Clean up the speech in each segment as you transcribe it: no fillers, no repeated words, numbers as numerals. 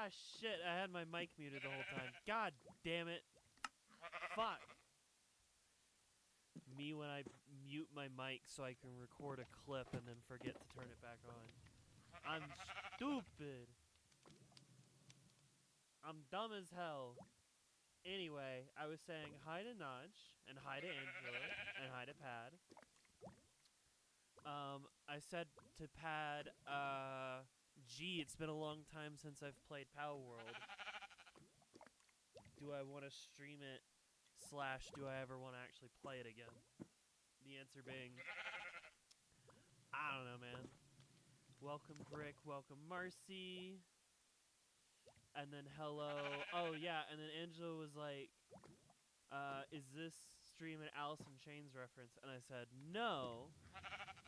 Ah, shit, I had my mic muted the whole time. God damn it. Fuck. Me when I mute my mic so I can record a clip and then forget to turn it back on. I'm stupid. I'm dumb as hell. Anyway, I was saying hi to Naj, and hi to Angela, and hi to Pad. I said to Pad, gee, it's been a long time since I've played Power World. Do I want to stream it / do I ever want to actually play it again? The answer being, I don't know, man. Welcome, Brick. Welcome, Marcy. And then hello. Oh, yeah. And then Angela was like, is this stream an Alice in Chains reference? And I said, no.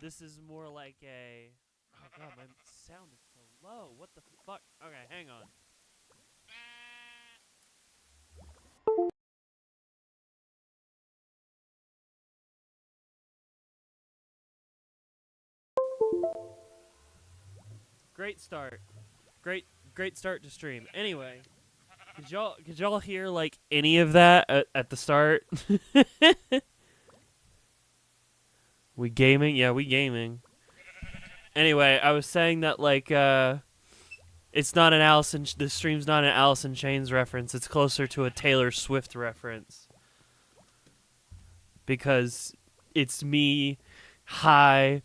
This is more like a... Oh, God, my sound is so low. What the fuck? Okay, hang on. Great start. Great start to stream. Anyway, could y'all hear like any of that at the start? We gaming? Yeah, we gaming. Anyway, I was saying that like it's not an the stream's not an Alice in Chains reference. It's closer to a Taylor Swift reference. Because it's me. Hi,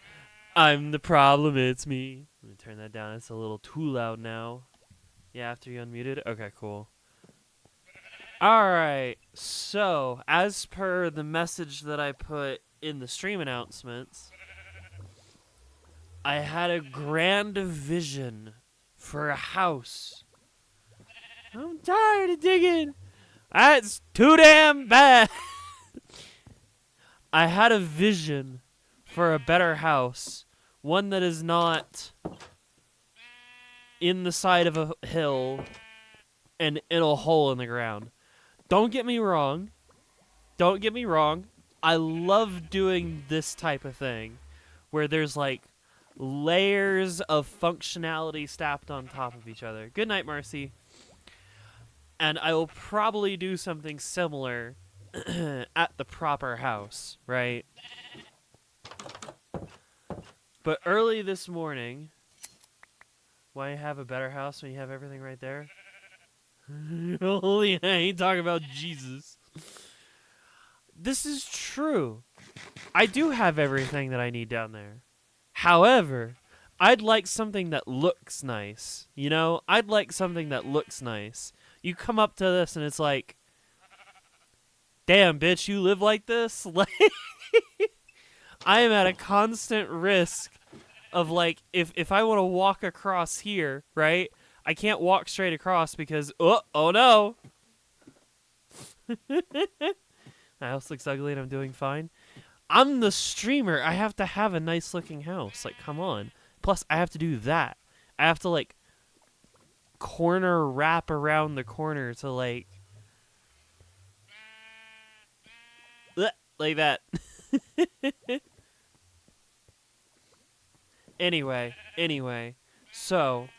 I'm the problem. It's me. Let me turn that down. It's a little too loud now. Yeah, after you unmuted? Okay, cool. Alright, so, as per the message that I put in the stream announcements, I had a grand vision for a house. I'm tired of digging. That's too damn bad. I had a vision for a better house. One that is not in the side of a hill and in a hole in the ground. Don't get me wrong. I love doing this type of thing where there's like layers of functionality stacked on top of each other. Good night, Marcy. And I will probably do something similar at the proper house, right? But early this morning, why have a better house when you have everything right there? Holy, I ain't talking about Jesus. This is true. I do have everything that I need down there. However, I'd like something that looks nice. You know? I'd like something that looks nice. You come up to this and it's like, damn, bitch, you live like this? Like, I am at a constant risk of, like, if I want to walk across here, right? I can't walk straight across because, oh no. My house looks ugly and I'm doing fine. I'm the streamer. I have to have a nice looking house. Like, come on. Plus, I have to do that. I have to, like, corner wrap around the corner to, like that. Anyway. So,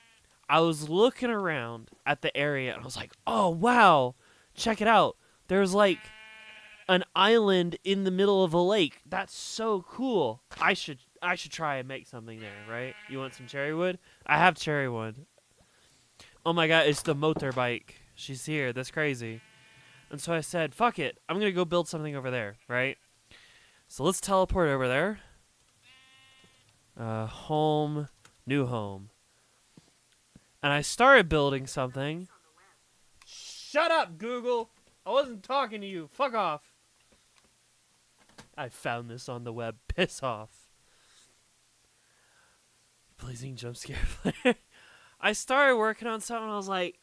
I was looking around at the area and I was like, oh, wow. Check it out. There's, like, an island in the middle of a lake. That's so cool. I should try and make something there, right? You want some cherry wood? I have cherry wood. Oh my god, it's the motorbike. She's here. That's crazy. And so I said, fuck it. I'm going to go build something over there, right? So let's teleport over there. Home. New home. And I started building something. Shut up, Google! I wasn't talking to you. Fuck off. I found this on the web. Piss off. Blazing jump scare player. I started working on something and I was like,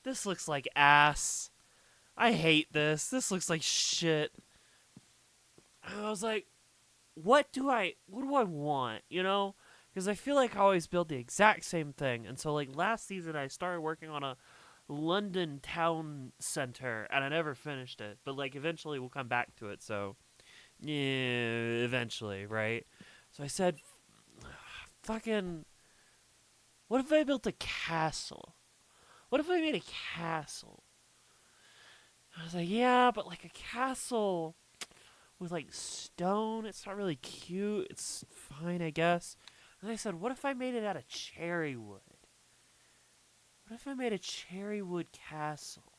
this looks like ass. I hate this. This looks like shit. And I was like, what do I want, you know? Because I feel like I always build the exact same thing. And so, like, last season I started working on a London town center, and I never finished it. But, like, eventually we'll come back to it, so... Yeah, eventually, right? So I said, fucking... What if I built a castle? What if I made a castle? I was like, yeah, but like a castle with like stone, it's not really cute. It's fine, I guess. And I said, what if I made it out of cherry wood? What if I made a cherry wood castle?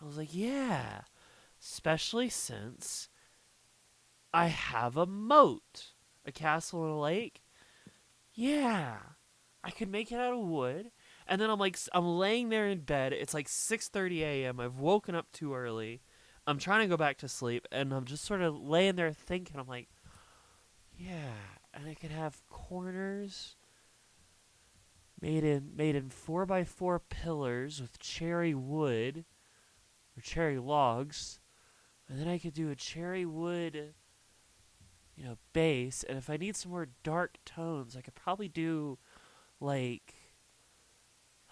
I was like, yeah, especially since I have a moat, a castle in a lake. Yeah, I could make it out of wood. And then I'm laying there in bed. It's like 6:30 a.m. I've woken up too early. I'm trying to go back to sleep, and I'm just sort of laying there thinking. I'm like, yeah, and I could have corners made in 4x4 pillars with cherry wood or cherry logs, and then I could do a cherry wood, base. And if I need some more dark tones, I could probably do like,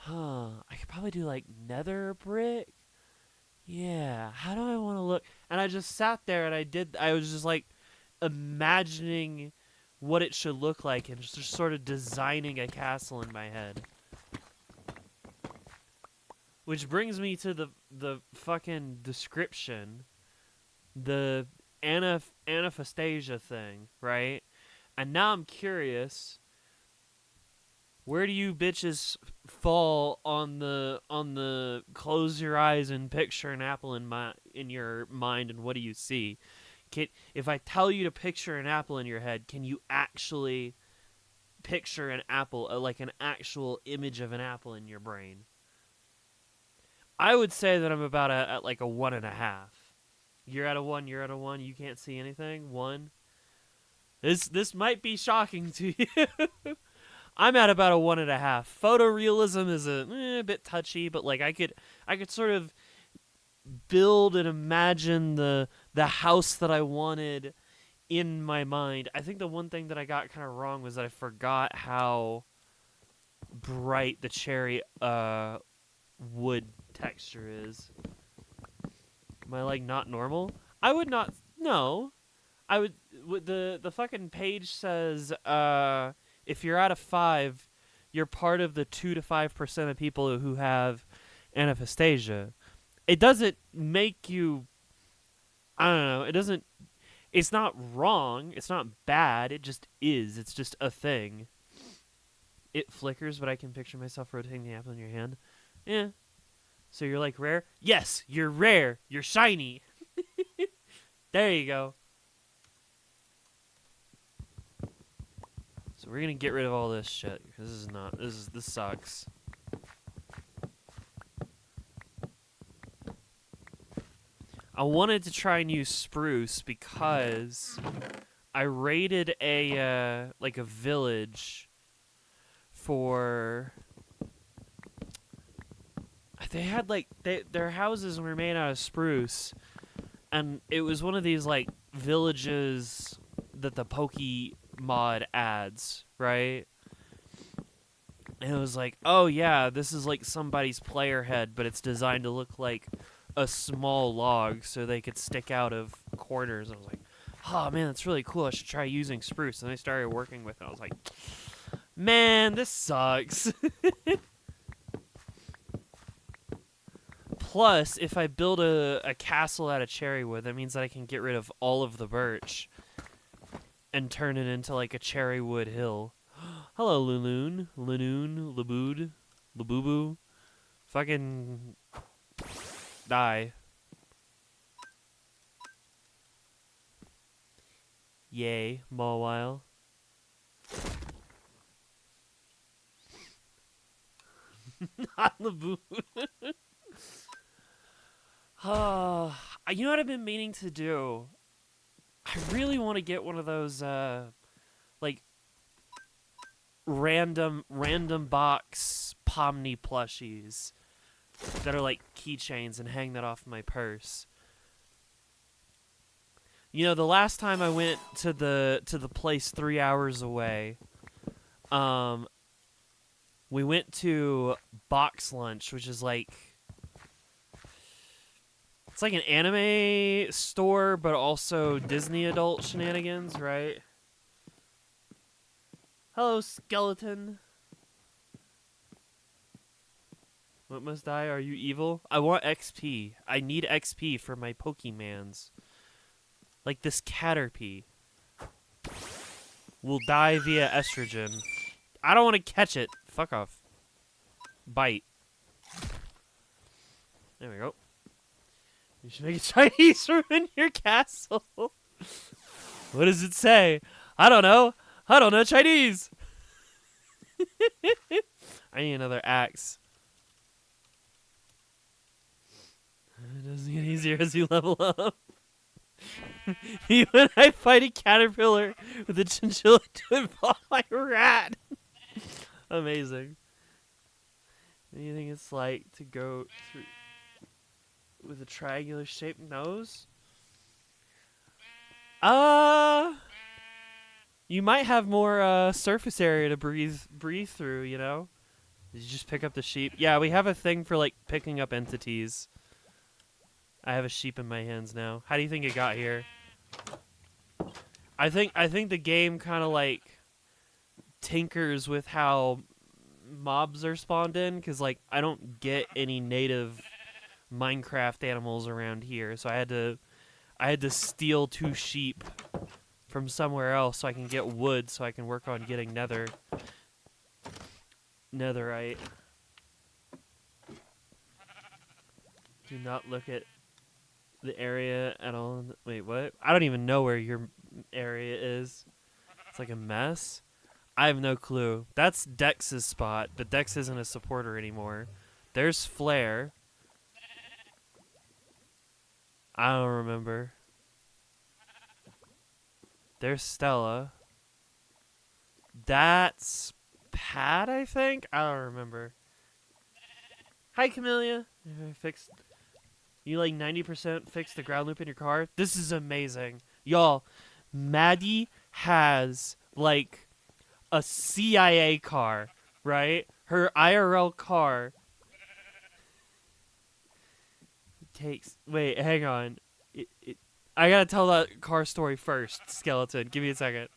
I could probably do like nether brick. Yeah, how do I want to look? And I just sat there and I was just like imagining what it should look like and just sort of designing a castle in my head. Which brings me to the fucking description. The Anaphastasia thing, right? And now I'm curious, where do you bitches fall on the close your eyes and picture an apple in your mind, and what do you see? If I tell you to picture an apple in your head, can you actually picture an apple, like an actual image of an apple in your brain? I would say that I'm about at like a 1.5. You're at a 1. You're at a 1. You can't see anything. 1. This might be shocking to you. I'm at about a 1.5. Photorealism is a bit touchy, but like I could sort of build and imagine the house that I wanted in my mind. I think the one thing that I got kind of wrong was that I forgot how bright the cherry wood texture is. Am I like not normal? I would not. No, I would. The fucking page says if you're out of 5, you're part of the 2 to 5% of people who have anaphastasia. It doesn't make you. I don't know. It doesn't. It's not wrong. It's not bad. It just is. It's just a thing. It flickers, but I can picture myself rotating the apple in your hand. Yeah. So you're like rare? Yes, you're rare. You're shiny. There you go. So we're gonna get rid of all this shit because this sucks. I wanted to try and use spruce because I raided a village for. They had their houses were made out of spruce, and it was one of these like villages that the Poke mod adds, right? And it was like, oh yeah, this is like somebody's player head, but it's designed to look like a small log so they could stick out of corners. And I was like, oh man, that's really cool. I should try using spruce. And I started working with it. I was like, man, this sucks. Plus, if I build a castle out of cherry wood, that means that I can get rid of all of the birch and turn it into like a cherry wood hill. Hello, Lunoon, Labood, Labubu. Fucking die. Yay, Mawile. Not Labood. You know what I've been meaning to do? I really want to get one of those, like, random box Pomni plushies that are like keychains and hang that off my purse. You know, the last time I went to the place 3 hours away, we went to Box Lunch, which is like, it's like an anime store, but also Disney adult shenanigans, right? Hello, skeleton. What must die? Are you evil? I want XP. I need XP for my Pokemans. Like this Caterpie will die via estrogen. I don't want to catch it. Fuck off. Bite. There we go. You should make a Chinese room in your castle. What does it say? I don't know. I don't know Chinese. I need another axe. It doesn't get easier as you level up. Even I fight a caterpillar with a chinchilla to involve my rat. Amazing. Do you think it's like to go through with a triangular shaped nose? You might have more surface area to breathe through, you know? Did you just pick up the sheep? Yeah, we have a thing for like picking up entities. I have a sheep in my hands now. How do you think it got here? I think the game kind of like tinkers with how mobs are spawned in, because like I don't get any native Minecraft animals around here, so I had to steal 2 sheep from somewhere else so I can get wood so I can work on getting netherite. Do not look at the area at all. Wait, what? I don't even know where your area is. It's like a mess. I have no clue. That's Dex's spot, but Dex isn't a supporter anymore. There's Flare. I don't remember. There's Stella. That's Pat, I think? I don't remember. Hi, Camellia. Fixed. You like 90% fixed the ground loop in your car? This is amazing. Y'all, Maddie has like a CIA car, right? Her IRL car takes... Wait, hang on. I gotta tell that car story first, Skeleton. Give me a second.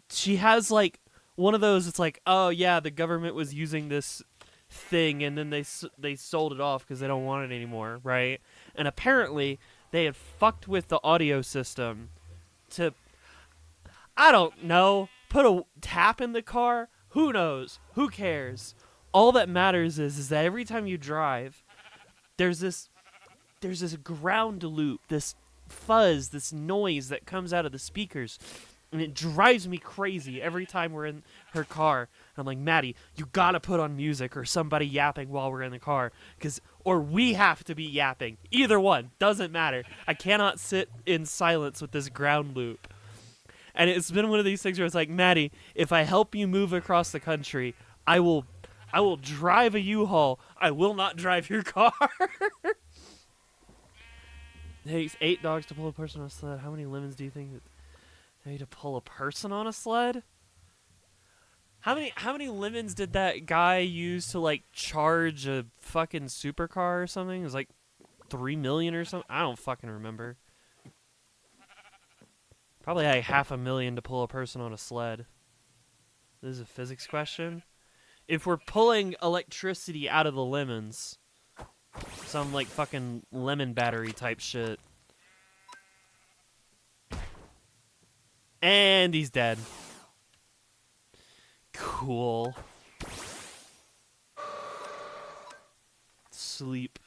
She has like one of those, it's like, oh yeah, the government was using this thing and then they sold it off because they don't want it anymore, right? And apparently they had fucked with the audio system to, I don't know, put a tap in the car. Who knows? Who cares? All that matters is that every time you drive, there's this ground loop, this fuzz, this noise that comes out of the speakers. And it drives me crazy every time we're in her car. And I'm like, Maddie, you gotta put on music or somebody yapping while we're in the car. Or we have to be yapping. Either one. Doesn't matter. I cannot sit in silence with this ground loop. And it's been one of these things where it's like, Maddie, if I help you move across the country, I will drive a U-Haul. I will not drive your car. It takes 8 dogs to pull a person on a sled. How many lemons do you think they need to pull a person on a sled? How many lemons did that guy use to like charge a fucking supercar or something? It was like 3 million or something. I don't fucking remember. Probably like 500,000 to pull a person on a sled. This is a physics question. If we're pulling electricity out of the lemons, some like fucking lemon battery type shit. And he's dead. Cool. Sleep.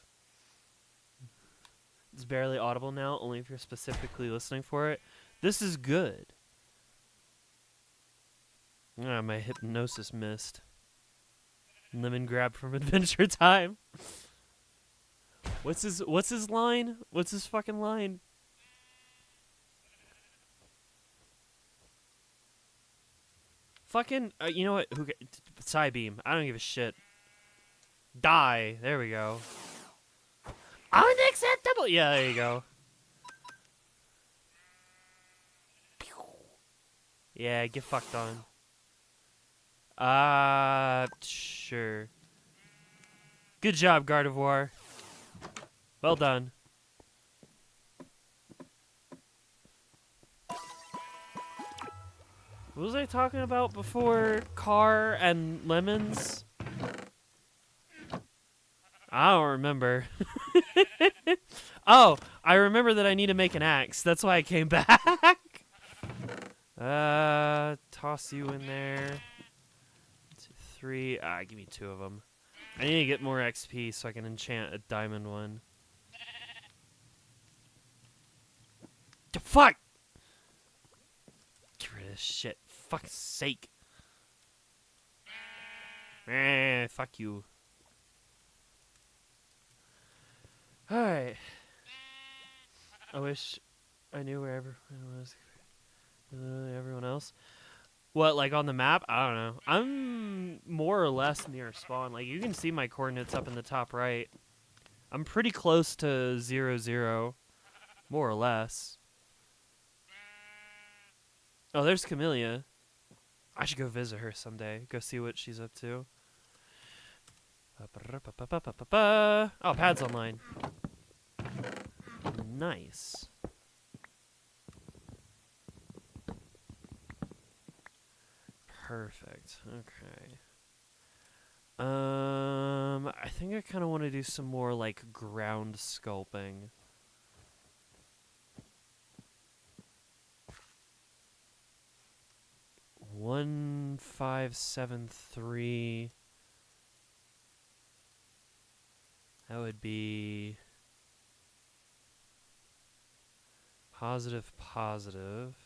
It's barely audible now, only if you're specifically listening for it. This is good. Ah, my hypnosis missed. Lemon grab from Adventure Time. What's his line? What's his fucking line? Fucking, you know what? Psybeam. I don't give a shit. Die. There we go. Unacceptable. Yeah, there you go. Yeah, get fucked on. Sure. Good job, Gardevoir. Well done. What was I talking about before car and lemons? I don't remember. Oh, I remember that I need to make an axe. That's why I came back. Toss you in there. 1, 2, 3. Give me 2 of them. I need to get more XP so I can enchant a diamond one. The fuck! Get rid of this shit. Fuck's sake. Fuck you. Alright. I wish I knew where everyone was. Everyone else. What, like on the map? I don't know. I'm more or less near spawn. Like, you can see my coordinates up in the top right. I'm pretty close to 0, 0. More or less. Oh, there's Camellia. I should go visit her someday. Go see what she's up to. Oh, Pad's online. Nice. Perfect. Okay. I think I kind of want to do some more like ground sculpting. One 5 7 3. That would be positive, positive.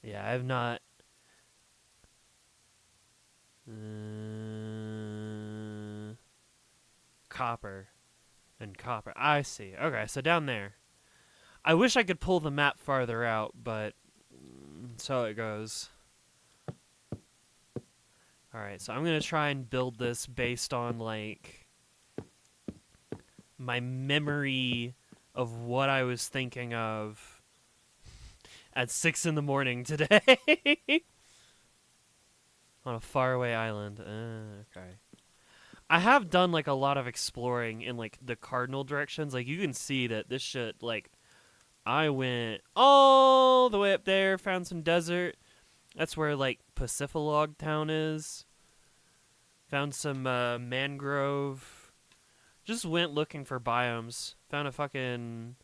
Yeah, I have not. Copper and copper. I see. Okay, so down there. I wish I could pull the map farther out, but so it goes. Alright, so I'm going to try and build this based on, like, my memory of what I was thinking of at 6 in the morning today. On a faraway island. Okay. I have done, like, a lot of exploring in, like, the cardinal directions. Like, you can see that this shit, like, I went all the way up there, found some desert. That's where, like, Pacifilog Town is. Found some mangrove. Just went looking for biomes. Found a fucking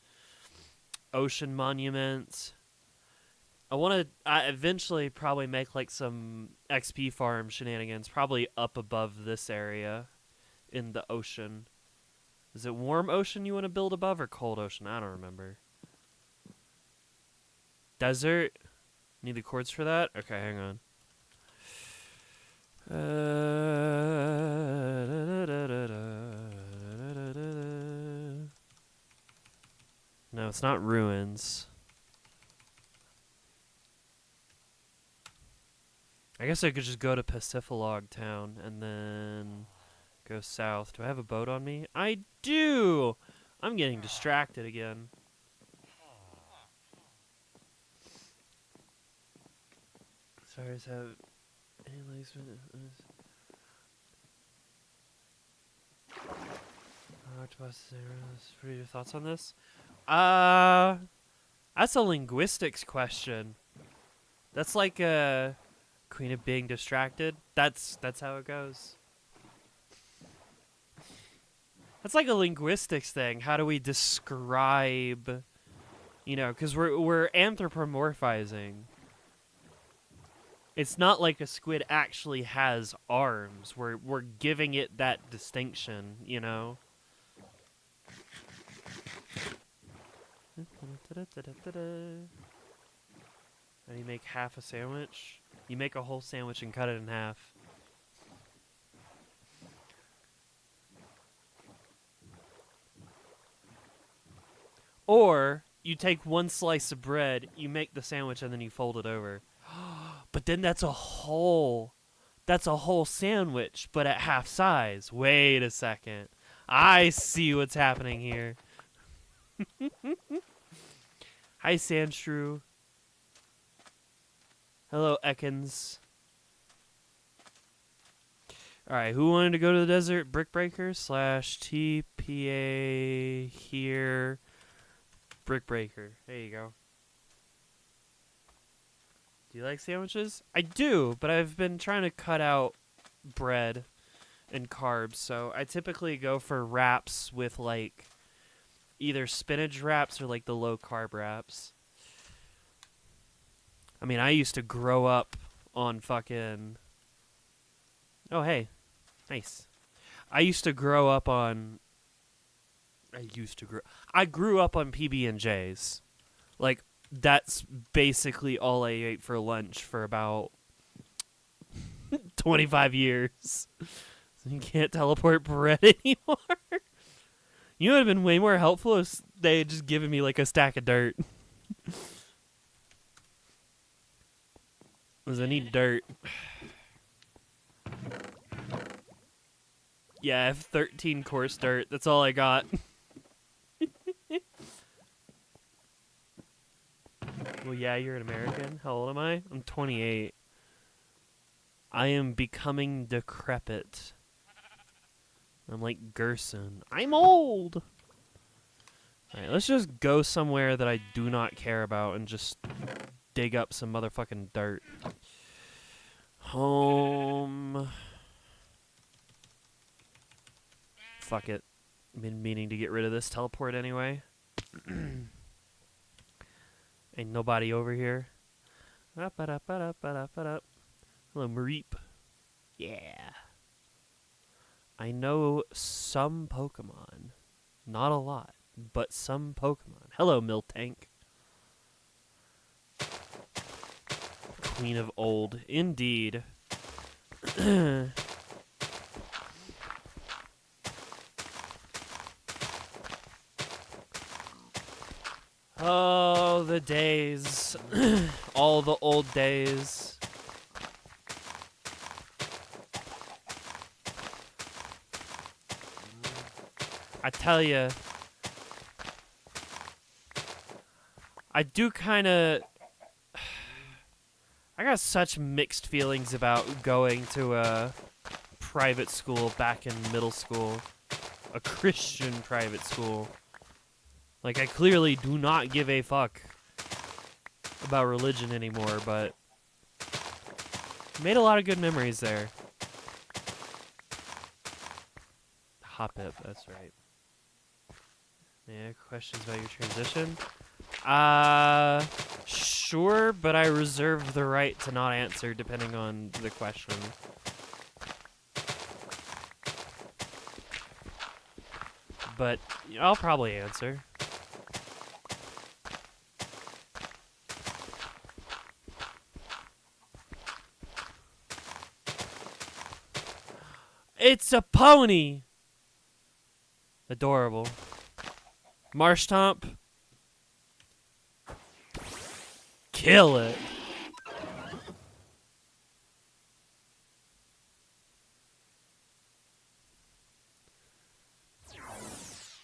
ocean monument. I want to eventually probably make, like, some XP farm shenanigans. Probably up above this area in the ocean. Is it warm ocean you want to build above or cold ocean? I don't remember. Desert. Need the cords for that? Okay, hang on. No, it's not ruins. I guess I could just go to Pacifilog Town and then go south. Do I have a boat on me? I do! I'm getting distracted again. Sorry, have any legs? What are your thoughts on this? That's a linguistics question. That's like a queen of being distracted. That's how it goes. That's like a linguistics thing. How do we describe? You know, because we're anthropomorphizing. It's not like a squid actually has arms. We're giving it that distinction, you know? How do you make half a sandwich? You make a whole sandwich and cut it in half. Or you take one slice of bread, you make the sandwich, and then you fold it over. But then that's a whole sandwich, but at half size. Wait a second. I see what's happening here. Hi, Sandshrew. Hello, Ekans. Alright, who wanted to go to the desert? Brickbreaker / TPA here. Brickbreaker. There you go. Do you like sandwiches? I do, but I've been trying to cut out bread and carbs, so I typically go for wraps with like either spinach wraps or like the low carb wraps. I mean, I used to grow up on fucking. Oh, hey. Nice. I used to grow up on. I grew up on PB&Js. Like, that's basically all I ate for lunch for about 25 years. So you can't teleport bread anymore. You would have been way more helpful if they had just given me like a stack of dirt. Because I need dirt. Yeah, I have 13 coarse dirt. That's all I got. Well, yeah, you're an American. How old am I? I'm 28. I am becoming decrepit. I'm like Gerson. I'm old! Alright, let's just go somewhere that I do not care about and just dig up some motherfucking dirt. Home. Fuck it. Been meaning to get rid of this teleport anyway. Ain't nobody over here. Hello, Mareep. Yeah. I know some Pokemon. Not a lot, but some Pokemon. Hello, Miltank. Queen of Old. Indeed. Oh, the days. All the old days. I tell you, I do kind of. I got such mixed feelings about going to a private school back in middle school. A Christian private school. Like, I clearly do not give a fuck about religion anymore, but made a lot of good memories there. Hoppip, that's right. Yeah, questions about your transition? Sure, but I reserve the right to not answer depending on the question. But I'll probably answer. It's a pony! Adorable. Marshtomp. Kill it.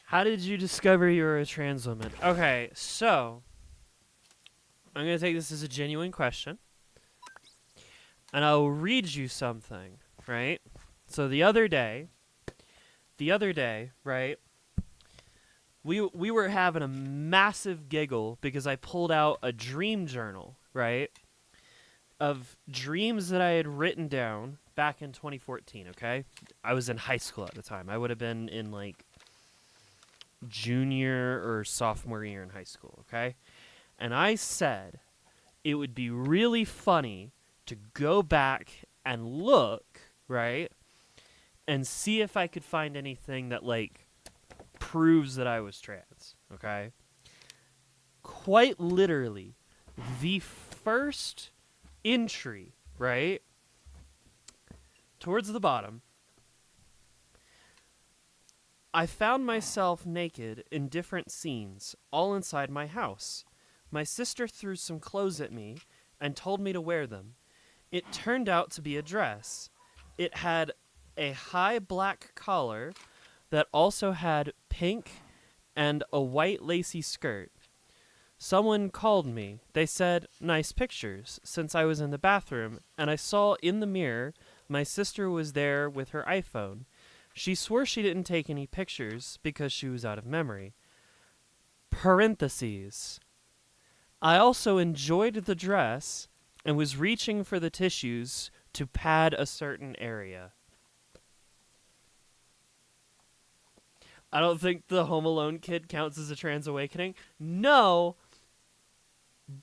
How did you discover you were a trans woman? Okay, so I'm going to take this as a genuine question. And I'll read you something, right? So the other day, right? We were having a massive giggle because I pulled out a dream journal, right? Of dreams that I had written down back in 2014, okay? I was in high school at the time. I would have been in like junior or sophomore year in high school, okay? And I said it would be really funny to go back and look, right? And see if I could find anything that like proves that I was trans, okay? Quite literally, the first entry, right? Towards the bottom, I found myself naked in different scenes, all inside my house. My sister threw some clothes at me and told me to wear them. It turned out to be a dress. It had a high black collar that also had pink and a white lacy skirt. Someone called me. They said, "Nice pictures," since I was in the bathroom, and I saw in the mirror my sister was there with her iPhone. She swore she didn't take any pictures because she was out of memory. Parentheses. I also enjoyed the dress and was reaching for the tissues to pad a certain area. I don't think the Home Alone kid counts as a trans awakening. No,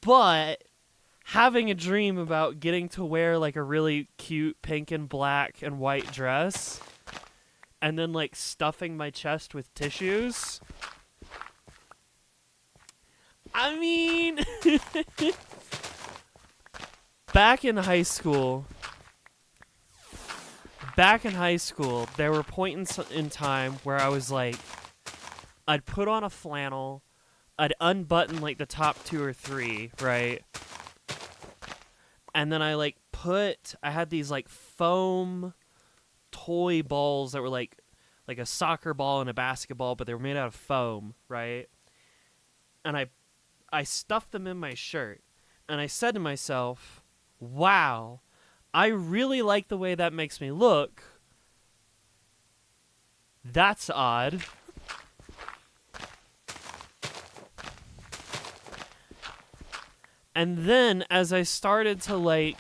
but having a dream about getting to wear like a really cute pink and black and white dress and then like stuffing my chest with tissues. I mean, back in high school, there were points in time where I was like, I'd put on a flannel, I'd unbutton like the top 2 or 3, right? And then I had these like foam toy balls that were like a soccer ball and a basketball, but they were made out of foam, right? And I stuffed them in my shirt, and I said to myself, wow, I really like the way that makes me look. That's odd. And then as I started to like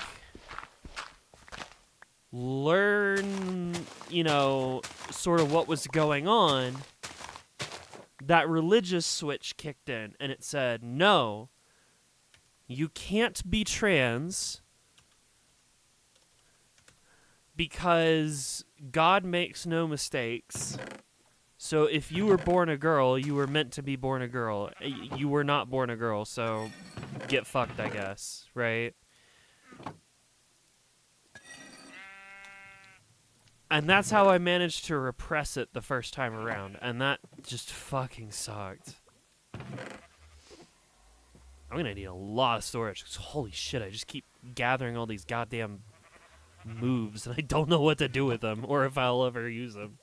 learn, sort of what was going on, that religious switch kicked in and it said, no, you can't be trans because God makes no mistakes. So if you were born a girl, you were meant to be born a girl. You were not born a girl, so get fucked, I guess, right? And that's how I managed to repress it the first time around, and that just fucking sucked. I'm gonna need a lot of storage, 'cause holy shit, I just keep gathering all these goddamn moves, and I don't know what to do with them, or if I'll ever use them.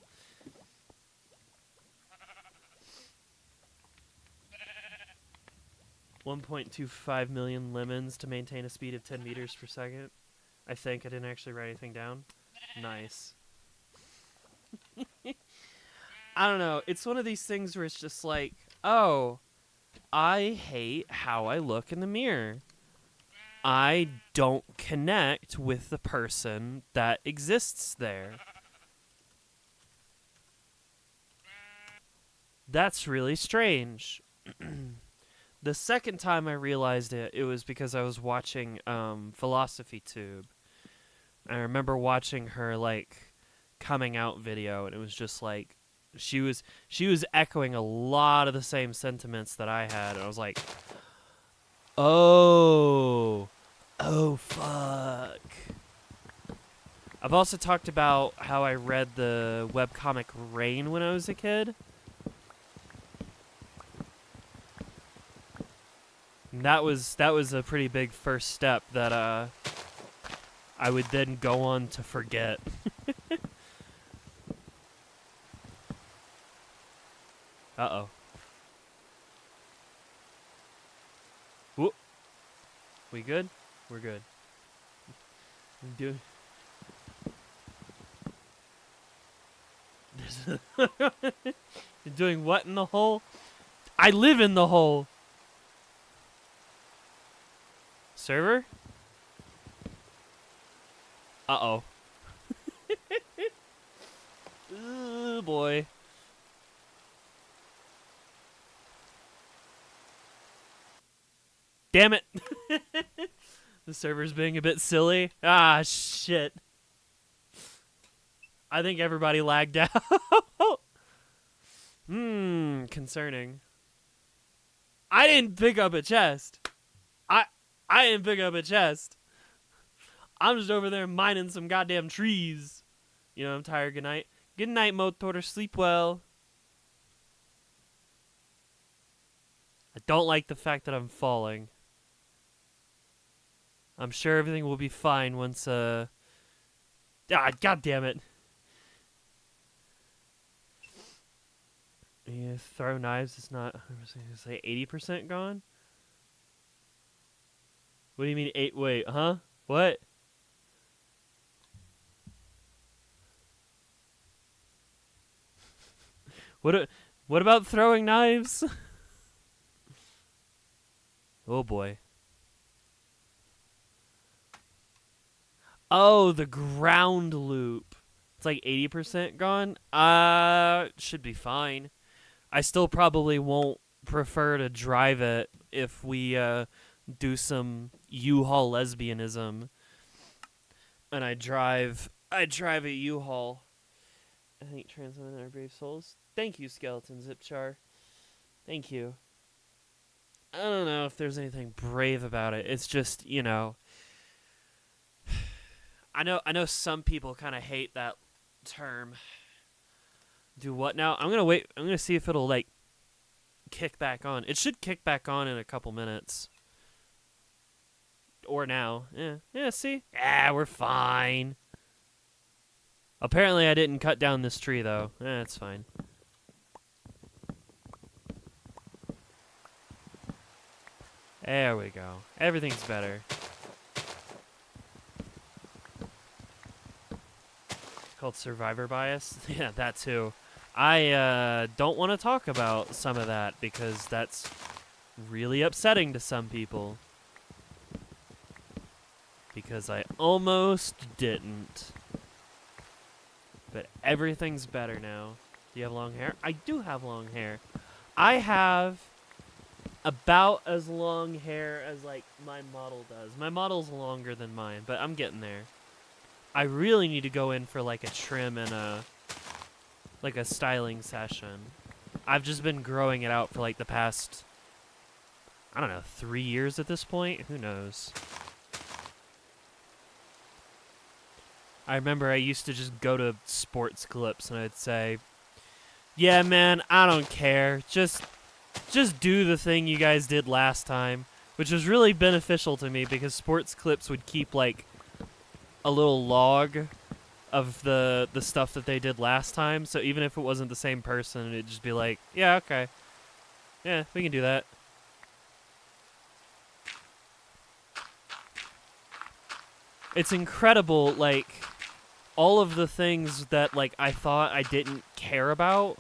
$1.25 million lemons to maintain a speed of 10 meters per second. I think I didn't actually write anything down. Nice. I don't know. It's one of these things where it's just like, oh, I hate how I look in the mirror. I don't connect with the person that exists there. That's really strange. The second time I realized it, it was because I was watching Philosophy Tube. I remember watching her like coming out video, and it was just like she was echoing a lot of the same sentiments that I had, and I was like, oh fuck. I've also talked about how I read the webcomic Rain when I was a kid. And that was a pretty big first step that I would then go on to forget. Uh-oh. Whoop. We good? We're good. You're doing what in the hole? I live in the hole. Server? Uh-oh. Oh, boy. Damn it. The server's being a bit silly. Ah, shit. I think everybody lagged out. Concerning. I didn't pick up a chest. I didn't pick up a chest. I'm just over there mining some goddamn trees. I'm tired. Good night. Good night, Motor. Sleep well. I don't like the fact that I'm falling. I'm sure everything will be fine once, God damn it. Yeah, throw knives is not, I was going to say 80% gone? What do you mean, wait, huh? What? What about throwing knives? Oh boy. Oh, the ground loop. It's like 80% gone. Should be fine. I still probably won't prefer to drive it if we do some U-Haul lesbianism and I drive a U-Haul. I think transmitting our brave souls. Thank you, Skeleton Zipchar. Thank you. I don't know if there's anything brave about it. It's just, I know some people kind of hate that term. Do what now? I'm going to wait. I'm going to see if it'll like kick back on. It should kick back on in a couple minutes. Or now. Yeah, see? Yeah, we're fine. Apparently I didn't cut down this tree though. It's fine. There we go. Everything's better. It's called survivor bias. Yeah, that too. I don't want to talk about some of that because that's really upsetting to some people. Because I almost didn't. But everything's better now. Do you have long hair? I do have long hair. I have about as long hair as like my model does. My model's longer than mine, but I'm getting there. I really need to go in for like a trim and a styling session. I've just been growing it out for like the past, I don't know, 3 years at this point. Who knows? I remember I used to just go to Sports Clips and I'd say, "Yeah, man, I don't care. Just do the thing you guys did last time," which was really beneficial to me because Sports Clips would keep like a little log of the stuff that they did last time. So even if it wasn't the same person, it'd just be like, "Yeah, okay. Yeah, we can do that." It's incredible, like all of the things that like I thought I didn't care about.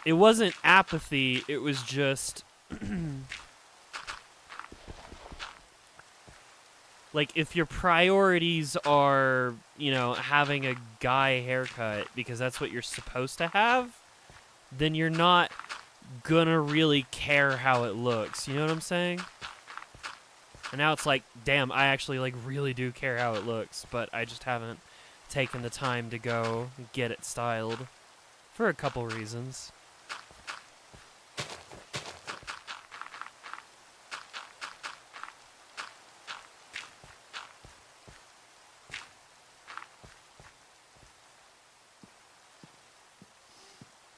It wasn't apathy, it was just like if your priorities are, having a guy haircut because that's what you're supposed to have, then you're not gonna really care how it looks. You know what I'm saying? And now it's like, damn, I actually like really do care how it looks, but I just haven't taken the time to go get it styled for a couple reasons.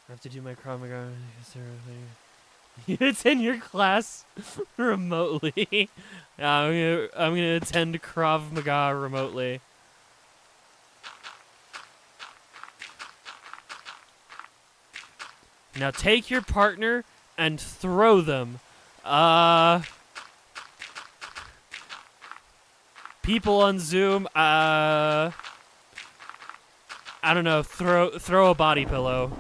I have to do my Krav Maga. It's in your class remotely. I'm gonna attend Krav Maga remotely. Now take your partner and throw them. People on Zoom, I don't know, throw a body pillow.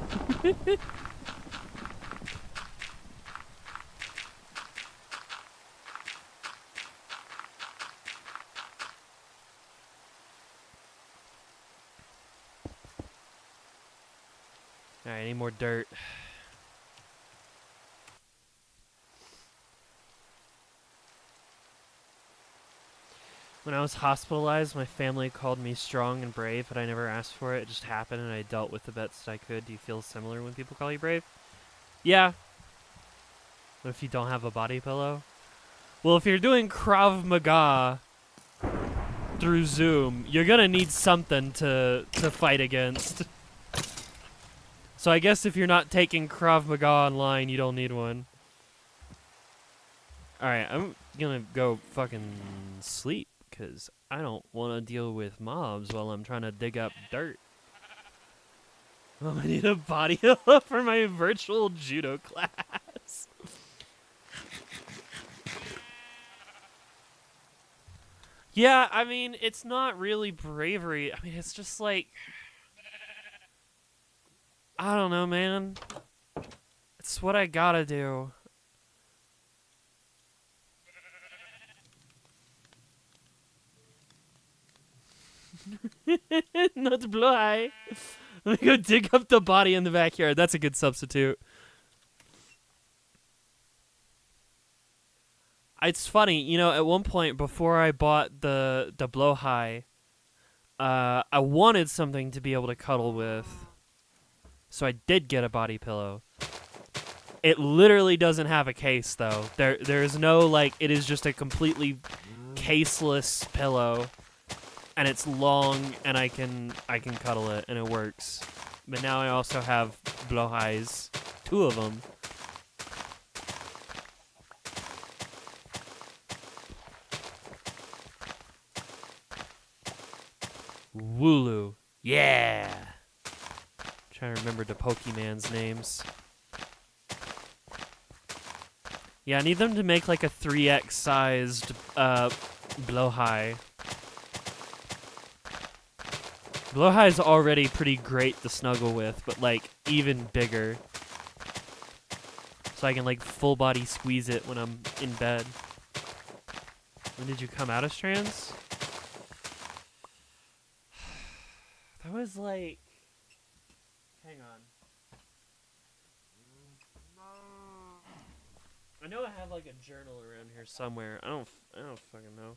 Alright, I need more dirt. When I was hospitalized, my family called me strong and brave, but I never asked for it. It just happened, and I dealt with the best I could. Do you feel similar when people call you brave? Yeah. What if you don't have a body pillow? Well, if you're doing Krav Maga through Zoom, you're gonna need something to fight against. So I guess if you're not taking Krav Maga online, you don't need one. Alright, I'm gonna go fucking sleep, because I don't want to deal with mobs while I'm trying to dig up dirt. Oh, I need a body for my virtual judo class. Yeah, I mean, it's not really bravery. I mean, it's just like, I don't know, man. It's what I gotta do. Not Blowhigh. Let me go dig up the body in the backyard. That's a good substitute. It's funny, you know, at one point before I bought the Blowhigh, I wanted something to be able to cuddle with. So I did get a body pillow. It literally doesn't have a case though. There is no like it is just a completely caseless pillow. And it's long and I can cuddle it and it works. But now I also have Blowhighs, 2 of them. Wooloo. Yeah. Trying to remember the Pokemon's names. Yeah, I need them to make like a 3x sized Blowhigh. Blowhigh is already pretty great to snuggle with, but like even bigger. So I can like full body squeeze it when I'm in bed. When did you come out of Strands? That was like... Hang on. I know I have like a journal around here somewhere. I don't fucking know.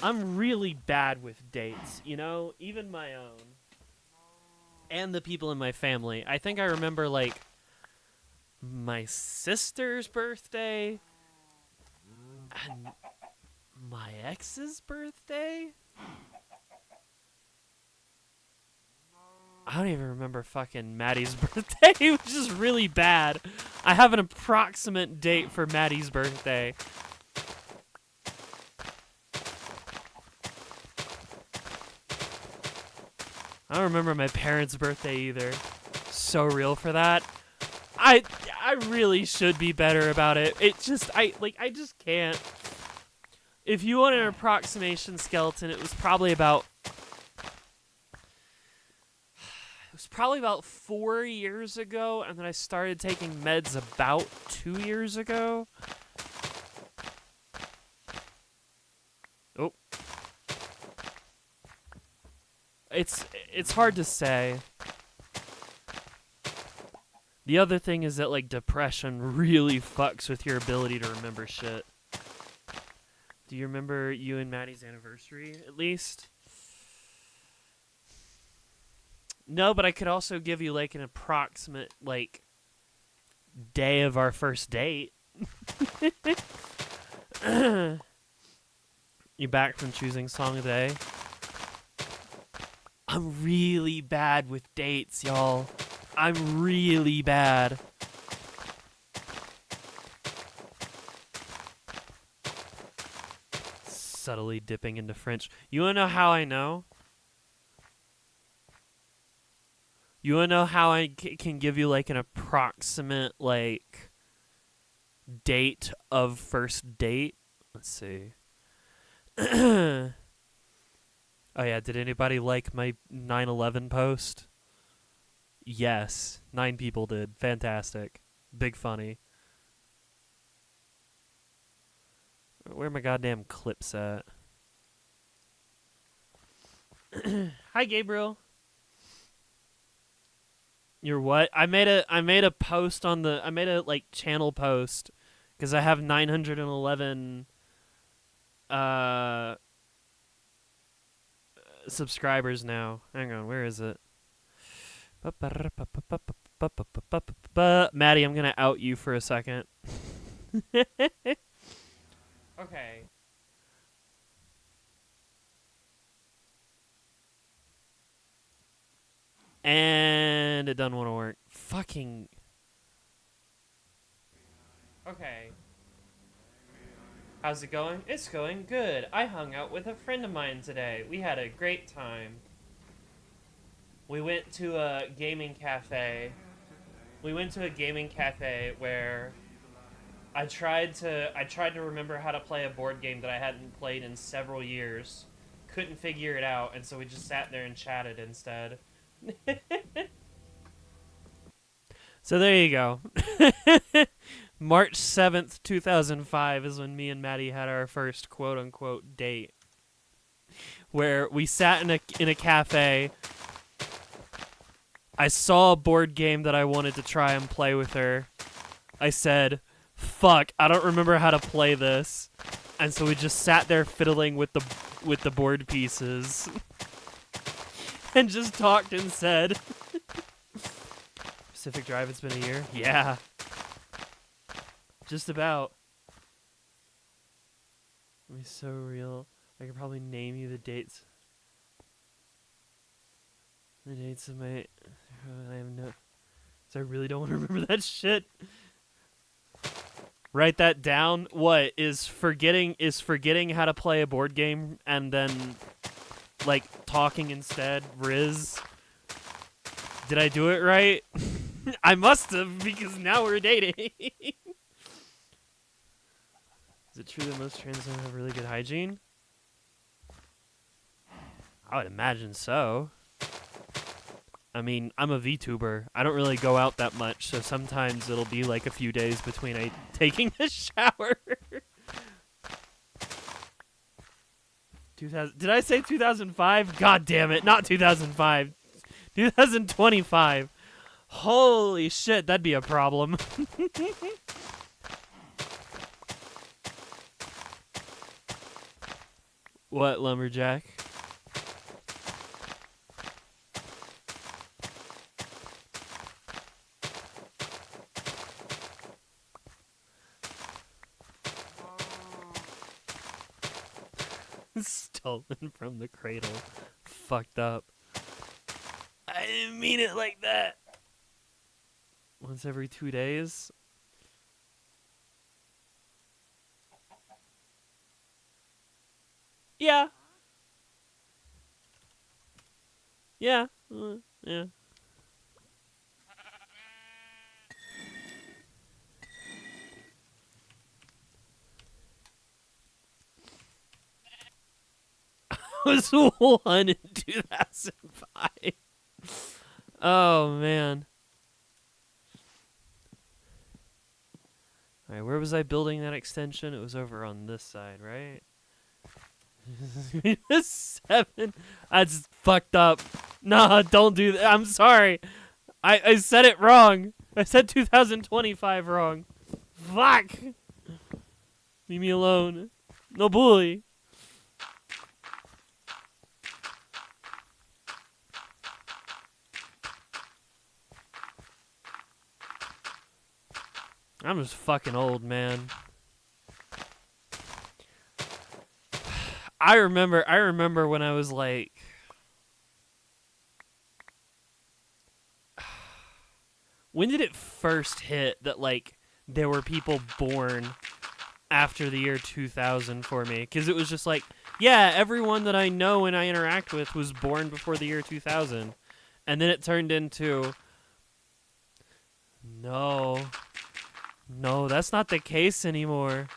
I'm really bad with dates, you know? Even my own. And the people in my family. I think I remember like my sister's birthday and my ex's birthday. I don't even remember fucking Maddie's birthday, which is really bad. I have an approximate date for Maddie's birthday. I don't remember my parents' birthday either. So real for that. I really should be better about it. It just I just can't. If you want an approximation skeleton, it was probably about 4 years ago, and then I started taking meds about 2 years ago. Oh. It's hard to say. The other thing is that like depression really fucks with your ability to remember shit. Do you remember you and Maddie's anniversary at least? No, but I could also give you like an approximate like day of our first date. You back from choosing song of the day? I'm really bad with dates, y'all. I'm really bad. Subtly dipping into French. You wanna know how I know? You wanna know how I can give you like an approximate like date of first date? Let's see. Oh yeah, did anybody like my 9/11 post? Yes, 9 people did. Fantastic. Big funny. Where are my goddamn clips at? Hi, Gabriel. You're what? I made a post on the I made a like channel post because I have 911 subscribers now. Hang on, where is it? Maddie, I'm gonna out you for a second. Okay. And it doesn't want to work. Fucking. Okay. How's it going? It's going good. I hung out with a friend of mine today. We had a great time. We went to a gaming cafe. Where I tried to remember how to play a board game that I hadn't played in several years. Couldn't figure it out, and so we just sat there and chatted instead. So there you go. March 7th, 2005 is when me and Maddie had our first quote-unquote date. where we sat in a cafe. I saw a board game that I wanted to try and play with her. I said, "Fuck, I don't remember how to play this," and so we just sat there fiddling with the board pieces, and just talked and said, "Pacific Drive. It's been a year." Yeah, just about. It'd be so real. I could probably name you the dates. The dates of my... I have no... So I really don't want to remember that shit. Write that down. What is forgetting how to play a board game and then like talking instead? Riz. Did I do it right? I must have, because now we're dating. Is it true that most trans don't have really good hygiene? I would imagine so. I mean, I'm a VTuber. I don't really go out that much, so sometimes it'll be like a few days between taking a shower. 2000? Did I say 2005? God damn it, not 2005. 2025. Holy shit, that'd be a problem. What, Lumberjack? Stolen from the cradle. Fucked up. I didn't mean it like that. Once every 2 days? Yeah. Yeah. Yeah. Was one in 2005. Oh, man. Alright, where was I building that extension? It was over on this side, right? 7. That's fucked up. Nah, don't do that. I'm sorry. I said it wrong. I said 2025 wrong. Fuck. Leave me alone. No bully. I'm just fucking old, man. I remember when I was like... When did it first hit that, like, there were people born after the year 2000 for me? Because it was just like, yeah, everyone that I know and I interact with was born before the year 2000. And then it turned into... No, that's not the case anymore.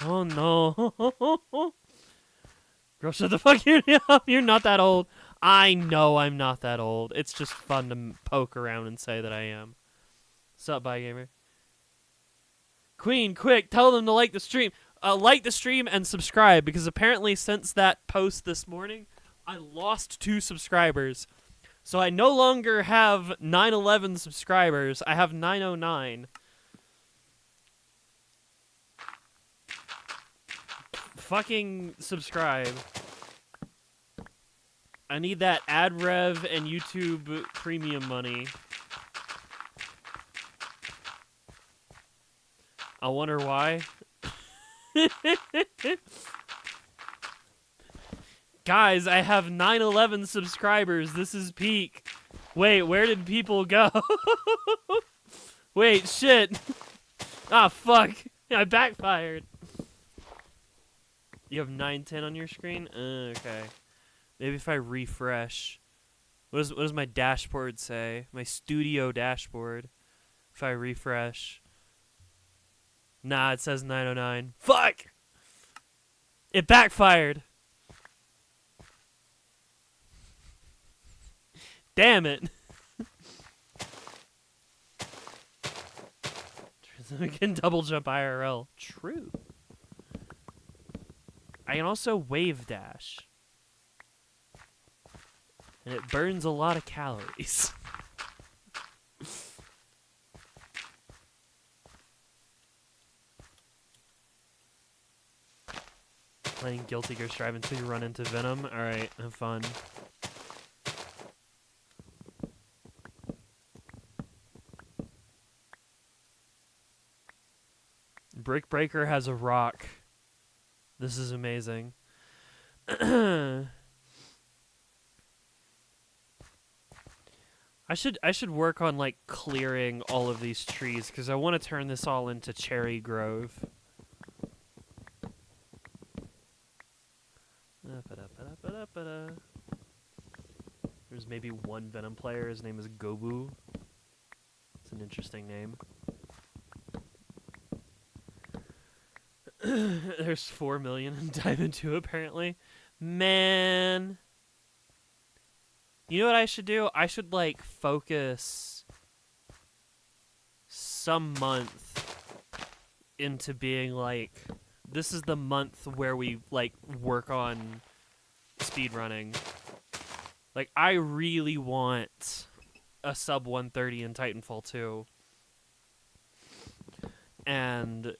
Oh, no. Girl, shut the fuck up. You're not that old. I know I'm not that old. It's just fun to poke around and say that I am. Sup, bye, gamer. Queen, quick, tell them to like the stream. Like the stream and subscribe, because apparently since that post this morning, I lost 2 subscribers. So I no longer have 911 subscribers. I have 909. Fucking subscribe. I need that ad rev and YouTube premium money. I wonder why. Guys, I have 911 subscribers. This is peak. Wait, where did people go? Wait, shit. Ah, fuck. I backfired. You have 910 on your screen? Okay. Maybe if I refresh. What does my dashboard say? My studio dashboard. If I refresh. Nah, it says 909. Fuck! It backfired. Damn it. We can double jump IRL. True. I can also wave dash. And it burns a lot of calories. Playing Guilty Gear Strive until you run into Venom. Alright, have fun. Brick Breaker has a rock. This is amazing. I should work on like clearing all of these trees because I want to turn this all into Cherry Grove. There's maybe one Venom player. His name is Gobu. It's an interesting name. There's 4 million in Diamond 2 apparently. Man. You know what I should do? I should like focus some month into being like, this is the month where we like work on speedrunning. Like I really want a sub 130 in Titanfall 2. And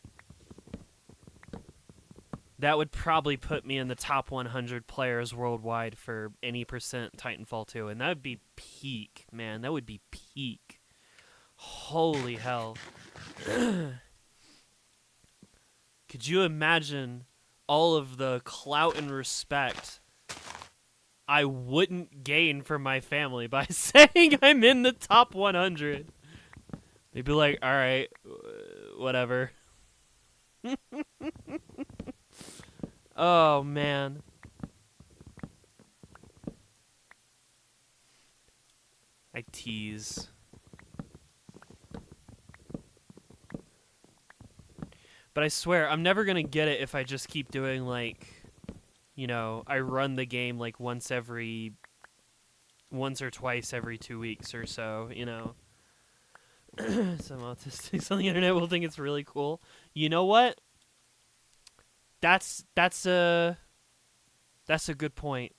that would probably put me in the top 100 players worldwide for any percent Titanfall 2. And that would be peak, man. That would be peak. Holy hell. Could you imagine all of the clout and respect I wouldn't gain from my family by saying I'm in the top 100? They'd be like, alright, whatever. Oh, man. I tease. But I swear, I'm never gonna get it if I just keep doing, like, you know, I run the game, like, once or twice every 2 weeks or so, you know. Some autistics on the internet will think it's really cool. You know what? That's a good point.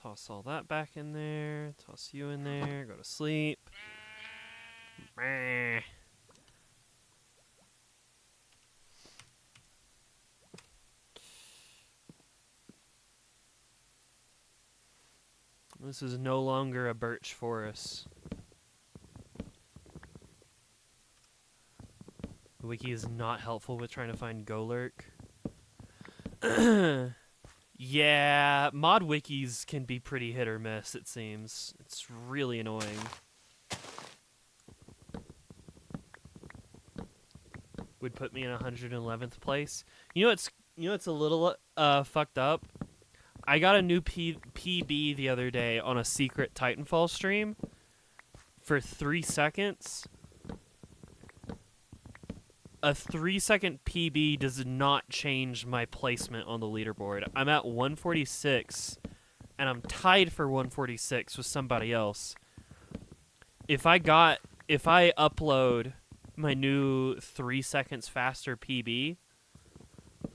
Toss all that back in there. Toss you in there. Go to sleep. This is no longer a birch forest. The wiki is not helpful with trying to find Golurk. Yeah, mod wikis can be pretty hit or miss, it seems. It's really annoying. Would put me in 111th place. You know it's a little fucked up? I got a new PB the other day on a secret Titanfall stream for 3 seconds. A 3-second PB does not change my placement on the leaderboard. I'm at 146, and I'm tied for 146 with somebody else. If I upload my new 3 seconds faster PB,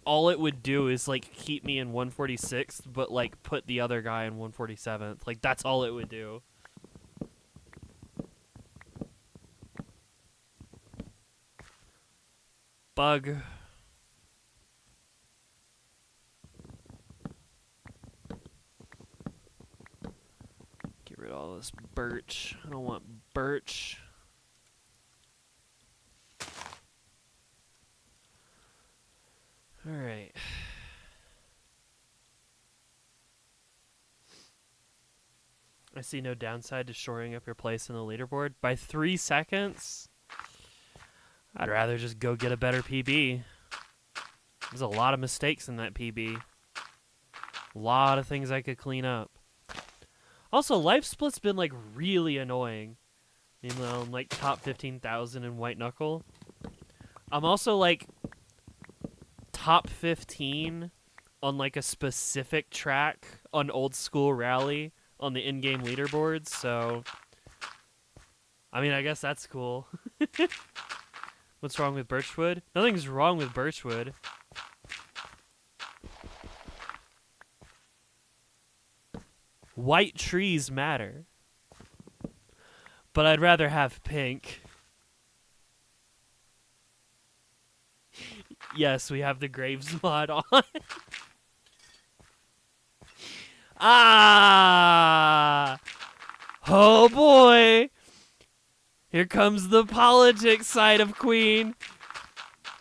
all it would do is like keep me in 146th, but like put the other guy in 147th. Like that's all it would do. Bug. Get rid of all this birch. I don't want birch. Alright. I see no downside to shoring up your place in the leaderboard. By 3 seconds? I'd rather just go get a better PB. There's a lot of mistakes in that PB. A lot of things I could clean up. Also, life split's been like really annoying. You know, I'm like top 15,000 in White Knuckle. I'm also like top 15 on like a specific track on Old School Rally on the in-game leaderboards, so I mean, I guess that's cool. What's wrong with birchwood? Nothing's wrong with birchwood. White trees matter. But I'd rather have pink. Yes, we have the Graves mod on. Ah! Oh boy! Here comes the politics side of Queen.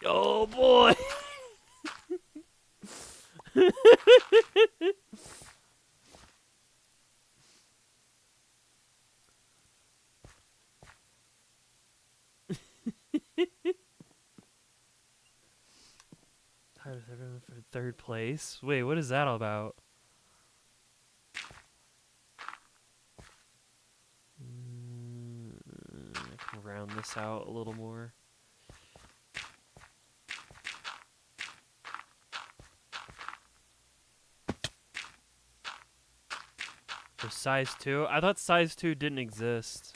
Oh boy! Everyone for third place. Wait, what is that all about? I can round this out a little more. For size 2? I thought size 2 didn't exist.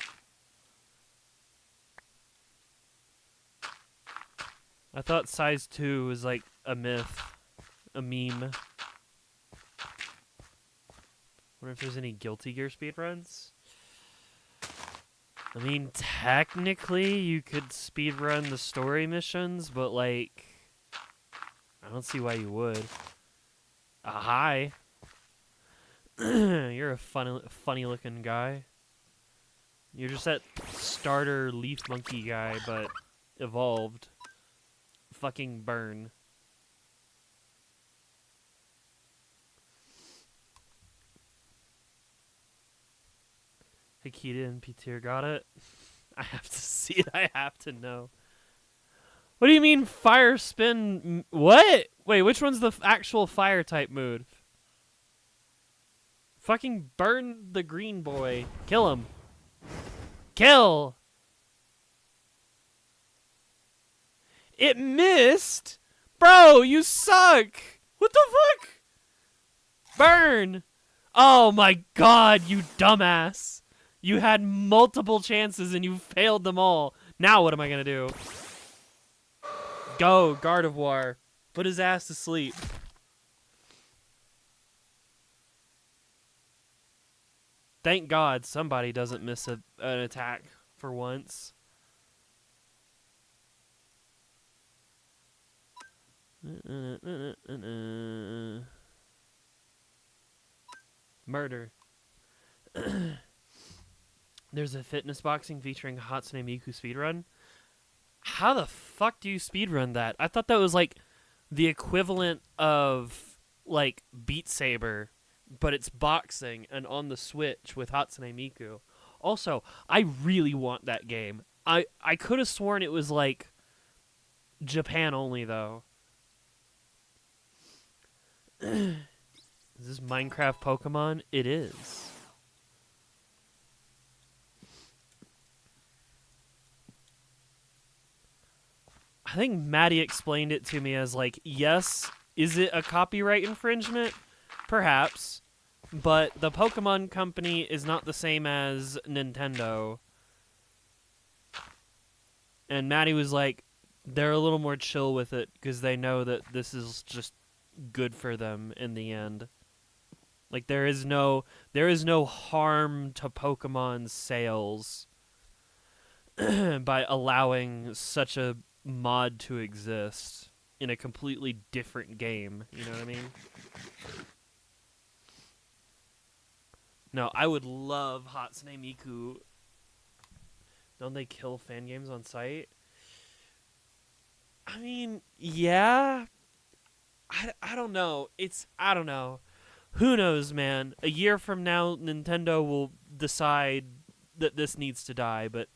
I thought size 2 was like a myth. A meme. Wonder if there's any Guilty Gear speedruns? I mean, technically, you could speedrun the story missions, but, like, I don't see why you would. Hi. You're a funny-looking guy. You're just that starter leaf monkey guy, but evolved. Fucking burn. Hikita and Peter got it? I have to see it. I have to know. What do you mean fire spin? What? Wait, which one's the actual fire type move? Fucking burn the green boy. Kill him. Kill! It missed? Bro, you suck! What the fuck? Burn! Oh my god, you dumbass. You had multiple chances and you failed them all. Now what am I gonna do? Go, Gardevoir. Put his ass to sleep. Thank God somebody doesn't miss an attack for once. Murder. There's a fitness boxing featuring Hatsune Miku speedrun. How the fuck do you speedrun that? I thought that was like the equivalent of like Beat Saber, but it's boxing and on the Switch with Hatsune Miku. Also, I really want that game. I could have sworn it was like Japan only though. Is this Minecraft Pokemon? It is. I think Maddie explained it to me as like, yes, is it a copyright infringement? Perhaps. But the Pokemon Company is not the same as Nintendo. And Maddie was like, they're a little more chill with it because they know that this is just good for them in the end. Like there is no harm to Pokemon's sales by allowing such a mod to exist in a completely different game. You know what I mean? No, I would love Hatsune Miku. Don't they kill fan games on site? I mean, yeah. I don't know. I don't know. Who knows, man? A year from now, Nintendo will decide that this needs to die, but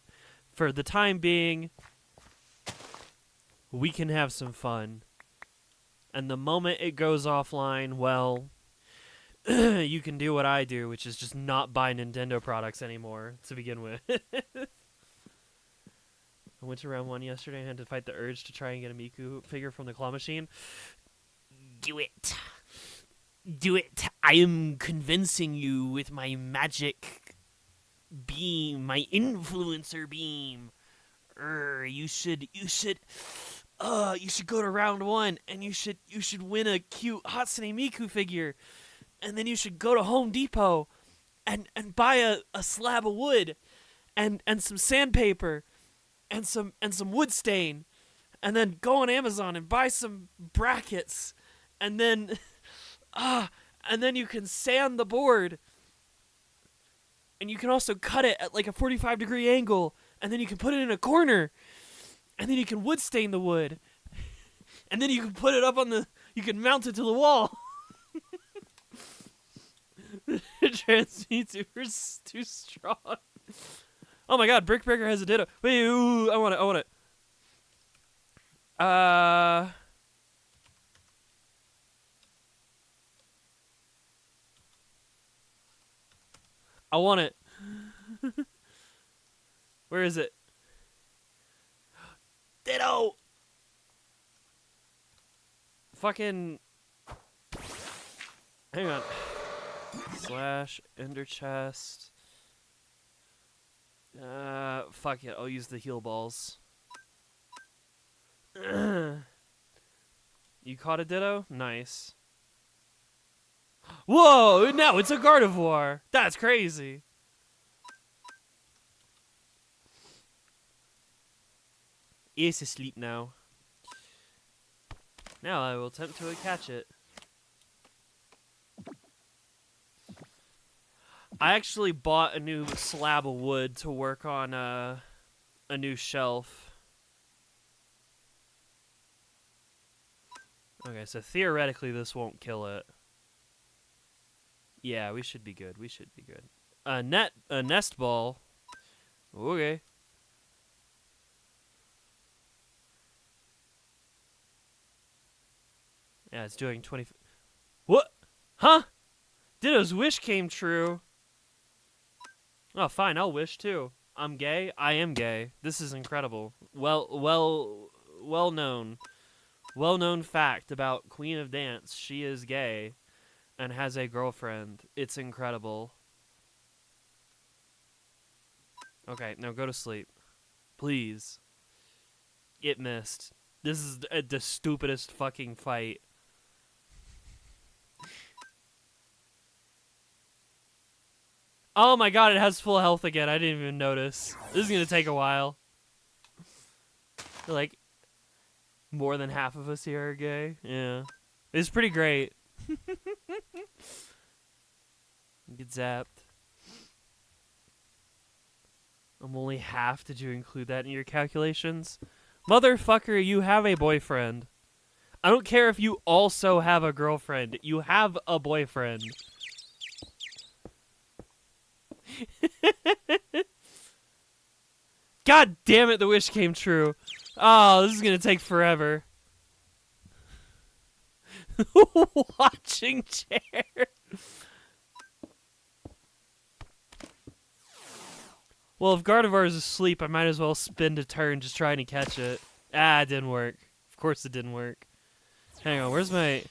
for the time being, we can have some fun. And the moment it goes offline, well, you can do what I do, which is just not buy Nintendo products anymore to begin with. I went to round 1 yesterday and had to fight the urge to try and get a Miku figure from the claw machine. Do it. Do it. I am convincing you with my magic beam, my influencer beam. You should go to round one, and you should win a cute Hatsune Miku figure, and then you should go to Home Depot, and buy a slab of wood, and some sandpaper, and some wood stain, and then go on Amazon and buy some brackets, and then and then you can sand the board, and you can also cut it at like a 45-degree angle, and then you can put it in a corner, and then you can wood stain the wood, and then you can put it up you can mount it to the wall. Transmuter's too strong. Oh my god, Brick Breaker has a Ditto. Wait, ooh, I want it. I want it. Where is it? Ditto! Fucking... Hang on. / Ender Chest. Fuck it. I'll use the heal balls. You caught a Ditto? Nice. Whoa! No, it's a Gardevoir! That's crazy! It's asleep now. Now I will attempt to catch it. I actually bought a new slab of wood to work on a new shelf. Okay, so theoretically this won't kill it. Yeah, we should be good. A nest ball. Okay. Yeah, it's doing 20. What? Huh? Ditto's wish came true. Oh, fine. I'll wish too. I'm gay. I am gay. This is incredible. Well known fact about Queen of Dance. She is gay and has a girlfriend. It's incredible. Okay, now go to sleep. Please. It missed. This is the stupidest fucking fight. Oh my god, it has full health again. I didn't even notice. This is gonna take a while. Like, more than half of us here are gay. Yeah. It's pretty great. Get zapped. I'm only half. Did you include that in your calculations? Motherfucker, you have a boyfriend. I don't care if you also have a girlfriend. You have a boyfriend. God damn it, the wish came true. Oh, this is gonna take forever. Watching chair. Well, if Gardevoir is asleep, I might as well spend a turn just trying to catch it. Ah, it didn't work. Of course it didn't work. Hang on, where's my...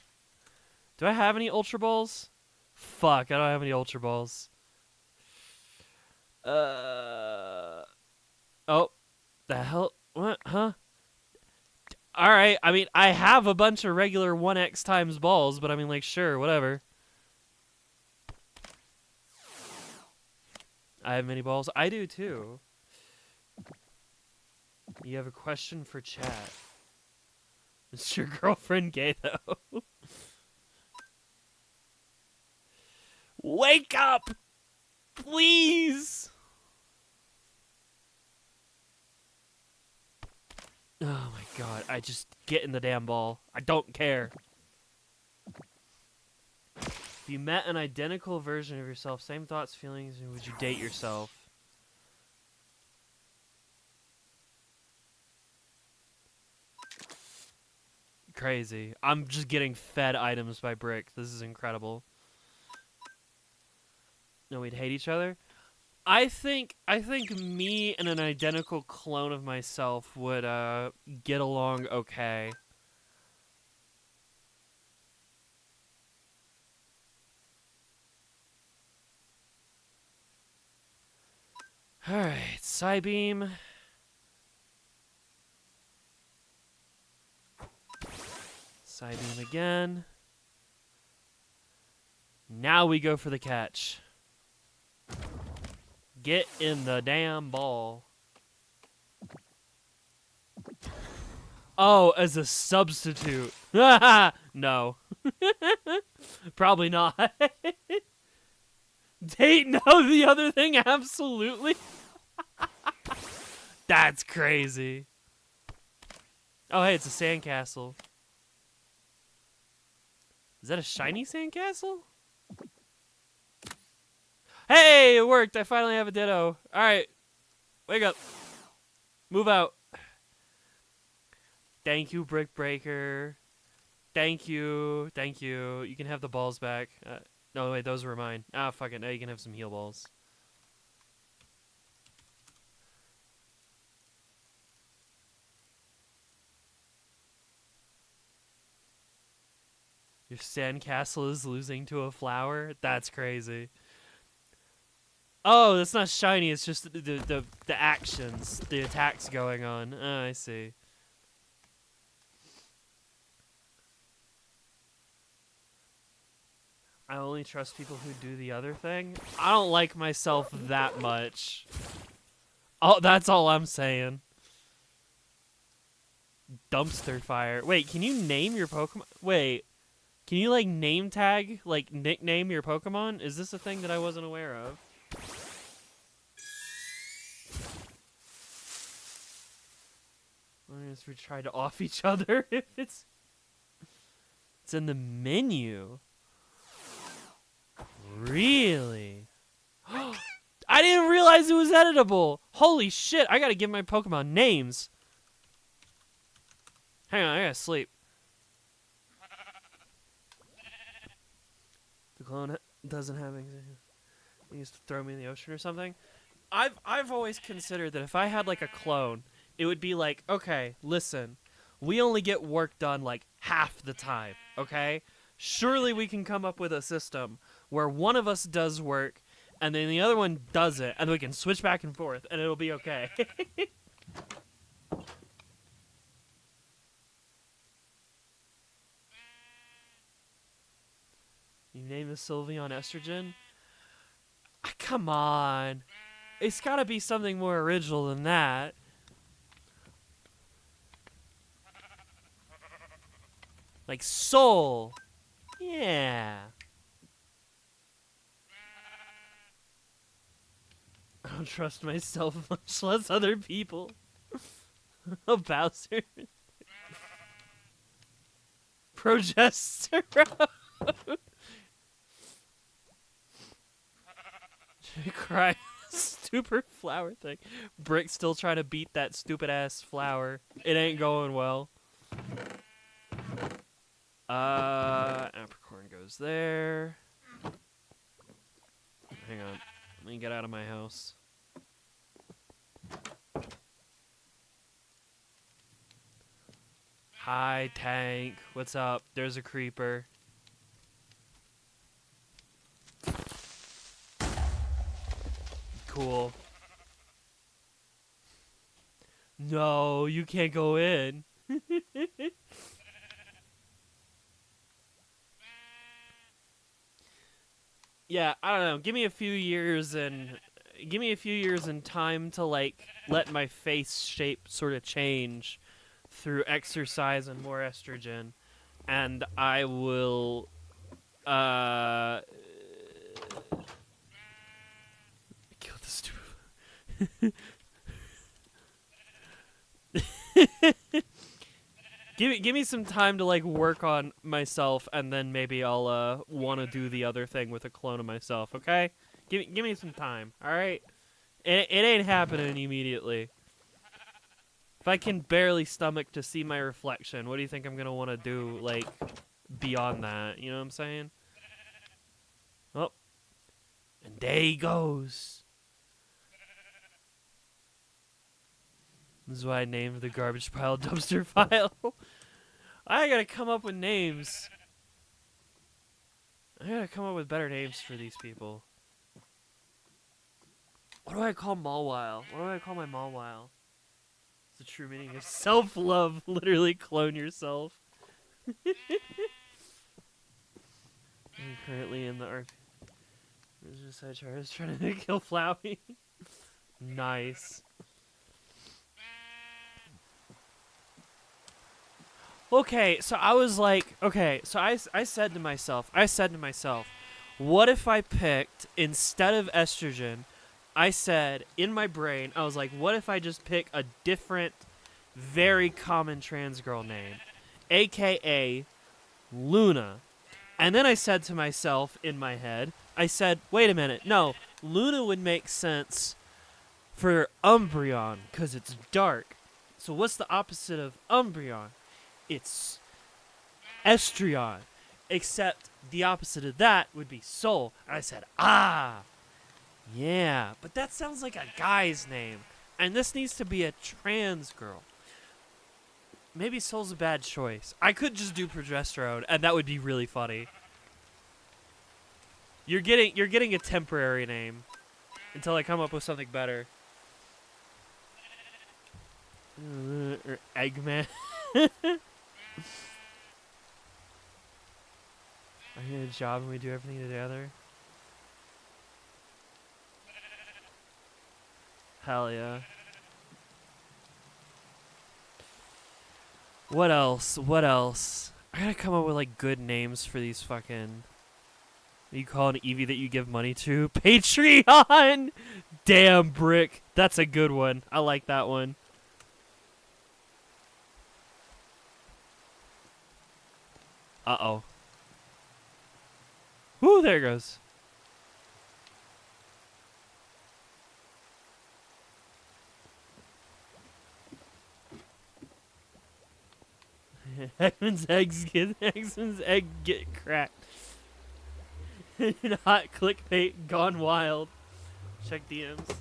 Do I have any Ultra Balls? Fuck, I don't have any Ultra Balls. Oh, the hell? What? Huh? Alright, I mean, I have a bunch of regular 1x times balls, but I mean, like, sure, whatever. I have many balls. I do, too. You have a question for chat. Is your girlfriend gay, though? Wake up! Please! Oh my god, I just get in the damn ball. I don't care. If you met an identical version of yourself, same thoughts, feelings, would you date yourself? Crazy. I'm just getting fed items by Brick. This is incredible. No, we'd hate each other? I think me and an identical clone of myself would get along okay. Alright, Psybeam. Psybeam again. Now we go for the catch. Get in the damn ball. Oh, as a substitute. No. Probably not. They know the other thing, absolutely. That's crazy. Oh, hey, it's a sandcastle. Is that a shiny sandcastle? Hey, it worked. I finally have a Ditto. All right. Wake up. Move out. Thank you, Brick Breaker. Thank you. Thank you. You can have the balls back. No, wait, those were mine. Ah, fuck it. Now you can have some heal balls. Your sandcastle is losing to a flower? That's crazy. Oh, that's not shiny. It's just the actions, the attacks going on. Oh, I see. I only trust people who do the other thing. I don't like myself that much. Oh, that's all I'm saying. Dumpster fire. Wait, can you name your Pokemon? Wait, can you like name tag, like nickname your Pokemon? Is this a thing that I wasn't aware of? I guess we try to off each other if it's in the menu. Really? I didn't realize it was editable. Holy shit, I gotta give my Pokemon names. Hang on, I gotta sleep. The clone doesn't have anything. He used to throw me in the ocean or something. I've always considered that if I had like a clone, it would be like, okay, listen, we only get work done like half the time, okay? Surely we can come up with a system where one of us does work and then the other one doesn't, and we can switch back and forth and it'll be okay. You name the Sylveon Estrogen? Ah, come on. It's gotta be something more original than that. Like Soul. Yeah. I don't trust myself, much less other people. Oh, Bowser. Progesterone. Cry. Stupid flower thing. Brick still trying to beat that stupid ass flower. It ain't going well. Apricorn goes there. Hang on. Let me get out of my house. Hi, Tank. What's up? There's a creeper. Cool. No, you can't go in. Yeah, I don't know. Give me a few years and time to like let my face shape sort of change through exercise and more estrogen, and I will kill the stupid. Give me some time to like work on myself, and then maybe I'll want to do the other thing with a clone of myself. Okay, give me some time. All right, it ain't happening immediately. If I can barely stomach to see my reflection, what do you think I'm gonna want to do like beyond that? You know what I'm saying? Oh, and there he goes. This is why I named the garbage pile dumpster file. I gotta come up with names. I gotta come up with better names for these people. What do I call Mawile? What do I call my Mawile? It's the true meaning of self-love. Literally clone yourself. I'm currently in the arc. I was trying to kill Flowey. Nice. Okay, so I was like, I said to myself, what if I picked, instead of estrogen, I said, in my brain, I was like, what if I just pick a different, very common trans girl name, aka Luna. And then I said to myself in my head, I said, wait a minute, no, Luna would make sense for Umbreon, because it's dark. So what's the opposite of Umbreon? It's Estrion. Except the opposite of that would be Soul. And I said, yeah. But that sounds like a guy's name. And this needs to be a trans girl. Maybe Soul's a bad choice. I could just do progesterone, and that would be really funny. You're getting a temporary name until I come up with something better. Or Eggman. I get a job and we do everything together. Hell yeah. What else? I gotta come up with like good names for these fucking... You call an Eevee that you give money to? Patreon! Damn, Brick. That's a good one. I like that one. Uh-oh. Woo, there it goes. Heckman's egg get cracked. Hot clickbait gone wild. Check DMs.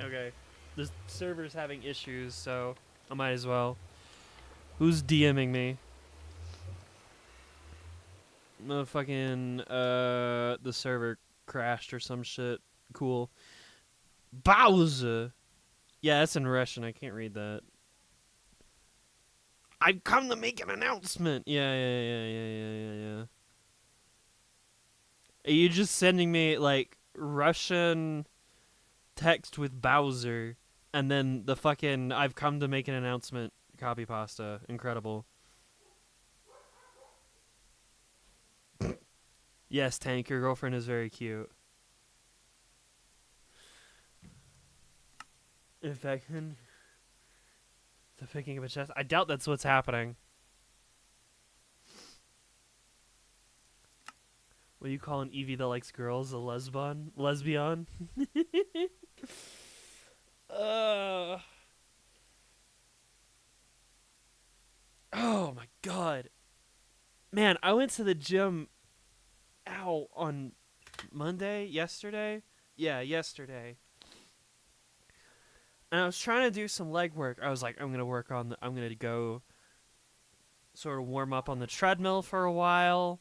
Okay. The server's having issues, so I might as well. Who's DMing me? No fucking the server crashed or some shit. Cool. Bowser. Yeah, that's in Russian. I can't read that. I've come to make an announcement. Yeah. Are you just sending me like Russian text with Bowser and then the fucking I've come to make an announcement copy pasta? Incredible. Yes, Tank, your girlfriend is very cute. In fact, the picking of a chest. I doubt that's what's happening. What do you call an Eevee that likes girls? A lesbian? Oh my god. Man, I went to the gym on Monday, yesterday. Yeah, yesterday. And I was trying to do some leg work. I was like, I'm going to go sort of warm up on the treadmill for a while.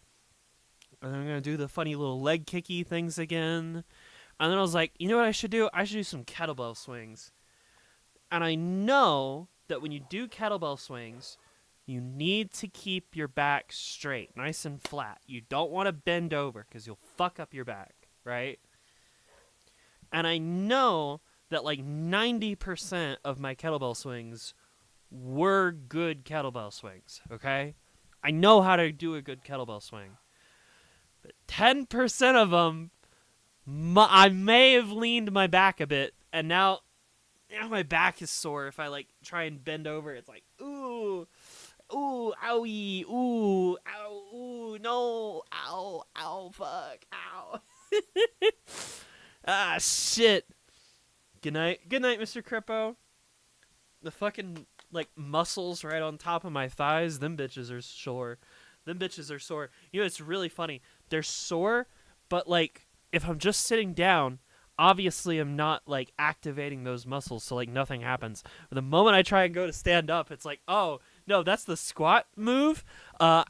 And I'm going to do the funny little leg kicky things again. And then I was like, you know what I should do? I should do some kettlebell swings. And I know that when you do kettlebell swings, you need to keep your back straight, nice and flat. You don't want to bend over because you'll fuck up your back, right? And I know that like 90% of my kettlebell swings were good kettlebell swings, okay? I know how to do a good kettlebell swing. But 10% of them, I may have leaned my back a bit, and now my back is sore. If I like try and bend over, it's like, ooh, owie, ooh, ow, ooh, no, ow, fuck, ow. Shit. Good night, Mr. Crippo. The fucking like muscles right on top of my thighs, them bitches are sore. You know, it's really funny. They're sore, but like if I'm just sitting down, obviously I'm not like activating those muscles, so like nothing happens. But the moment I try and go to stand up, it's like, oh no, that's the squat move. Ow.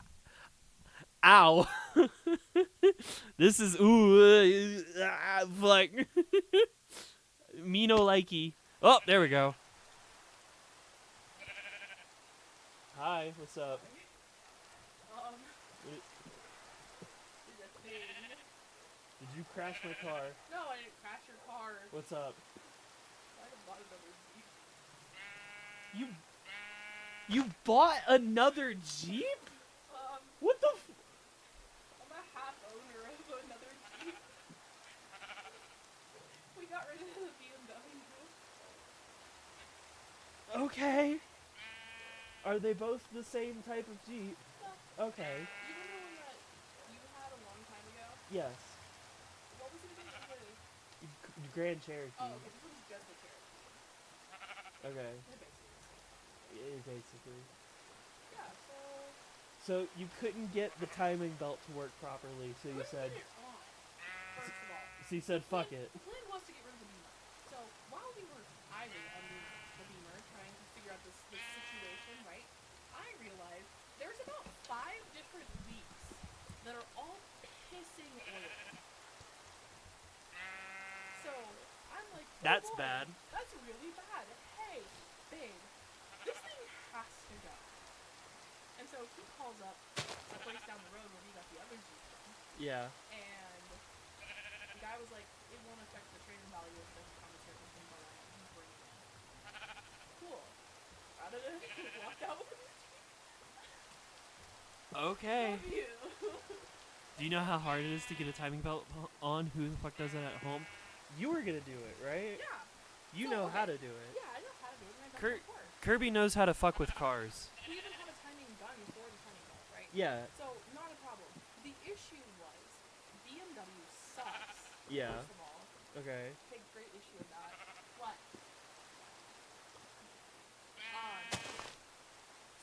This is fuck. Me no likey. Oh, there we go. Hi, what's up? crashed my car. No, I didn't crash your car. What's up? I bought another Jeep. You bought another Jeep? What the? I'm a half owner of another Jeep. We got rid of the BMW. Okay. Are they both the same type of Jeep? No. Okay. You remember one that you had a long time ago? Yes. What was it again? Grand Cherokee. Oh, okay. This one's just a Cherokee. Okay. They're basically the same. Basically. Yeah, So you couldn't get the timing belt to work properly, so you said. Put it on, first of all. So you said, "Fuck it." The plan was to get rid of the Beamer. So while I was under the Beamer trying to figure out this situation, right? I realized there's about 5 different leaks that are all pissing oil. So I'm like, oh That's boy, bad. That's really bad. Hey, babe, this thing has to go. And so he calls up the place down the road where we got the other Jeep from. Yeah. And the guy was like, it won't affect the trading value if it doesn't come a certain thing by he's bringing it. Cool. Got it. Walked out with it. Okay. Love you. Do you know how hard it is to get a timing belt on? Who the fuck does it at home? You were gonna do it, right? Yeah. You So, know okay. how to do it. Yeah, I know how to do it, and I've done Kurt- it before. Kirby knows how to fuck with cars. We even have a timing gun for the timing belt, right? Yeah. So, not a problem. The issue was, BMW sucks. Yeah. First of all. Okay. Take great issue with that. What?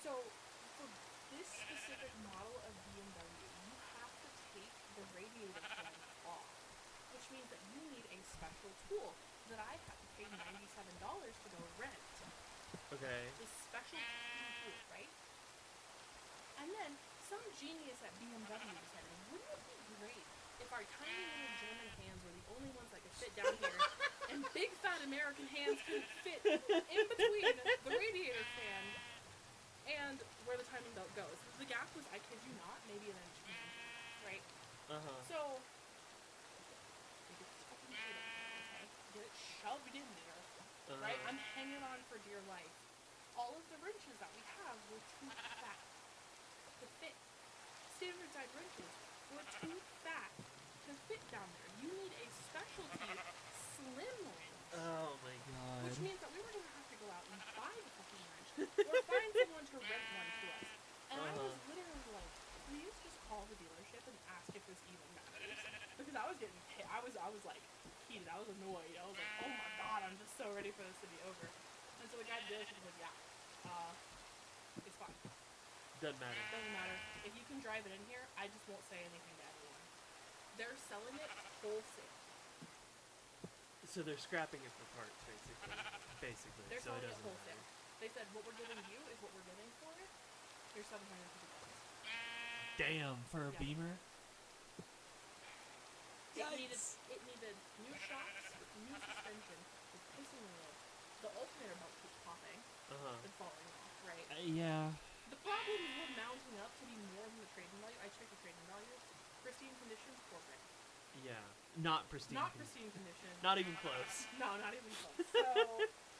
So, for this specific model of BMW, you have to take the radiator fan off, which means that you need a special tool that I had to pay $97 to go rent. Okay. This special tool, right? And then some genius at BMW decided, wouldn't it be great if our tiny little German hands were the only ones that could fit down here, and big fat American hands could fit in between the radiator fan and where the timing belt goes. The gap was, I kid you not, maybe an inch, right? So, they get this fucking shit in there, okay? Get it shoved in there, right? I'm hanging on for dear life. All of the wrenches that we have were too fat to fit. Standard side wrenches were too fat to fit down there. You need a specialty slim wrench. Oh my god. Which means that we were gonna have to go out and buy the fucking wrench, or find someone to rent one to us. And I was literally like, please just call the dealership and ask if this even matters. Because I was getting hit. I was like heated. I was annoyed. I was like, oh my god, I'm just so ready for this to be over. And so the guy at the dealership was like, yeah, it's fine. Doesn't matter. Doesn't matter. If you can drive it in here, I just won't say anything to anyone. They're selling it wholesale. So they're scrapping it for parts, basically. They're so it selling it doesn't wholesale. matter. They said, what we're giving you is what we're getting for it. Here's $750. Damn, for a Yeah. Beamer? It needed new shocks, new suspension, the pissing wheel. The alternator belt keeps popping and falling off, right? Yeah. The problems were mounting up to be more than the trading value. I checked the trading value. Pristine condition, $4,000. Yeah. Not pristine. Not pristine condition. Not even close. No, not even close. So,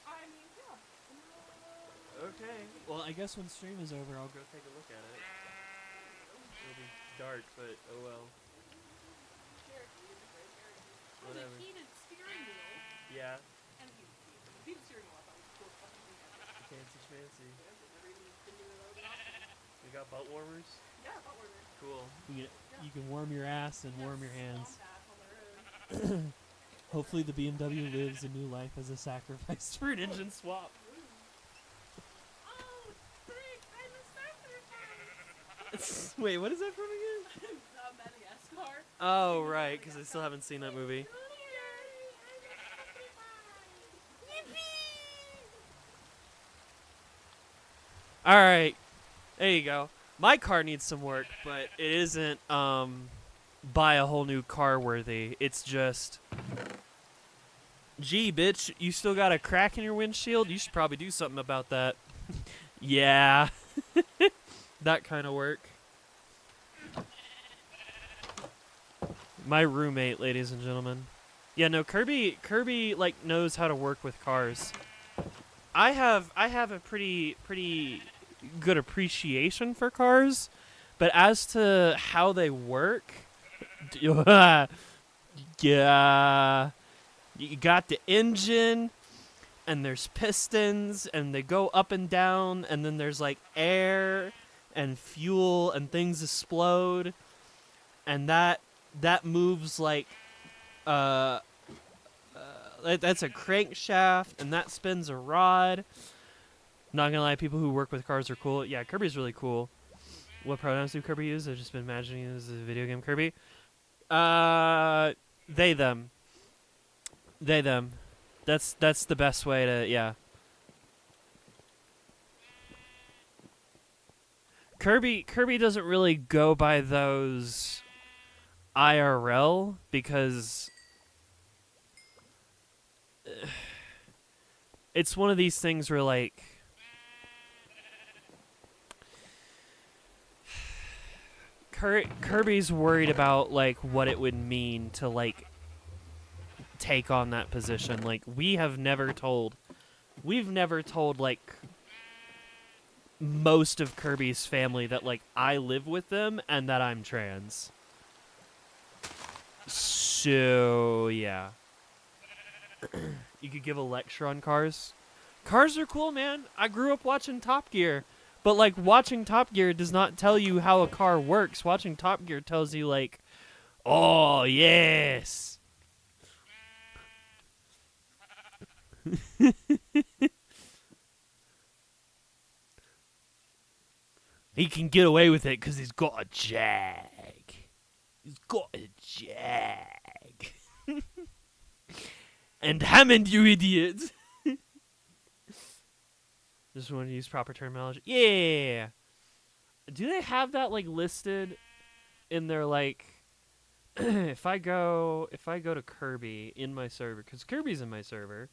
I mean, yeah. Okay. Well, I guess when stream is over, I'll go take a look at it. It'll be dark, but oh well. Cherokee is a great Cherokee. Oh, Whatever. the heated steering wheel. Yeah. And the heated steering wheel, I thought was the coolest fucking thing ever. Fancy schmancy. Never even been to those options. We got butt warmers. Yeah, butt warmer. Cool. You can warm your ass and warm your hands. Stomp ass on the road. Hopefully the BMW lives a new life as a sacrifice. For an engine swap. Oh, frick, I'm a sacrifice. Wait, what is that from again? Madagascar. Oh, right, because I still haven't seen that movie. All right, there you go. My car needs some work, but it isn't buy a whole new car worthy. It's just, gee, bitch, you still got a crack in your windshield? You should probably do something about that. Yeah, that kind of work. My roommate, ladies and gentlemen. Yeah, no, Kirby like knows how to work with cars. I have a pretty good appreciation for cars, but as to how they work, yeah, you got the engine, and there's pistons, and they go up and down, and then there's like air and fuel, and things explode, and that moves like that's a crankshaft, and that spins a rod. Not gonna lie, people who work with cars are cool. Yeah, Kirby's really cool. What pronouns do Kirby use? I've just been imagining it as a video game Kirby. They them. They them. That's the best way to, yeah. Kirby doesn't really go by those IRL because it's one of these things where like Kirby's worried about like what it would mean to like take on that position. Like we've never told like most of Kirby's family that like I live with them and that I'm trans. So yeah. You could give a lecture on cars. Cars are cool, man. I grew up watching Top Gear. But, like, watching Top Gear does not tell you how a car works. Watching Top Gear tells you, like, oh, yes. He can get away with it because he's got a Jag. He's got a Jag. And Hammond, you idiot. Just want to use proper terminology. Yeah. Do they have that like listed in their like? if I go to Kirby in my server, because Kirby's in my server.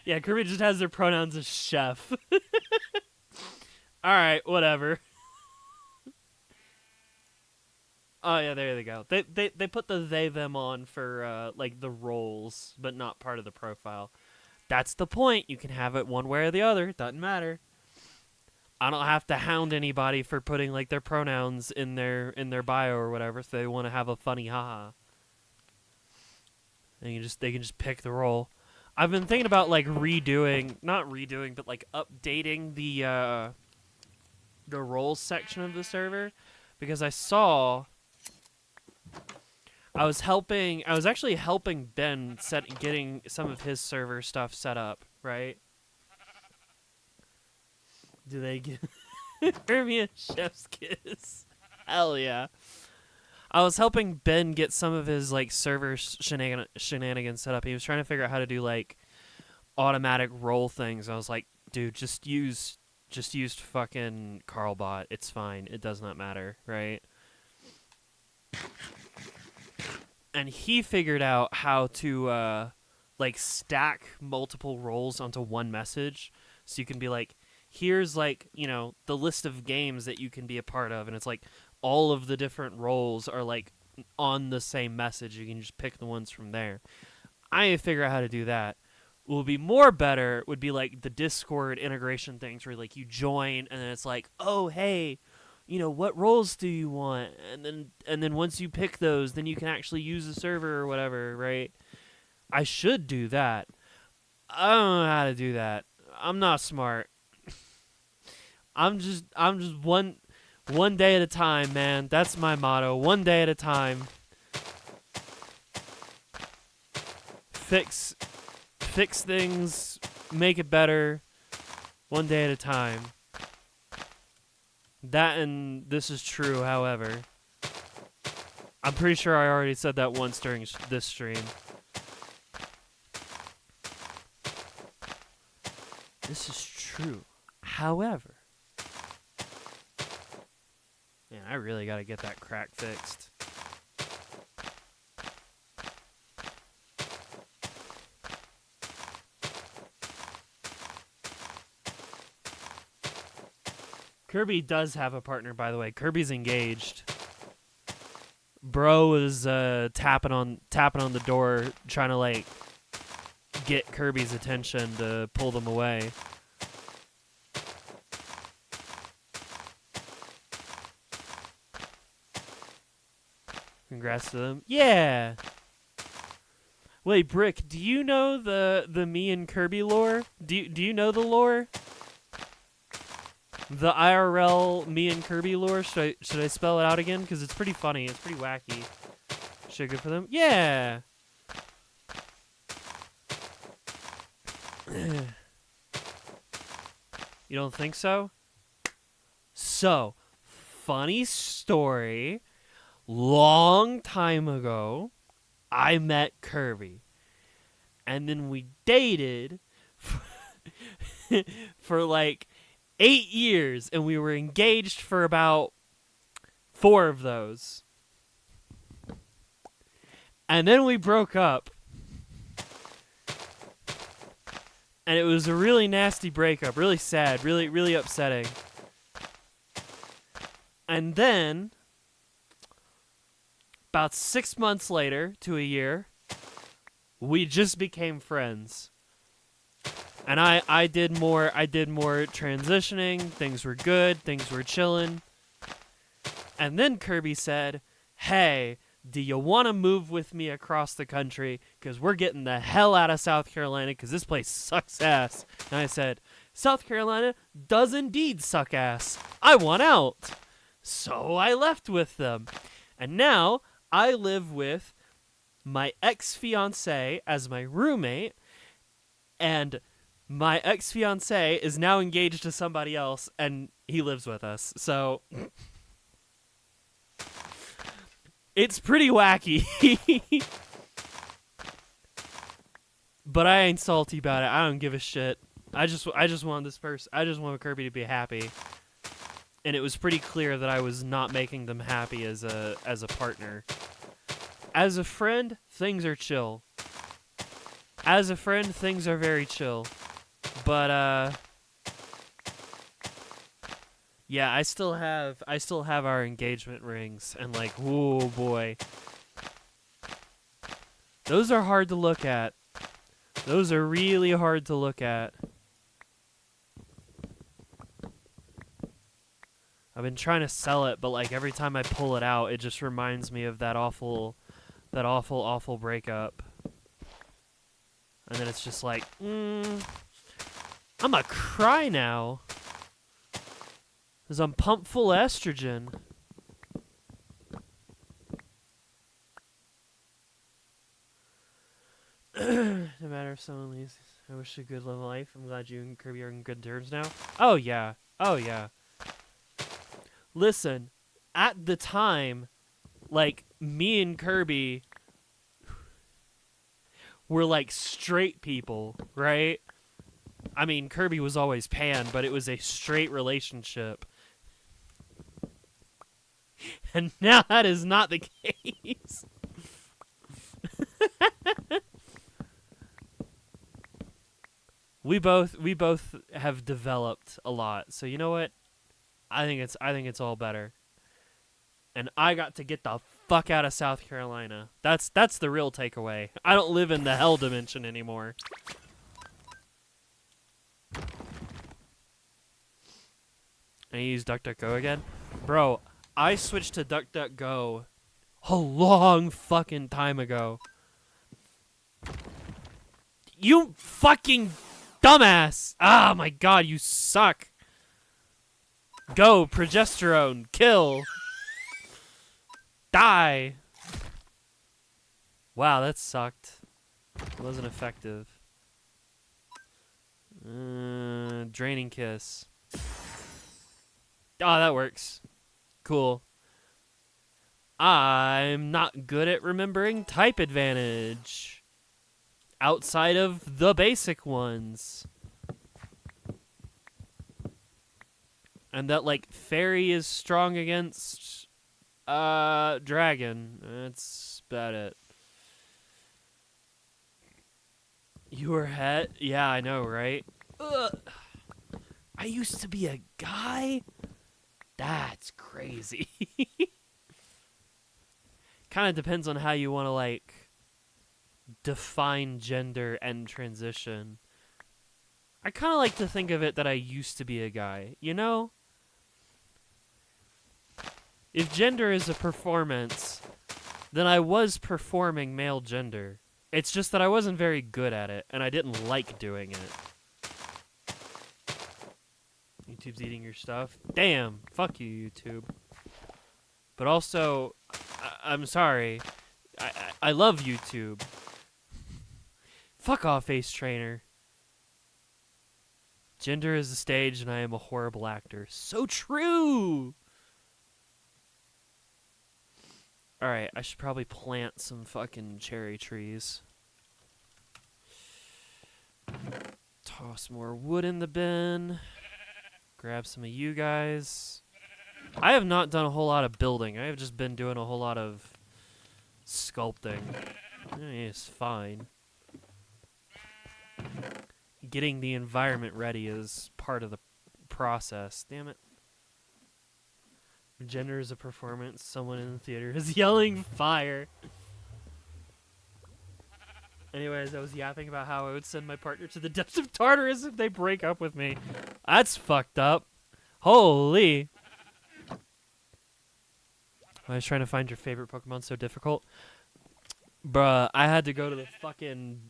Yeah, Kirby just has their pronouns as chef. All right, whatever. Oh yeah, there they go. They put the they them on for like the roles, but not part of the profile. That's the point. You can have it one way or the other. It doesn't matter. I don't have to hound anybody for putting like their pronouns in their bio or whatever if they want to have a funny haha. They can just pick the role. I've been thinking about like not redoing, but like updating the roles section of the server because I was actually helping Ben getting some of his server stuff set up, right? Do they give me a chef's kiss? Hell yeah. I was helping Ben get some of his like server shenanigans set up. He was trying to figure out how to do like automatic roll things. I was like, dude, just use fucking Carlbot. It's fine. It does not matter, right? And he figured out how to like stack multiple roles onto one message. So you can be like, here's like, you know, the list of games that you can be a part of, and it's like all of the different roles are like on the same message. You can just pick the ones from there. I need to figure out how to do that. What would be more better would be like the Discord integration things where like you join and then it's like, oh hey, you know, what roles do you want? And then once you pick those, then you can actually use the server or whatever, right? I should do that. I don't know how to do that. I'm not smart. I'm just one day at a time, man. That's my motto. One day at a time. Fix things, make it better, one day at a time. That and this is true, however. I'm pretty sure I already said that once during this stream. This is true, however. Man, I really gotta get that crack fixed. Kirby does have a partner, by the way. Kirby's engaged. Bro is tapping on the door, trying to like get Kirby's attention to pull them away. Congrats to them. Yeah. Wait, Brick, do you know the me and Kirby lore? Do you know the lore? The IRL me and Kirby lore? Should I spell it out again? Because it's pretty funny. It's pretty wacky. Should I go for them? Yeah. You don't think so? So, funny story. Long time ago, I met Kirby. And then we dated for like 8 years. And we were engaged for about 4 of those. And then we broke up. And it was a really nasty breakup. Really sad. Really, really upsetting. And then, about 6 months later to a year, we just became friends. And I did more transitioning. Things were good. Things were chilling. And then Kirby said, "Hey, do you want to move with me across the country? Because we're getting the hell out of South Carolina because this place sucks ass." And I said, "South Carolina does indeed suck ass. I want out." So I left with them. And now I live with my ex-fiancé as my roommate. And my ex-fiancé is now engaged to somebody else, and he lives with us. So it's pretty wacky. But I ain't salty about it. I don't give a shit. I just want this person. I just want Kirby to be happy. And it was pretty clear that I was not making them happy as a partner. As a friend, things are chill. As a friend, things are very chill. But yeah, I still have our engagement rings, and like, oh boy. Those are hard to look at. Those are really hard to look at. I've been trying to sell it, but like every time I pull it out, it just reminds me of that awful breakup. And then it's just like, I'm gonna cry now. Because I'm pumped full of estrogen. No matter if someone leaves, I wish you a good life. I'm glad you and Kirby are in good terms now. Oh yeah. Oh yeah. Listen, at the time, like, me and Kirby were like straight people, right? I mean, Kirby was always pan, but it was a straight relationship. And now that is not the case. We both have developed a lot. So you know what? I think it's all better. And I got to get the fuck out of South Carolina. That's the real takeaway. I don't live in the hell dimension anymore. And you use DuckDuckGo again? Bro, I switched to DuckDuckGo a long fucking time ago. You fucking dumbass! Ah, my god, you suck. Go, progesterone, kill. Die. Wow, that sucked. It wasn't effective. Draining kiss. Oh, that works. Cool. I'm not good at remembering type advantage. Outside of the basic ones. And that, like, fairy is strong against, dragon. That's about it. You were yeah, I know, right? Ugh. I used to be a guy? That's crazy. Kind of depends on how you want to, like, define gender and transition. I kind of like to think of it that I used to be a guy, you know? If gender is a performance, then I was performing male gender. It's just that I wasn't very good at it, and I didn't like doing it. YouTube's eating your stuff. Damn, fuck you, YouTube. But also, I'm sorry. I love YouTube. Fuck off, Ace Trainer. Gender is a stage, and I am a horrible actor. So true! Alright, I should probably plant some fucking cherry trees. Toss more wood in the bin. Grab some of you guys. I have not done a whole lot of building. I have just been doing a whole lot of sculpting. It's fine. Getting the environment ready is part of the process. Damn it. Gender is a performance. Someone in the theater is yelling fire. Anyways, I was yapping about how I would send my partner to the depths of Tartarus if they break up with me. That's fucked up. Holy. I was trying to find your favorite Pokemon so difficult. Bruh, I had to go to the fucking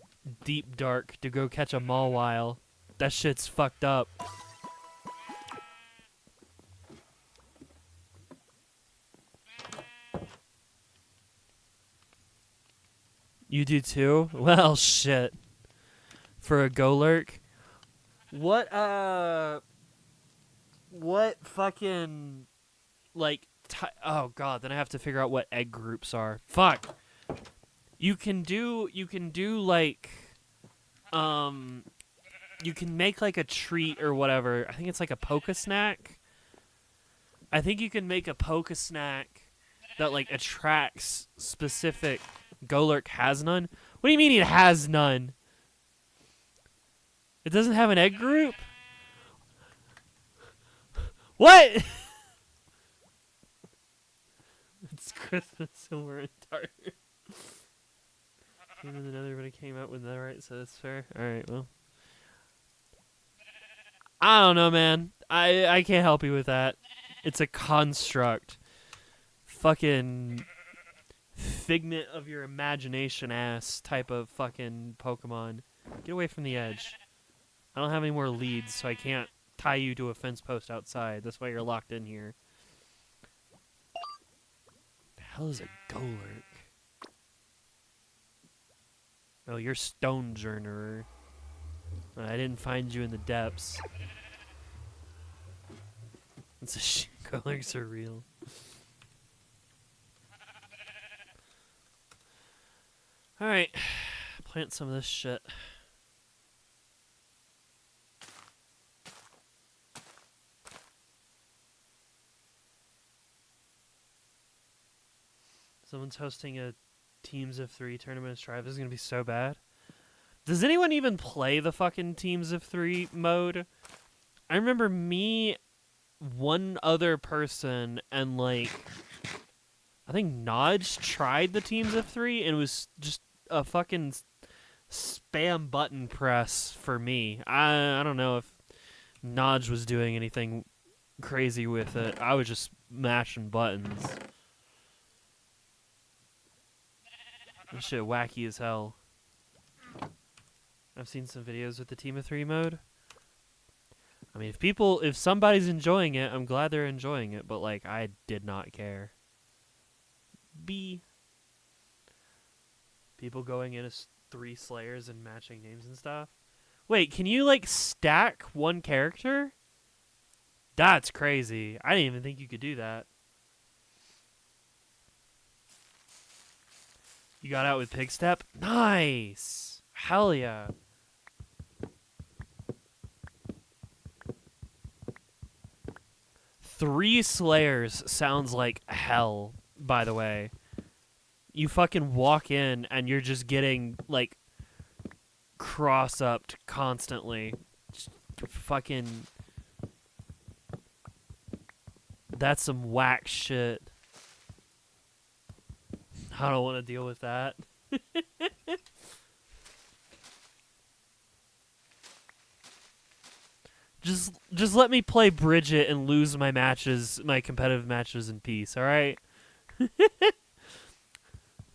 deep dark to go catch a Mawile. That shit's fucked up. You do too? Well, shit. For a Golurk? What fucking, like, oh god, then I have to figure out what egg groups are. Fuck. You can do, like, you can make, like, a treat or whatever. I think it's like a Pokesnack. I think you can make a Pokesnack that, like, attracts specific... Golurk has none? What do you mean it has none? It doesn't have an egg group? What? It's Christmas and we're in Tartar. Came in the nether when it came out with netherite, so that's fair. Alright, well. I don't know, man. I can't help you with that. It's a construct. Fucking... figment of your imagination ass type of fucking Pokemon. Get away from the edge. I don't have any more leads, so I can't tie you to a fence post outside. That's why you're locked in here. The hell is a Golurk? Oh, you're Stonejournerer. I didn't find you in the depths. It's a shit. Golurks are real. Alright, plant some of this shit. Someone's hosting a Teams of 3 tournament of Strive. This is gonna be so bad. Does anyone even play the fucking Teams of 3 mode? I remember me, one other person, and like... I think Nodge tried the Teams of 3 and it was just a fucking spam button press for me. I don't know if Nodge was doing anything crazy with it. I was just mashing buttons. This shit wacky as hell. I've seen some videos with the Team of 3 mode. I mean, if somebody's enjoying it, I'm glad they're enjoying it, but like, I did not care. People going in as 3 Slayers and matching names and stuff. Wait, can you like stack one character? That's crazy. I didn't even think you could do that. You got out with Pigstep? Nice! Hell yeah. Three Slayers sounds like hell, by the way. You fucking walk in and you're just getting, like, cross-upped constantly. Just fucking That's some whack shit. I don't want to deal with that. Just let me play Bridget and lose my matches, my competitive matches in peace, all right?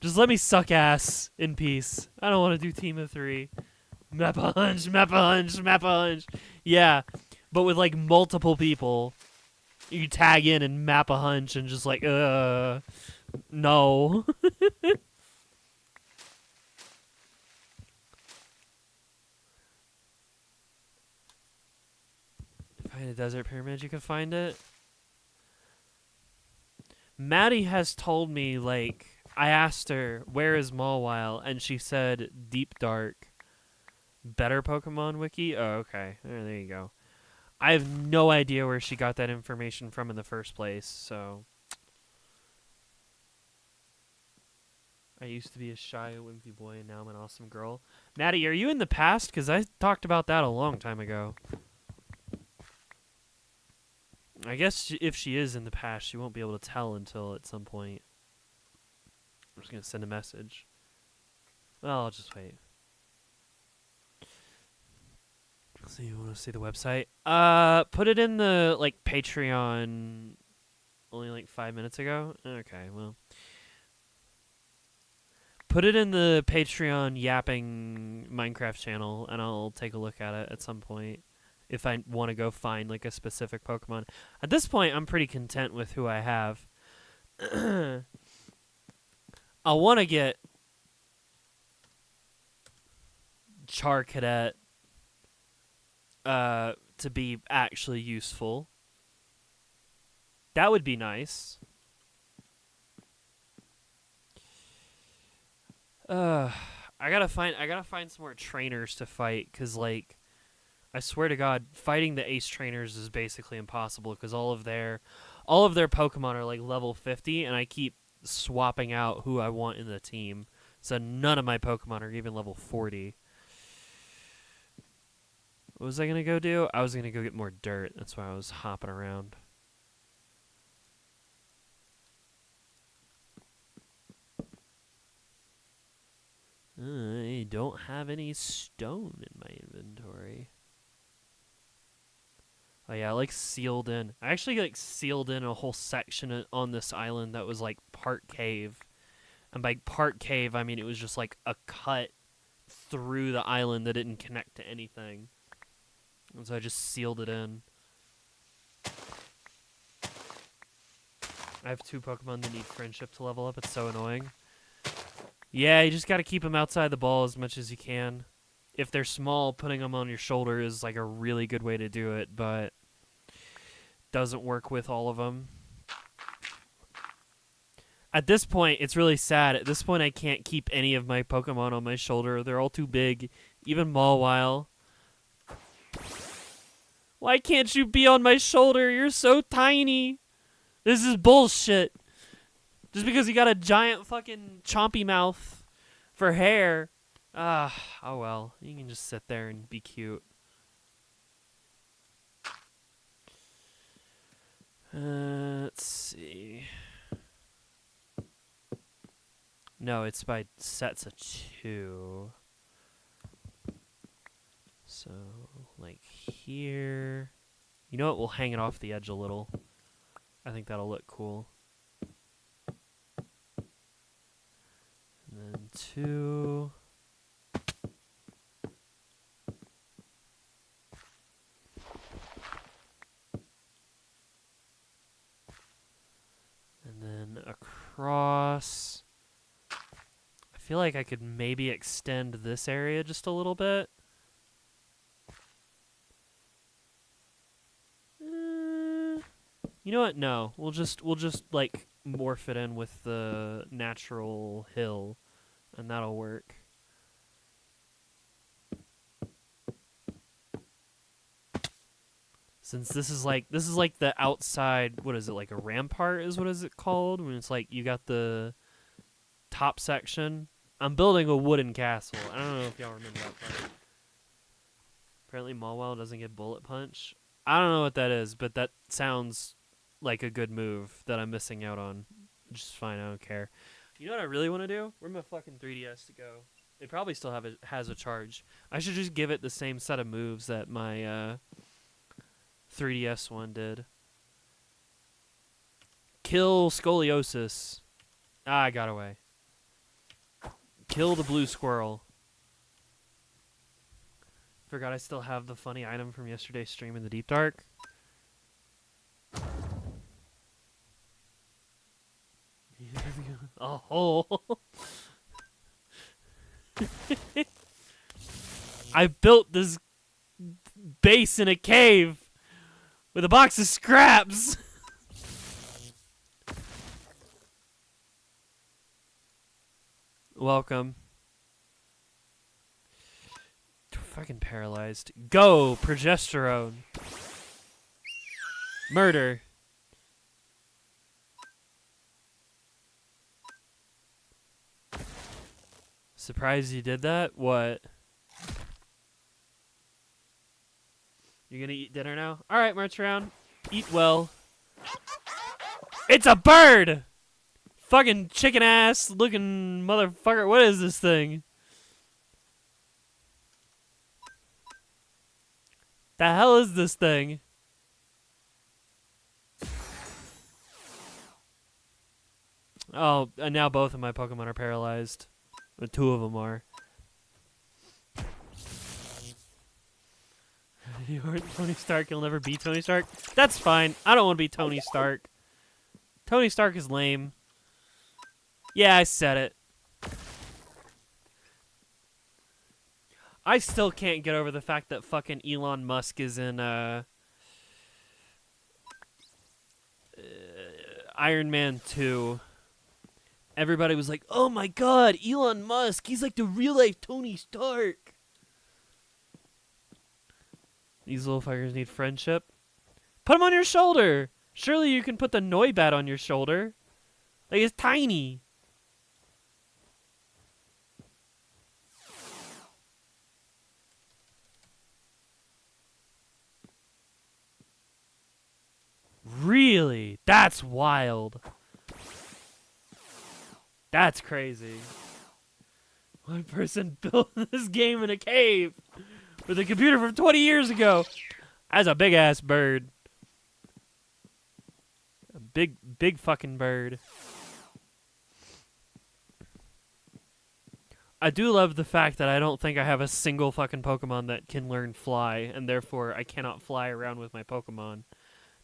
Just let me suck ass in peace. I don't want to do team of 3. Mappa hunch, Mappa hunch, Mappa hunch. Yeah, but with like multiple people. You tag in and map a hunch and just like, no. Find a desert pyramid, you can find it. Maddie has told me, like, I asked her, where is Mawile? And she said, Deep Dark. Better Pokemon Wiki? Oh, okay. There you go. I have no idea where she got that information from in the first place, so. I used to be a shy, wimpy boy, and now I'm an awesome girl. Maddie, are you in the past? Because I talked about that a long time ago. I guess if she is in the past, she won't be able to tell until at some point. I'm just going to send a message. Well, I'll just wait. So you want to see the website? Put it in the, like, Patreon only, like, 5 minutes ago? Okay, well. Put it in the Patreon yapping Minecraft channel, and I'll take a look at it at some point. If I want to go find, like, a specific Pokemon. At this point, I'm pretty content with who I have. I want to get Charcadet to be actually useful. That would be nice. I gotta find some more trainers to fight, cause like, I swear to God, fighting the Ace trainers is basically impossible because all of their Pokemon are like level 50, and I keep swapping out who I want in the team. So none of my Pokemon are even level 40. What was I gonna go do? I was gonna go get more dirt. That's why I was hopping around. I don't have any stone in my inventory. Oh yeah, I like sealed in. I actually like sealed in a whole section on this island that was like part cave. And by part cave, I mean it was just like a cut through the island that didn't connect to anything. And so I just sealed it in. I have 2 Pokemon that need friendship to level up. It's so annoying. Yeah, you just got to keep them outside the ball as much as you can. If they're small, putting them on your shoulder is like a really good way to do it, but doesn't work with all of them. At this point, it's really sad. At this point, I can't keep any of my Pokemon on my shoulder. They're all too big. Even Mawile. Why can't you be on my shoulder? You're so tiny. This is bullshit. Just because you got a giant fucking chompy mouth for hair. Oh well. You can just sit there and be cute. Let's see. No, it's by sets of 2. So, like here. You know what? We'll hang it off the edge a little. I think that'll look cool. And then 2. And then across. I feel like I could maybe extend this area just a little bit. You know what? No, we'll just like morph it in with the natural hill, and that'll work. Since this is like the outside, what is it, like a rampart is what is it called? When it's like you got the top section. I'm building a wooden castle. I don't know if y'all remember that part. Apparently Mawile doesn't get bullet punch. I don't know what that is, but that sounds like a good move that I'm missing out on. Just fine, I don't care. You know what I really want to do? Where'd my fucking 3DS to go? It probably still has a charge. I should just give it the same set of moves that my 3DS one did. Kill scoliosis. Ah, I got away. Kill the blue squirrel. Forgot I still have the funny item from yesterday's stream in the Deep Dark. A hole. I built this base in a cave with a box of scraps. Welcome. Fucking paralyzed. Go, progesterone. Murder. Surprised you did that? What? You gonna eat dinner now? Alright, march around. Eat well. It's a bird! Fucking chicken ass looking motherfucker. What is this thing? The hell is this thing? Oh, and now both of my Pokemon are paralyzed. Or two of them are. You aren't Tony Stark, you'll never be Tony Stark? That's fine. I don't want to be Tony Stark. Tony Stark is lame. Yeah, I said it. I still can't get over the fact that fucking Elon Musk is in Iron Man 2. Everybody was like, oh my god, Elon Musk, he's like the real life Tony Stark. These little fuckers need friendship. Put him on your shoulder. Surely you can put the Noibat on your shoulder. Like, it's tiny. Really? That's wild. That's crazy. One person built this game in a cave with a computer from 20 years ago. That's a big ass bird. A big fucking bird. I do love the fact that I don't think I have a single fucking Pokemon that can learn fly, and therefore I cannot fly around with my Pokemon.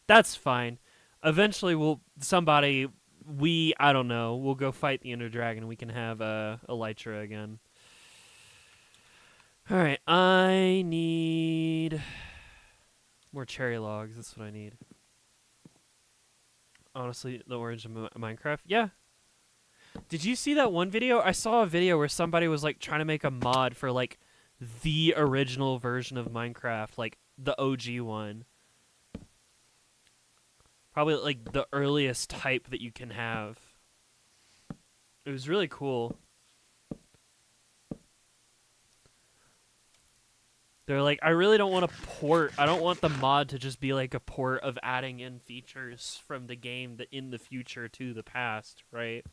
That's fine. Eventually I don't know, we'll go fight the Ender Dragon and we can have Elytra again. Alright, I need more cherry logs. That's what I need. Honestly, the origin of Minecraft? Yeah. Did you see that one video? I saw a video where somebody was like trying to make a mod for like the original version of Minecraft, like the OG one. Probably like the earliest type that you can have. It was really cool. They're like, I really don't want to port. I don't want the mod to just be like a port of adding in features from the game that in the future to the past, right?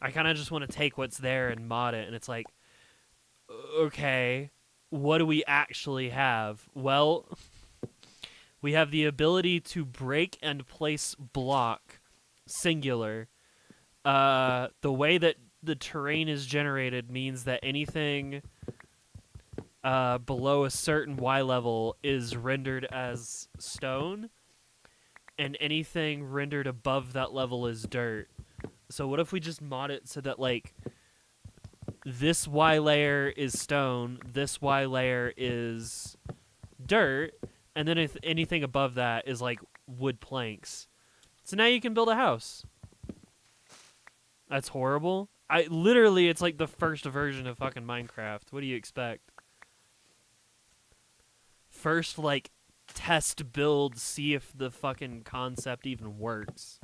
I kind of just want to take what's there and mod it. And it's like, okay, what do we actually have? Well, we have the ability to break and place block, singular. The way that the terrain is generated means that anything below a certain Y level is rendered as stone, and anything rendered above that level is dirt. So what if we just mod it so that, like, this Y layer is stone, this Y layer is dirt, and then if anything above that is, like, wood planks. So now you can build a house. That's horrible. Literally, it's like the first version of fucking Minecraft. What do you expect? First, like, test build, see if the fucking concept even works.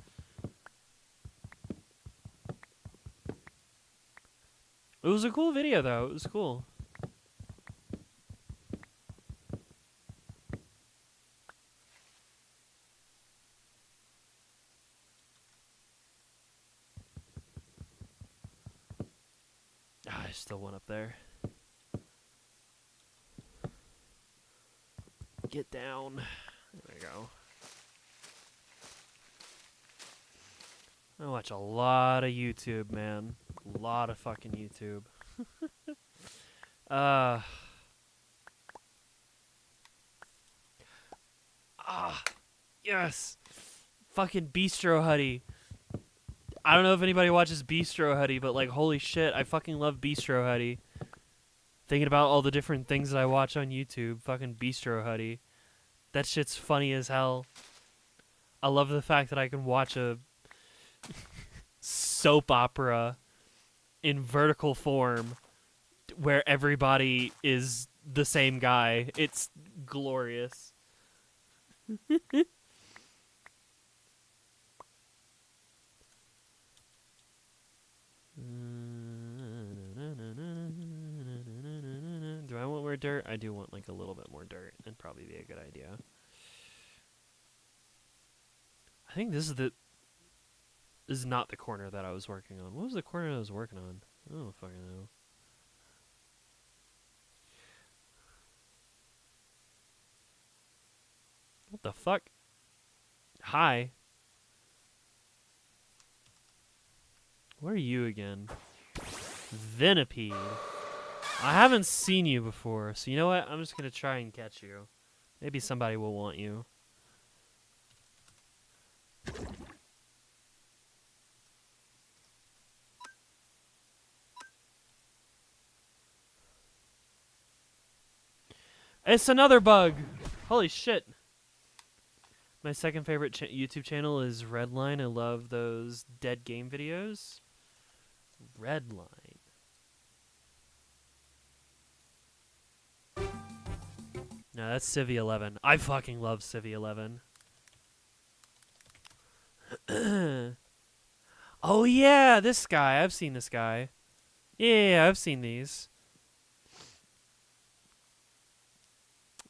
It was a cool video, though. It was cool. there's still one up there. Get down. There we go. I watch a lot of YouTube, man. A lot of fucking YouTube. Yes. Fucking Bistro Huddy. I don't know if anybody watches Bistro Huddy, but like, holy shit, I fucking love Bistro Huddy. Thinking about all the different things that I watch on YouTube, fucking Bistro Huddy. That shit's funny as hell. I love the fact that I can watch a soap opera in vertical form where everybody is the same guy. It's glorious. Do I want more dirt? I do want like a little bit more dirt. That'd probably be a good idea. I think this is not the corner that I was working on. What was the corner I was working on? I don't fucking know. What the fuck? Hi. What are you again? Venipede. I haven't seen you before, so you know what? I'm just gonna try and catch you. Maybe somebody will want you. It's another bug! Holy shit. My second favorite YouTube channel is Redline. I love those dead game videos. Redline. No, that's Civi 11. I fucking love Civi 11. Oh yeah, this guy. I've seen this guy. Yeah, I've seen these.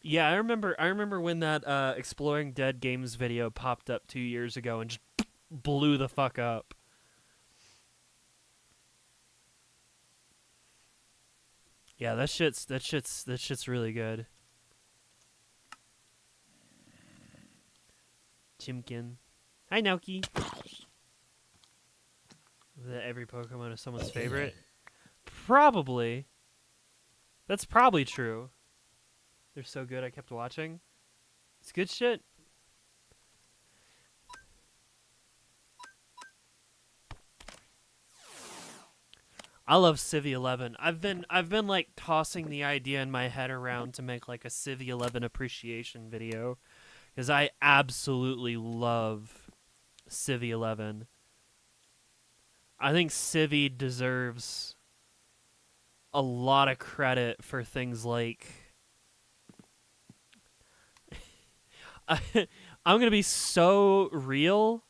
Yeah, I remember when that Exploring Dead Games video popped up 2 years ago and just blew the fuck up. Yeah, that shit's really good. Chimkin. Hi, Naoki. That every Pokemon is someone's favorite? Probably. That's probably true. They're so good I kept watching. It's good shit. I love Civi 11. I've been like tossing the idea in my head around to make like a Civi 11 appreciation video because I absolutely love Civi 11. I think Civi deserves a lot of credit for things like I'm gonna be so real.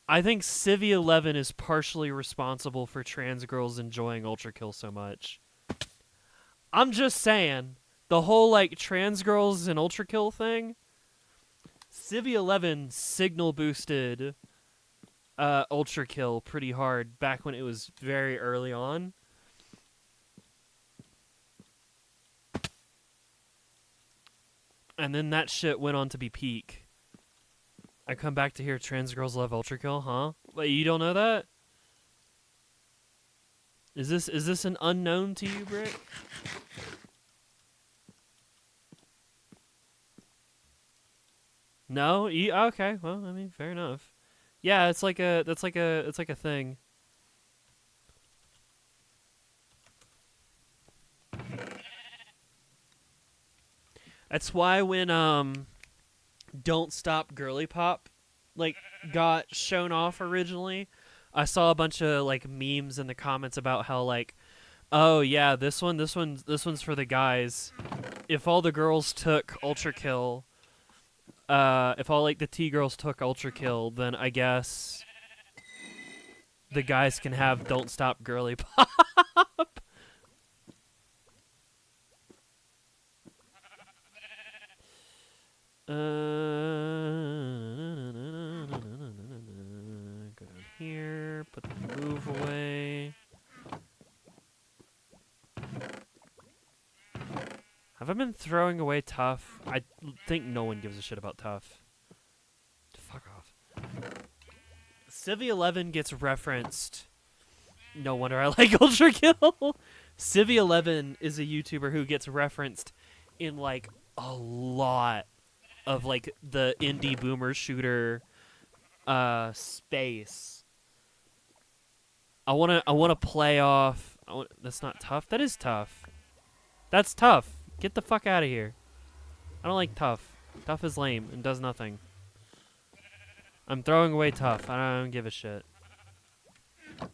I think Civi 11 is partially responsible for trans girls enjoying Ultra Kill so much. I'm just saying, the whole like trans girls and Ultra Kill thing, Civi 11 signal boosted Ultra Kill pretty hard back when it was very early on. And then that shit went on to be peak. I come back to hear trans girls love Ultra Kill, huh? Wait, you don't know that? Is this an unknown to you, Brick? No? Okay, well, I mean, fair enough. Yeah, it's like a thing. That's why when Don't Stop Girly Pop like got shown off originally, I saw a bunch of like memes in the comments about how like, oh yeah, this one's for the guys. If all the girls took Ultra Kill, if all like the T girls took Ultra Kill, then I guess the guys can have Don't Stop Girly Pop. Go down here, put the move away. Have I been throwing away Tough? I think no one gives a shit about Tough. Fuck off. Civi 11 gets referenced. No wonder I like Ultra Kill. Civi 11 is a YouTuber who gets referenced in like a lot of like the indie boomer shooter space. I wanna play off. That's not Tough. That is Tough. That's Tough. Get the fuck out of here. I don't like Tough. Tough is lame and does nothing. I'm throwing away Tough. I don't give a shit. I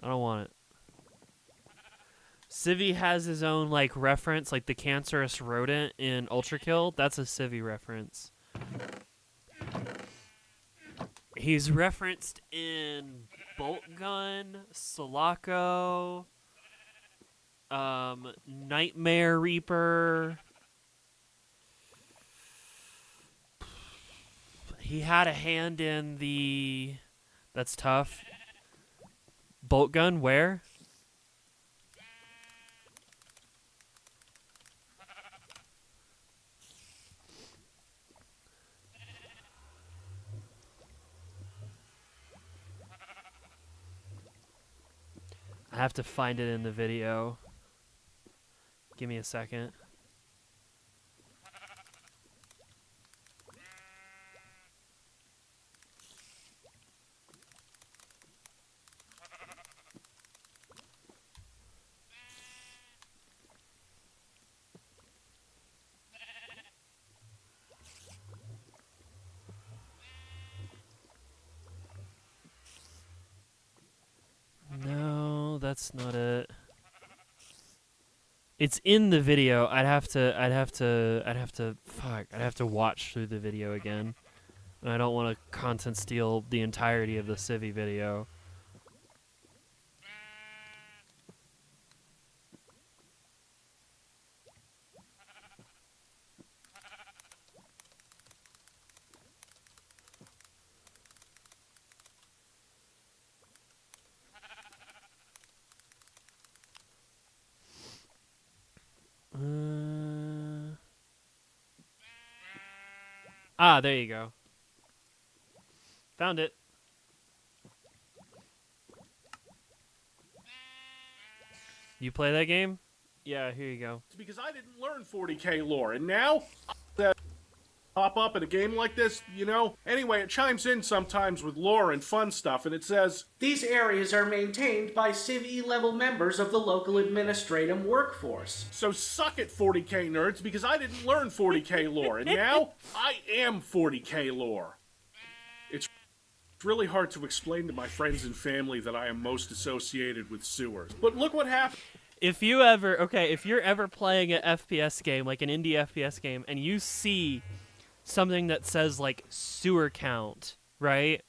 don't want it. Civi has his own like reference, like the cancerous rodent in Ultra Kill. That's a Civi reference. He's referenced in Bolt Gun, Sulaco, Nightmare Reaper. He had a hand in the... That's Tough. Bolt Gun, where? I have to find it in the video. Give me a second. No, that's not it. It's in the video. I'd have to watch through the video again. And I don't want to content steal the entirety of the Civi video. There you go. Found it. You play that game? Yeah, here you go. It's because I didn't learn 40k lore, and now that pop up in a game like this, you know? Anyway, it chimes in sometimes with lore and fun stuff, and it says, These areas are maintained by Civ level members of the local administrative workforce. so suck it 40k nerds, because I didn't learn 40k lore, and now I am 40k lore. It's really hard to explain to my friends and family that I am most associated with sewers. But look what happened. If you're ever playing an FPS game, like an indie FPS game, and you see something that says like sewer count, right?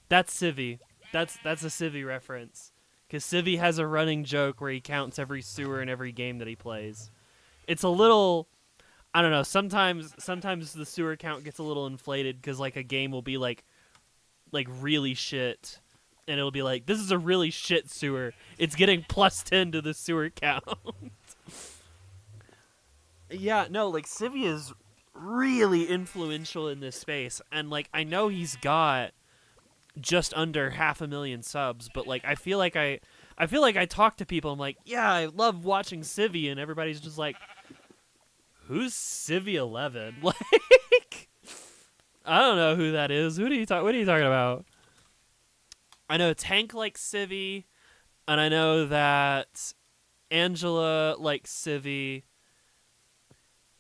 That's Civi. That's a Civi reference. Because Civi has a running joke where he counts every sewer in every game that he plays. It's a little, I don't know, sometimes the sewer count gets a little inflated because like a game will be like really shit. And it'll be like, this is a really shit sewer. It's getting +10 to the sewer count. Yeah, no, like Civi is really influential in this space. And like I know he's got just under 500,000 subs, but like I feel like I talk to people, I'm like, yeah, I love watching Civi, and everybody's just like, who's Civi 11? Like, I don't know who that is. What are you talking about? I know Tank likes Civi, and I know that Angela likes Civi,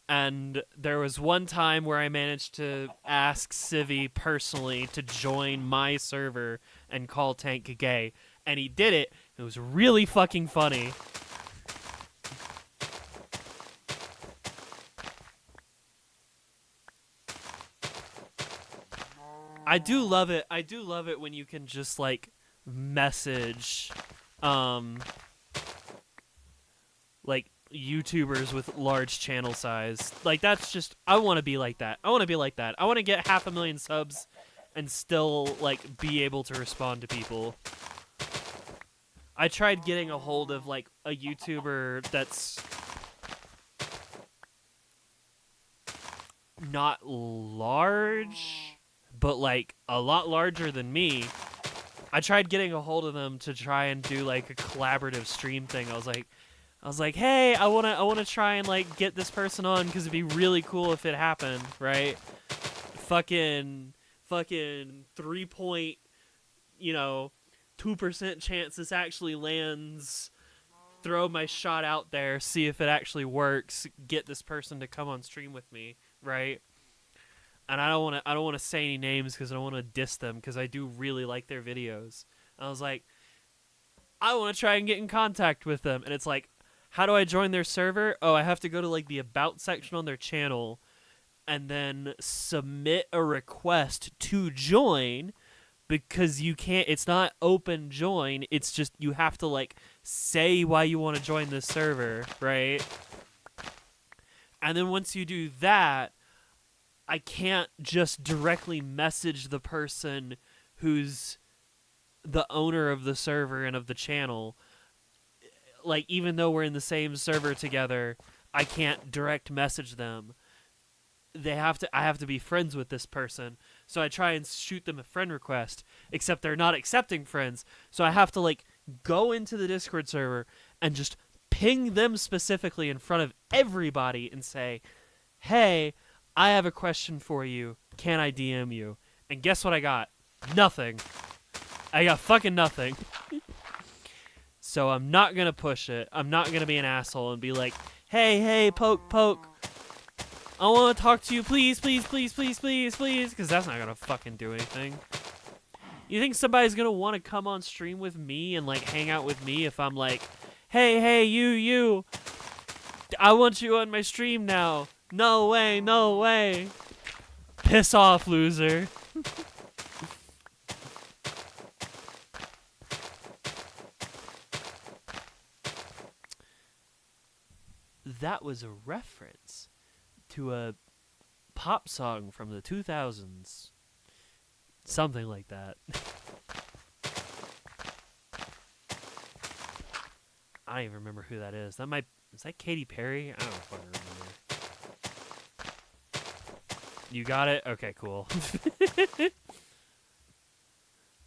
and there was one time where I managed to ask Civi personally to join my server and call Tank gay, and he did it. It was really fucking funny. I do love it. I do love it when you can just like message like YouTubers with large channel size. Like that's just, I want to be like that. I want to be like that. I want to get 500,000 subs and still like be able to respond to people. I tried getting a hold of like a YouTuber that's not large, but like a lot larger than me. I tried getting a hold of them to try and do like a collaborative stream thing. I was like, hey, I wanna try and like get this person on because it'd be really cool if it happened, right? Fucking 3 point, 2% chance this actually lands. Throw my shot out there, see if it actually works. Get this person to come on stream with me, right? And I don't want to say any names because I don't want to diss them because I do really like their videos. I was like, I want to try and get in contact with them, and it's like, how do I join their server? Oh, I have to go to like the about section on their channel, and then submit a request to join, because you can't. It's not open join. It's just you have to like say why you want to join this server, right? And then once you do that, I can't just directly message the person who's the owner of the server and of the channel. Like, even though we're in the same server together, I can't direct message them. I have to be friends with this person. So I try and shoot them a friend request, except they're not accepting friends. So I have to like go into the Discord server and just ping them specifically in front of everybody and say, hey, I have a question for you. Can I DM you? And guess what I got? Nothing. I got fucking nothing. So I'm not going to push it. I'm not going to be an asshole and be like, hey, poke. I want to talk to you. Please. Because that's not going to fucking do anything. You think somebody's going to want to come on stream with me and like hang out with me if I'm like, hey, you. I want you on my stream now. No way. Piss off, loser. That was a reference to a pop song from the 2000s. Something like that. I don't even remember who that is. Is that Katy Perry? I don't fucking remember. You got it? Okay, cool.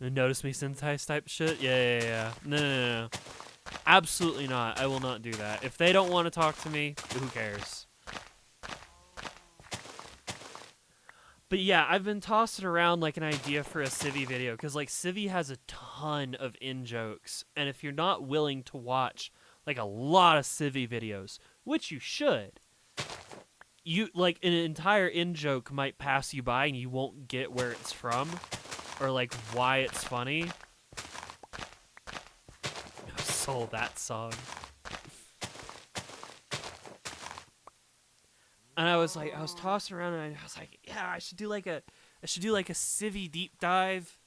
Notice me synthesize type shit? Yeah. No. Absolutely not. I will not do that. If they don't want to talk to me, who cares? But yeah, I've been tossing around like an idea for a Civvy video, because like Civvy has a ton of in-jokes, and if you're not willing to watch like a lot of Civvy videos, which you should, you like an entire in-joke might pass you by and you won't get where it's from or like why it's funny. I sold that song. And I was tossing around and I was like, yeah, I should do like a Civvy deep dive.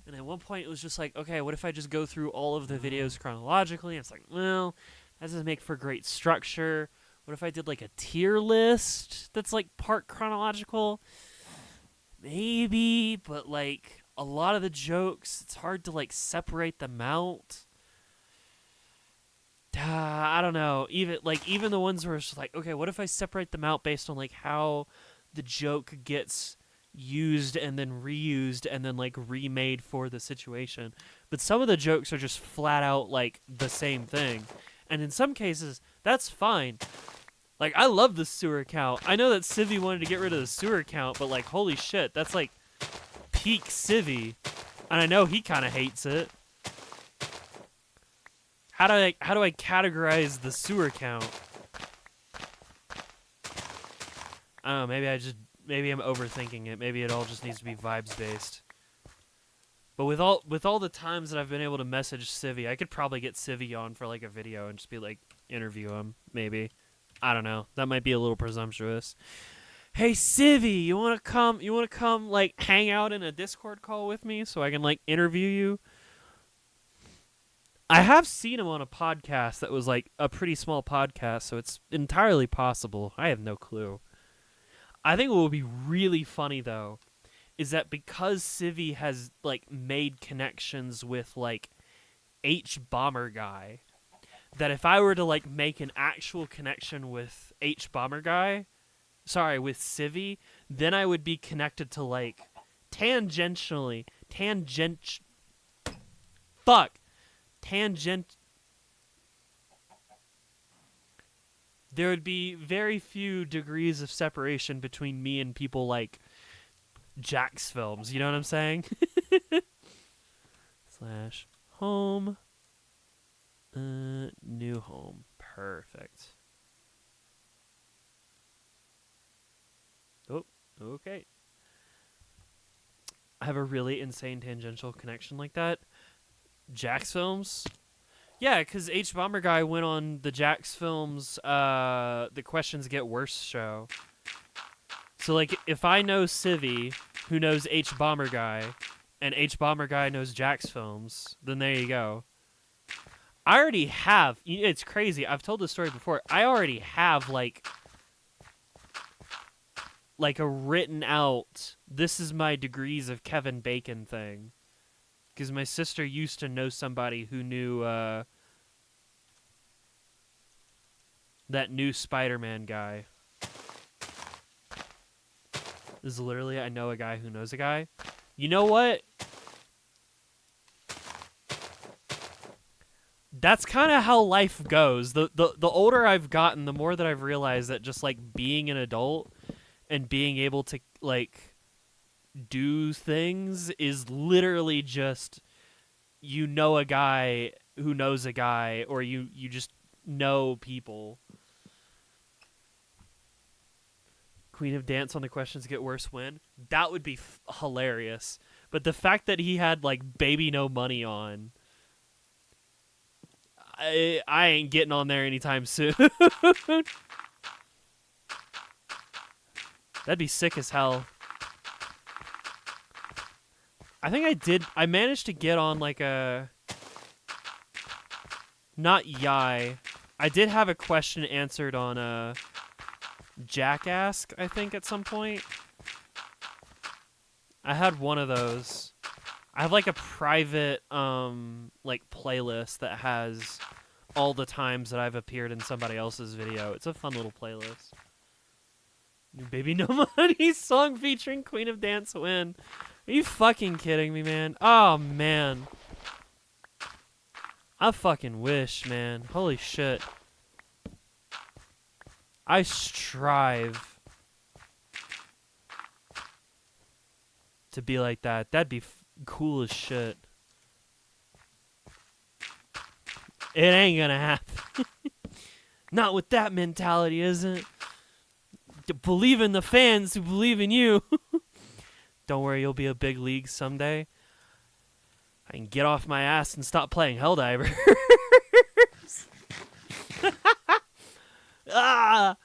And at one point it was just like, okay, what if I just go through all of the videos chronologically? And it's like, well, that doesn't make for great structure. What if I did like a tier list that's like part chronological? Maybe, but like a lot of the jokes, it's hard to like separate them out. I don't know. Even the ones where it's just like, okay, what if I separate them out based on like how the joke gets used and then reused and then like remade for the situation. But some of the jokes are just flat out like the same thing. And in some cases, that's fine. Like, I love the sewer count. I know that Civvy wanted to get rid of the sewer count, but like, holy shit, that's like peak Civvy. And I know he kind of hates it. How do I categorize the sewer count? I don't know, maybe I'm overthinking it. Maybe it all just needs to be vibes based. But with all the times that I've been able to message Civvy, I could probably get Civvy on for like a video and just be like interview him, maybe. I don't know. That might be a little presumptuous. Hey Civvy, you wanna come like hang out in a Discord call with me so I can like interview you? I have seen him on a podcast that was like a pretty small podcast, so it's entirely possible. I have no clue. I think what would be really funny though is that because Civvy has like made connections with like H Bomber Guy that if I were to like make an actual connection with H Bomber Guy, sorry, with Civvy, then I would be connected to like tangent. There would be very few degrees of separation between me and people like Jax Films. You know what I'm saying? / home. New home. Perfect. Oh, okay. I have a really insane tangential connection like that. Jax Films. Yeah, because H Bomber Guy went on the Jax Films The Questions Get Worse show. So, like, if I know Civvy, who knows H Bomber Guy, and H Bomber Guy knows Jax Films, then there you go. I already have... It's crazy. I've told this story before. I already have, like a written out, this is my degrees of Kevin Bacon thing. Because my sister used to know somebody who knew that new Spider-Man guy. This is literally, I know a guy who knows a guy. You know what? That's kind of how life goes. The older I've gotten, the more that I've realized that just like being an adult and being able to like do things is literally just you know a guy who knows a guy, or you just know people. Queen of Dance on The Questions Get Worse win. That would be hilarious. But the fact that he had like Baby No Money on, I ain't getting on there anytime soon. That'd be sick as hell. I managed to get on like a... Not Yai. I did have a question answered on Jackass, I think, at some point. I had one of those. I have like a private like playlist that has all the times that I've appeared in somebody else's video. It's a fun little playlist. New Baby No Money song featuring Queen of Dance win. Are you fucking kidding me, man? Oh, man. I fucking wish, man. Holy shit. I strive to be like that. That'd be cool as shit. It ain't gonna happen. Not with that mentality, isn't it? Believe in the fans who believe in you. Don't worry, you'll be a big league someday. I can get off my ass and stop playing Helldivers. I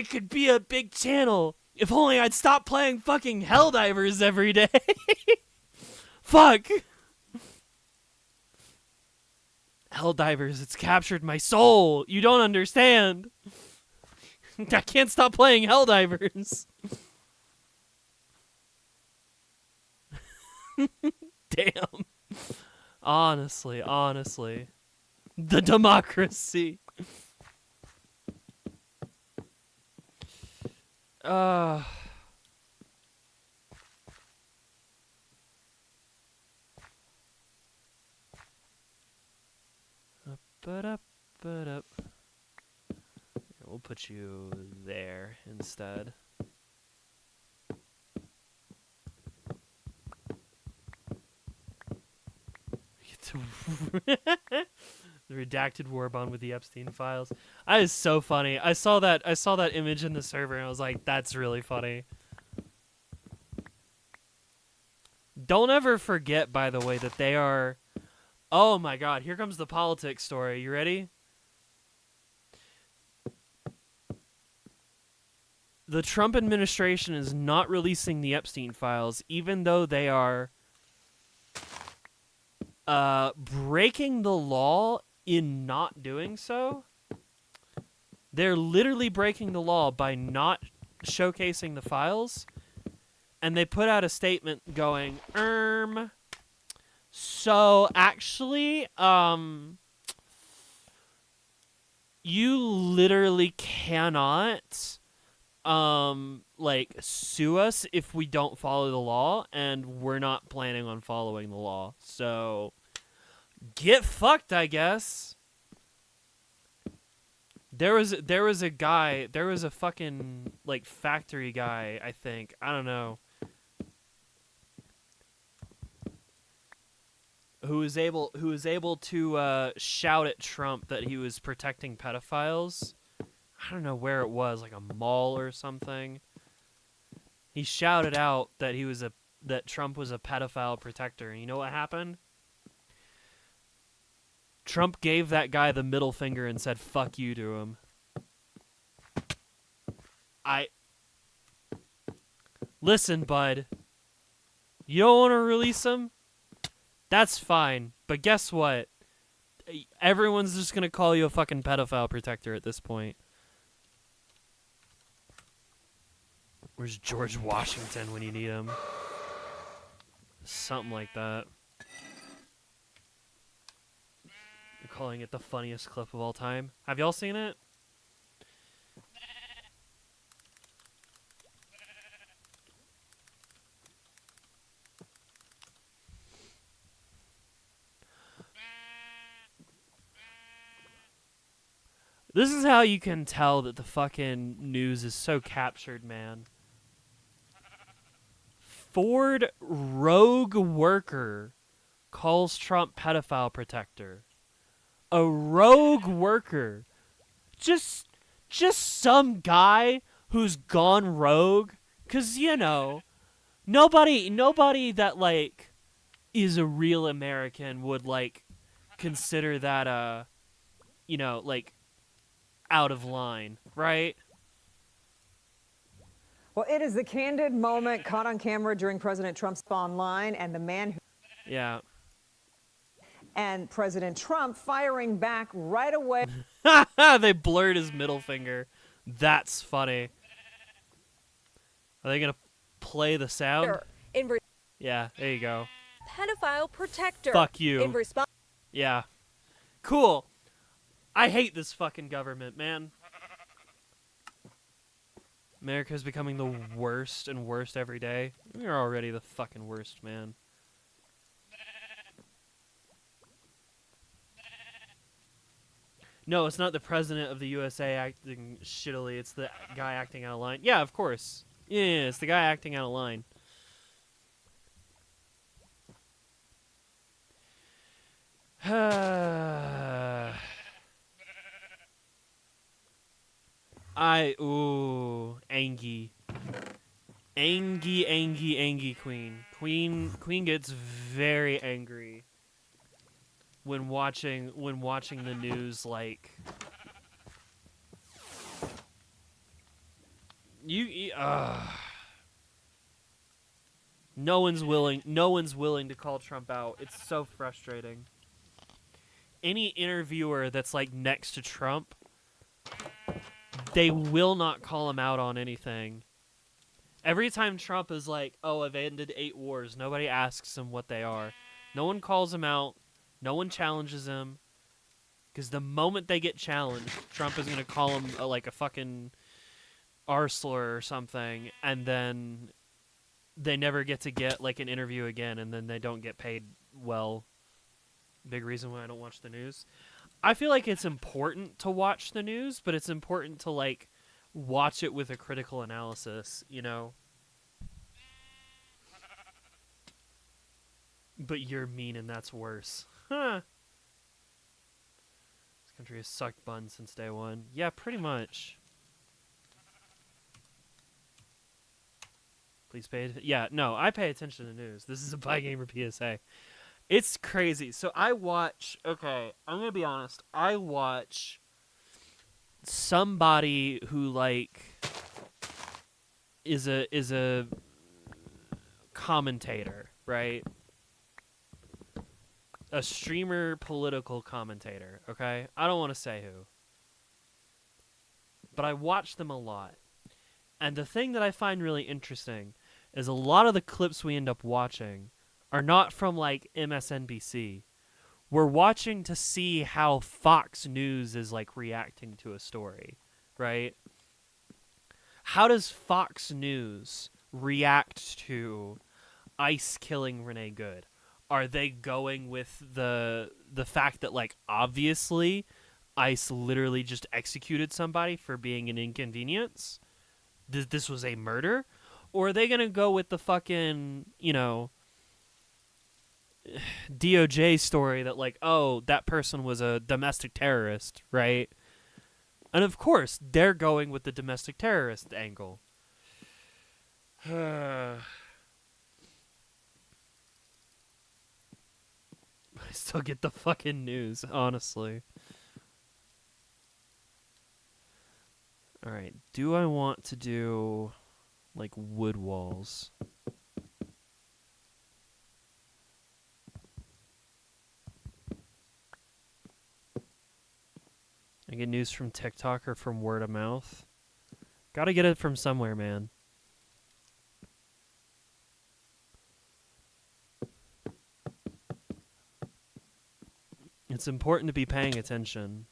could be a big channel if only I'd stop playing fucking Helldivers every day. Fuck. Helldivers, it's captured my soul. You don't understand. I can't stop playing Helldivers. Damn. Honestly. The democracy. We'll put you there instead. The redacted war bond with the Epstein files. That is so funny. I saw that image in the server and I was like, that's really funny. Don't ever forget, by the way, that they are... Oh my god, here comes the politics story. You ready? The Trump administration is not releasing the Epstein files, even though they are breaking the law in not doing so. They're literally breaking the law by not showcasing the files. And they put out a statement going, So actually, you literally cannot like sue us if we don't follow the law, and we're not planning on following the law. So get fucked, I guess. There was a guy, there was a fucking like factory guy, I think. I don't know. Who was able to shout at Trump that he was protecting pedophiles. I don't know where it was, like a mall or something. He shouted out that that Trump was a pedophile protector, and you know what happened? Trump gave that guy the middle finger and said "fuck you" to him. Listen, bud. You don't want to release him? That's fine, but guess what? Everyone's just gonna call you a fucking pedophile protector at this point. Where's George Washington when you need him? Something like that. You're calling it the funniest clip of all time. Have y'all seen it? This is how you can tell that the fucking news is so captured, man. Ford rogue worker calls Trump pedophile protector. A rogue worker. Just some guy who's gone rogue. 'Cause, you know, nobody that, like, is a real American would, like, consider that, you know, like, out of line, right? Well, it is the candid moment caught on camera during President Trump's online, and the man who Yeah. and President Trump firing back right away. They blurred his middle finger. That's funny. Are they gonna play the sound? Yeah, there you go. Pedophile protector. Fuck you. In response. Yeah. Cool. I hate this fucking government, man. America's becoming the worst and worst every day. We're already the fucking worst, man. No, it's not the president of the USA acting shittily. It's the guy acting out of line. Yeah, of course. Yeah, it's the guy acting out of line. Angie. Angie Queen. Queen gets very angry when watching the news, like no one's willing to call Trump out. It's so frustrating. Any interviewer that's like next to Trump, they will not call him out on anything. Every time Trump is like, "Oh, I've ended 8 wars," nobody asks him what they are. No one calls him out. No one challenges him. Because the moment they get challenged, Trump is going to call him like a fucking R-slur or something, and then they never get like an interview again, and then they don't get paid well. Big reason why I don't watch the news. I feel like it's important to watch the news, but it's important to, like, watch it with a critical analysis, you know? But you're mean and that's worse. Huh. This country has sucked buns since day one. Yeah, pretty much. Please pay attention. Yeah, no, I pay attention to the news. This is a Buy Gamer PSA. It's crazy. So I watch... Okay, I'm going to be honest. I watch somebody who, like, is a commentator, right? A streamer political commentator, okay? I don't want to say who. But I watch them a lot. And the thing that I find really interesting is a lot of the clips we end up watching are not from like MSNBC. We're watching to see how Fox News is like reacting to a story, right? How does Fox News react to ICE killing Renee Good? Are they going with the fact that like obviously ICE literally just executed somebody for being an inconvenience? This was a murder? Or are they going to go with the fucking, DOJ story that like, oh, that person was a domestic terrorist, right? And of course, they're going with the domestic terrorist angle. I still get the fucking news, honestly. Alright, do I want to do, like, wood walls? I get news from TikTok or from word of mouth. Gotta get it from somewhere, man. It's important to be paying attention.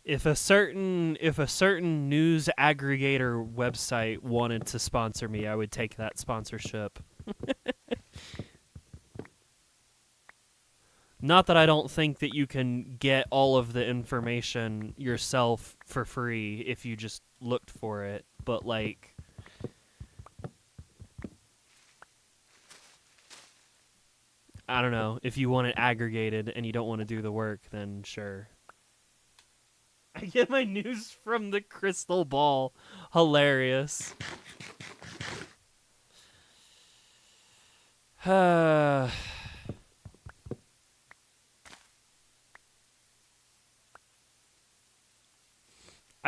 If a certain news aggregator website wanted to sponsor me, I would take that sponsorship. Not that I don't think that you can get all of the information yourself for free if you just looked for it, but like I don't know, if you want it aggregated and you don't want to do the work, then sure. I get my news from the crystal ball. Hilarious. I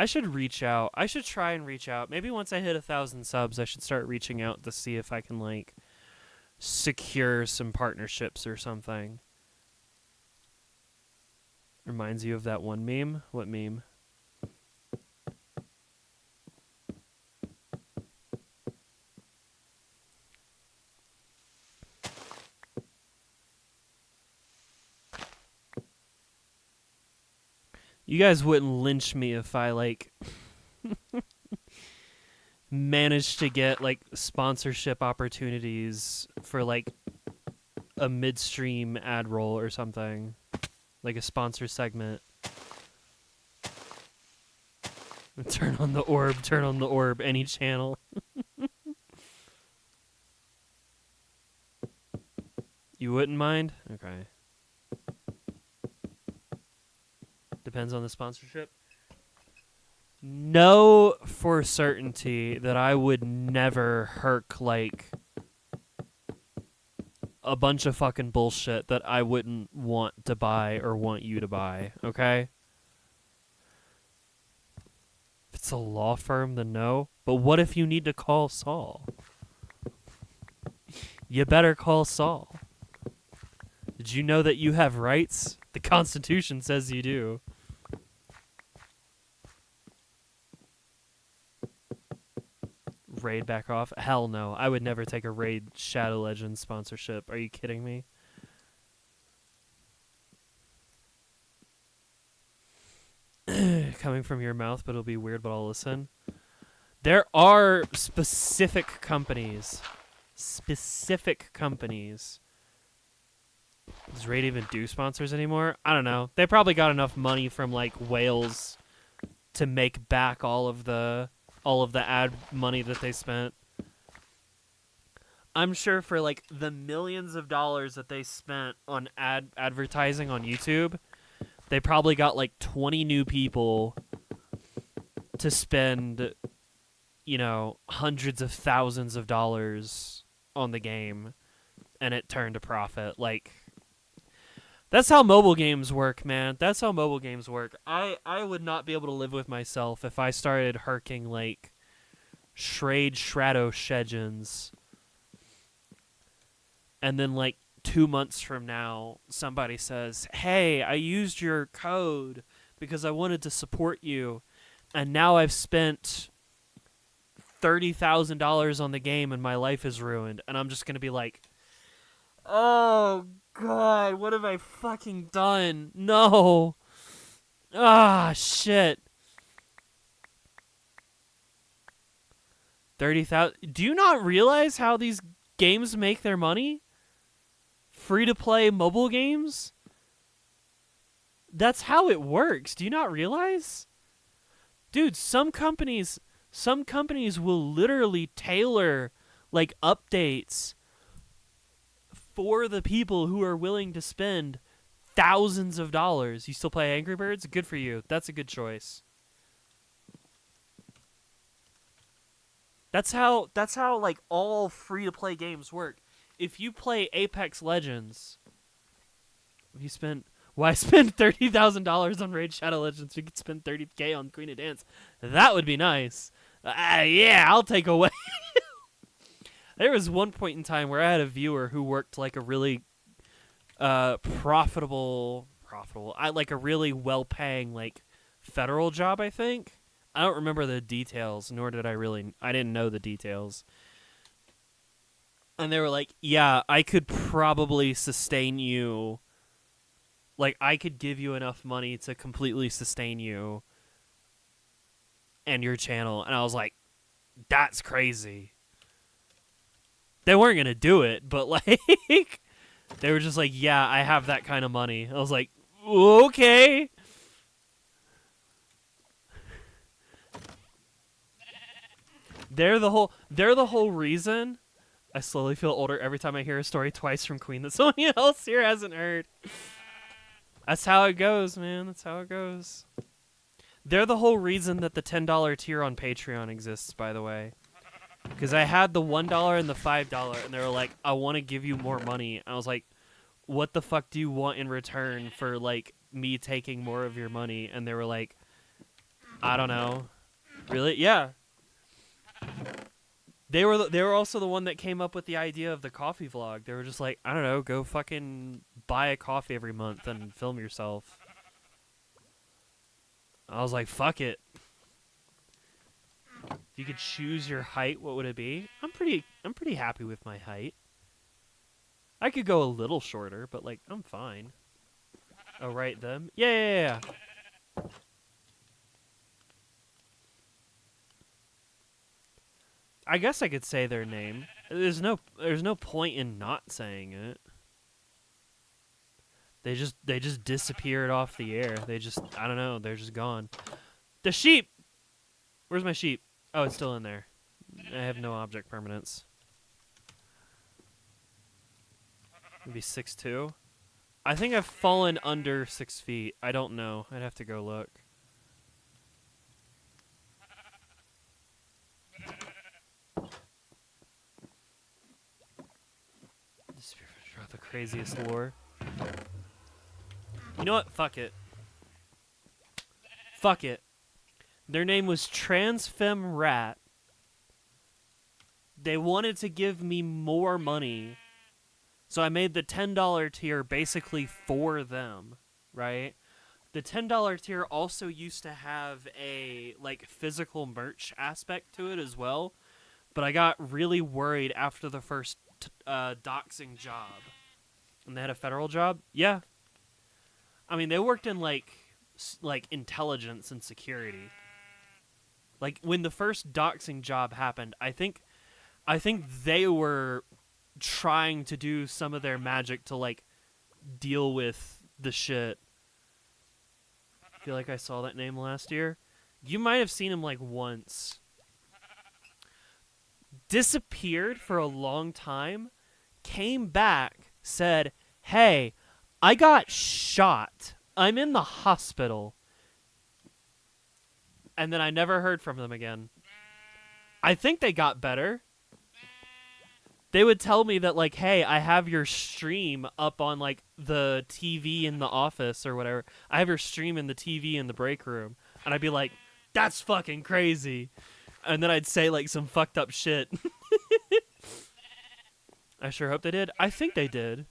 should reach out. I should try and reach out. Maybe once I hit 1,000 subs, I should start reaching out to see if I can, like, secure some partnerships or something. Reminds you of that one meme? What meme? You guys wouldn't lynch me if I, like, managed to get, like, sponsorship opportunities for, like, a midstream ad roll or something. Like a sponsor segment. Turn on the orb, any channel. You wouldn't mind? Okay. Depends on the sponsorship. Know for certainty that I would never herc like a bunch of fucking bullshit that I wouldn't want to buy or want you to buy, okay? If it's a law firm, then no. But what if you need to call Saul? You better call Saul. Did you know that you have rights? The Constitution says you do. Raid back off? Hell no. I would never take a Raid Shadow Legends sponsorship. Are you kidding me? Coming from your mouth, but it'll be weird, but I'll listen. There are specific companies. Does Raid even do sponsors anymore? I don't know. They probably got enough money from like whales to make back all of the ad money that they spent. I'm sure for like the millions of dollars that they spent on advertising on YouTube, they probably got like 20 new people to spend, hundreds of thousands of dollars on the game, and it turned a profit. Like, that's how mobile games work, man. That's how mobile games work. I would not be able to live with myself if I started herking, like, Shraid Shradow Shedgens. And then, like, 2 months from now, somebody says, hey, I used your code because I wanted to support you. And now I've spent $30,000 on the game and my life is ruined, and I'm just gonna be like, oh god, what have I fucking done? No. Ah, shit. 30,000. Do you not realize how these games make their money? Free-to-play mobile games? That's how it works. Do you not realize? Dude, some companies will literally tailor like updates for the people who are willing to spend thousands of dollars. You still play Angry Birds? Good for you. That's a good choice. That's how like all free-to-play games work. If you play Apex Legends, if you spend why spend $30,000 on Raid Shadow Legends? You could spend $30K on Queen of Dance. That would be nice. Yeah, I'll take away. There was one point in time where I had a viewer who worked like a really profitable, like a really well-paying like federal job, I think. I don't remember the details, nor did I didn't know the details. And they were like, yeah, I could probably sustain you. Like, I could give you enough money to completely sustain you and your channel. And I was like, that's crazy. They weren't going to do it, but, like, they were just like, yeah, I have that kind of money. I was like, okay. They're the whole reason. I slowly feel older every time I hear a story twice from Queen that someone else here hasn't heard. That's how it goes, man. That's how it goes. They're the whole reason that the $10 tier on Patreon exists, by the way. Because I had the $1 and the $5, and they were like, I want to give you more money. I was like, what the fuck do you want in return for, like, me taking more of your money? And they were like, I don't know. Really? Yeah. They were also the one that came up with the idea of the coffee vlog. They were just like, I don't know, go fucking buy a coffee every month and film yourself. I was like, fuck it. If you could choose your height, what would it be? I'm pretty happy with my height. I could go a little shorter, but like I'm fine. Oh, right, them? Yeah. I guess I could say their name. There's no point in not saying it. They just disappeared off the air. I don't know, they're just gone. The sheep! Where's my sheep? Oh, it's still in there. I have no object permanence. Maybe 6'2"? I think I've fallen under 6 feet. I don't know. I'd have to go look. The craziest lore. You know what? Fuck it. Fuck it. Their name was Transfem Rat. They wanted to give me more money, so I made the $10 tier basically for them, right? The $10 tier also used to have a like physical merch aspect to it as well, but I got really worried after the first doxing job. And they had a federal job? Yeah. I mean, they worked in like intelligence and security. Like when the first doxing job happened, I think they were trying to do some of their magic to like deal with the shit. I feel like I saw that name last year. You might have seen him like once. Disappeared for a long time, came back, said, hey, I got shot. I'm in the hospital. And then I never heard from them again. I think they got better. They would tell me that, like, hey, I have your stream up on, like, the TV in the office or whatever. I have your stream in the TV in the break room. And I'd be like, that's fucking crazy. And then I'd say, like, some fucked up shit. I sure hope they did. I think they did.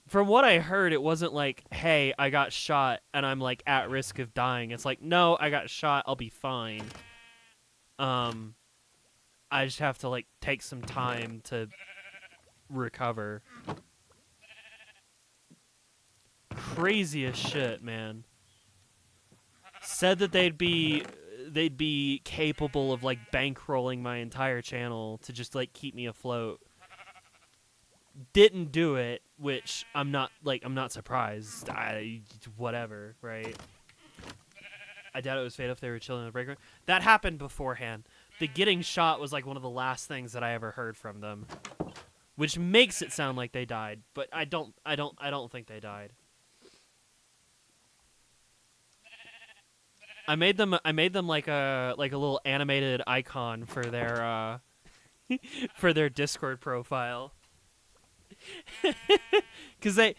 From what I heard, it wasn't like, hey, I got shot and I'm like at risk of dying. It's like, no, I got shot, I'll be fine. I just have to like take some time to recover. Crazy as shit, man. Said that they'd be capable of like bankrolling my entire channel to just like keep me afloat. Didn't do it, which I'm not surprised. Whatever, right? I doubt it was Fate if they were chilling in the break room. That happened beforehand. The getting shot was like one of the last things that I ever heard from them, which makes it sound like they died, but I don't think they died. I made them like a little animated icon for their for their Discord profile. Cuz they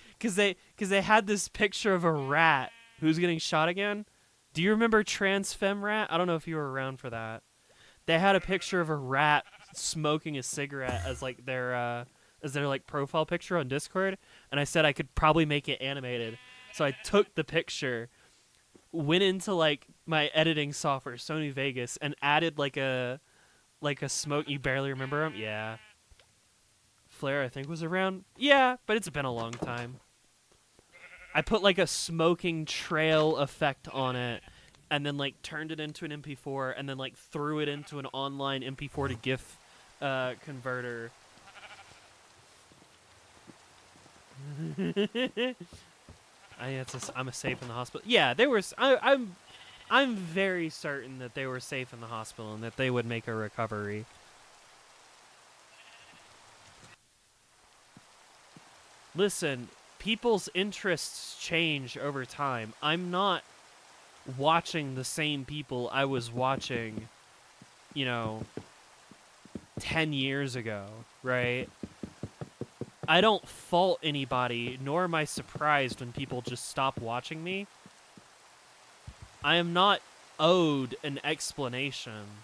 had this picture of a rat who's getting shot again. Do you remember Trans Femme Rat? I don't know if you were around for that. They had a picture of a rat smoking a cigarette as their like profile picture on Discord, and I said I could probably make it animated. So I took the picture, went into like my editing software, Sony Vegas, and added like a smoke. You barely remember him? Yeah. Flare, I think, was around. Yeah, but it's been a long time. I put like a smoking trail effect on it, and then like turned it into an MP4, and then like threw it into an online MP4 to GIF converter. I'm safe in the hospital. Yeah, they were. I'm very certain that they were safe in the hospital and that they would make a recovery. Listen, people's interests change over time. I'm not watching the same people I was watching, 10 years ago, right? I don't fault anybody, nor am I surprised when people just stop watching me. I am not owed an explanation.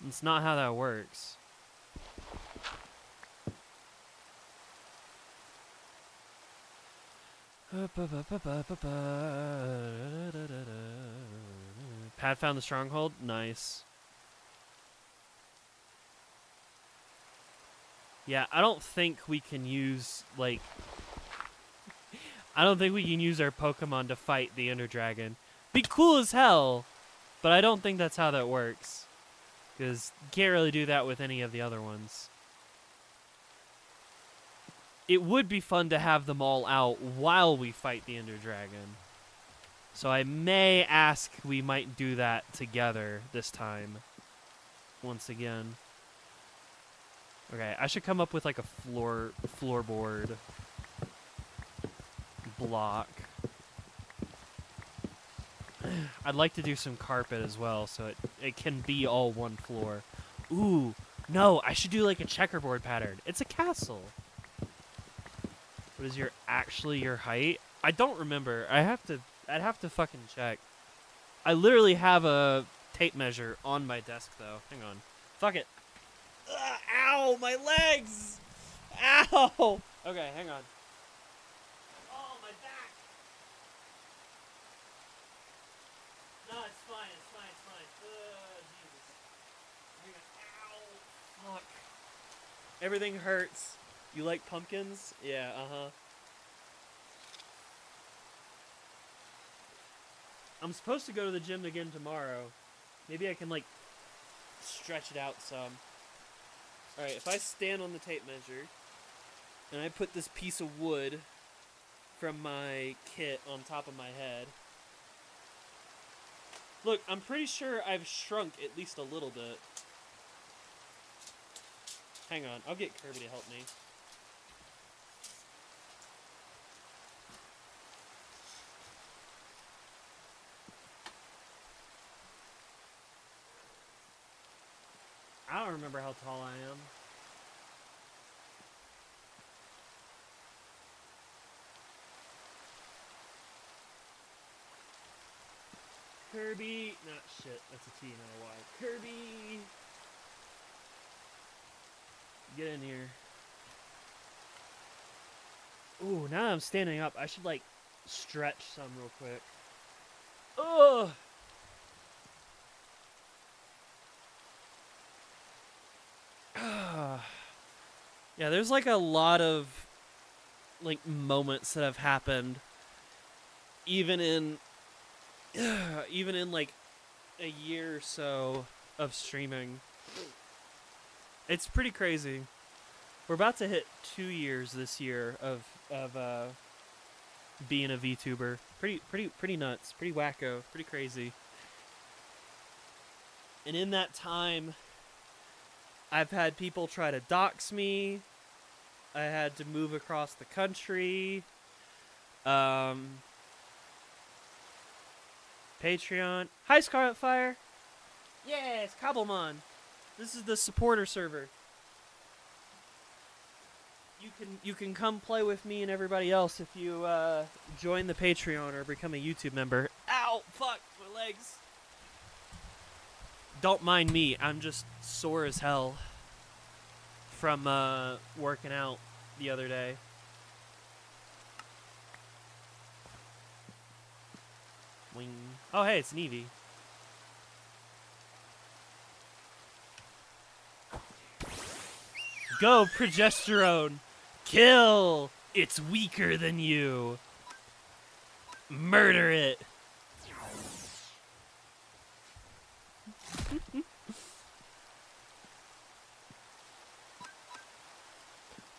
It's not how that works. Pat found the stronghold? Nice. Yeah, I don't think we can use, like... I don't think we can use our Pokemon to fight the Ender Dragon. Be cool as hell, but I don't think that's how that works. Because you can't really do that with any of the other ones. It would be fun to have them all out while we fight the Ender Dragon. So I may ask we might do that together this time. Once again. Okay, I should come up with like a floorboard block. I'd like to do some carpet as well, so it can be all one floor. Ooh, no, I should do like a checkerboard pattern. It's a castle. What is your height? I don't remember. I'd have to fucking check. I literally have a tape measure on my desk though. Hang on. Fuck it. Ow, my legs! Ow! Okay, hang on. Oh, my back! No, it's fine, it's fine, it's fine. Jesus. Ow! Fuck. Everything hurts. You like pumpkins? Yeah, uh-huh. I'm supposed to go to the gym again tomorrow. Maybe I can, like, stretch it out some. Alright, if I stand on the tape measure, and I put this piece of wood from my kit on top of my head. Look, I'm pretty sure I've shrunk at least a little bit. Hang on, I'll get Kirby to help me. I don't remember how tall I am. Kirby, not shit, that's a T, not a Y. Kirby! Get in here. Ooh, now that I'm standing up, I should like stretch some real quick. Ugh. Yeah, there's like a lot of like moments that have happened even in like a year or so of streaming. It's pretty crazy. We're about to hit 2 years this year of being a VTuber. Pretty nuts, pretty wacko, pretty crazy. And in that time, I've had people try to dox me. I had to move across the country. Patreon. Hi, Scarlet Fire. Yeah, it's Cobblemon. This is the supporter server. You can come play with me and everybody else if you join the Patreon or become a YouTube member. Ow! Fuck my legs. Don't mind me. I'm just sore as hell from working out the other day. Wing. Oh, hey, it's Nevi. Go, progesterone. Kill. It's weaker than you. Murder it.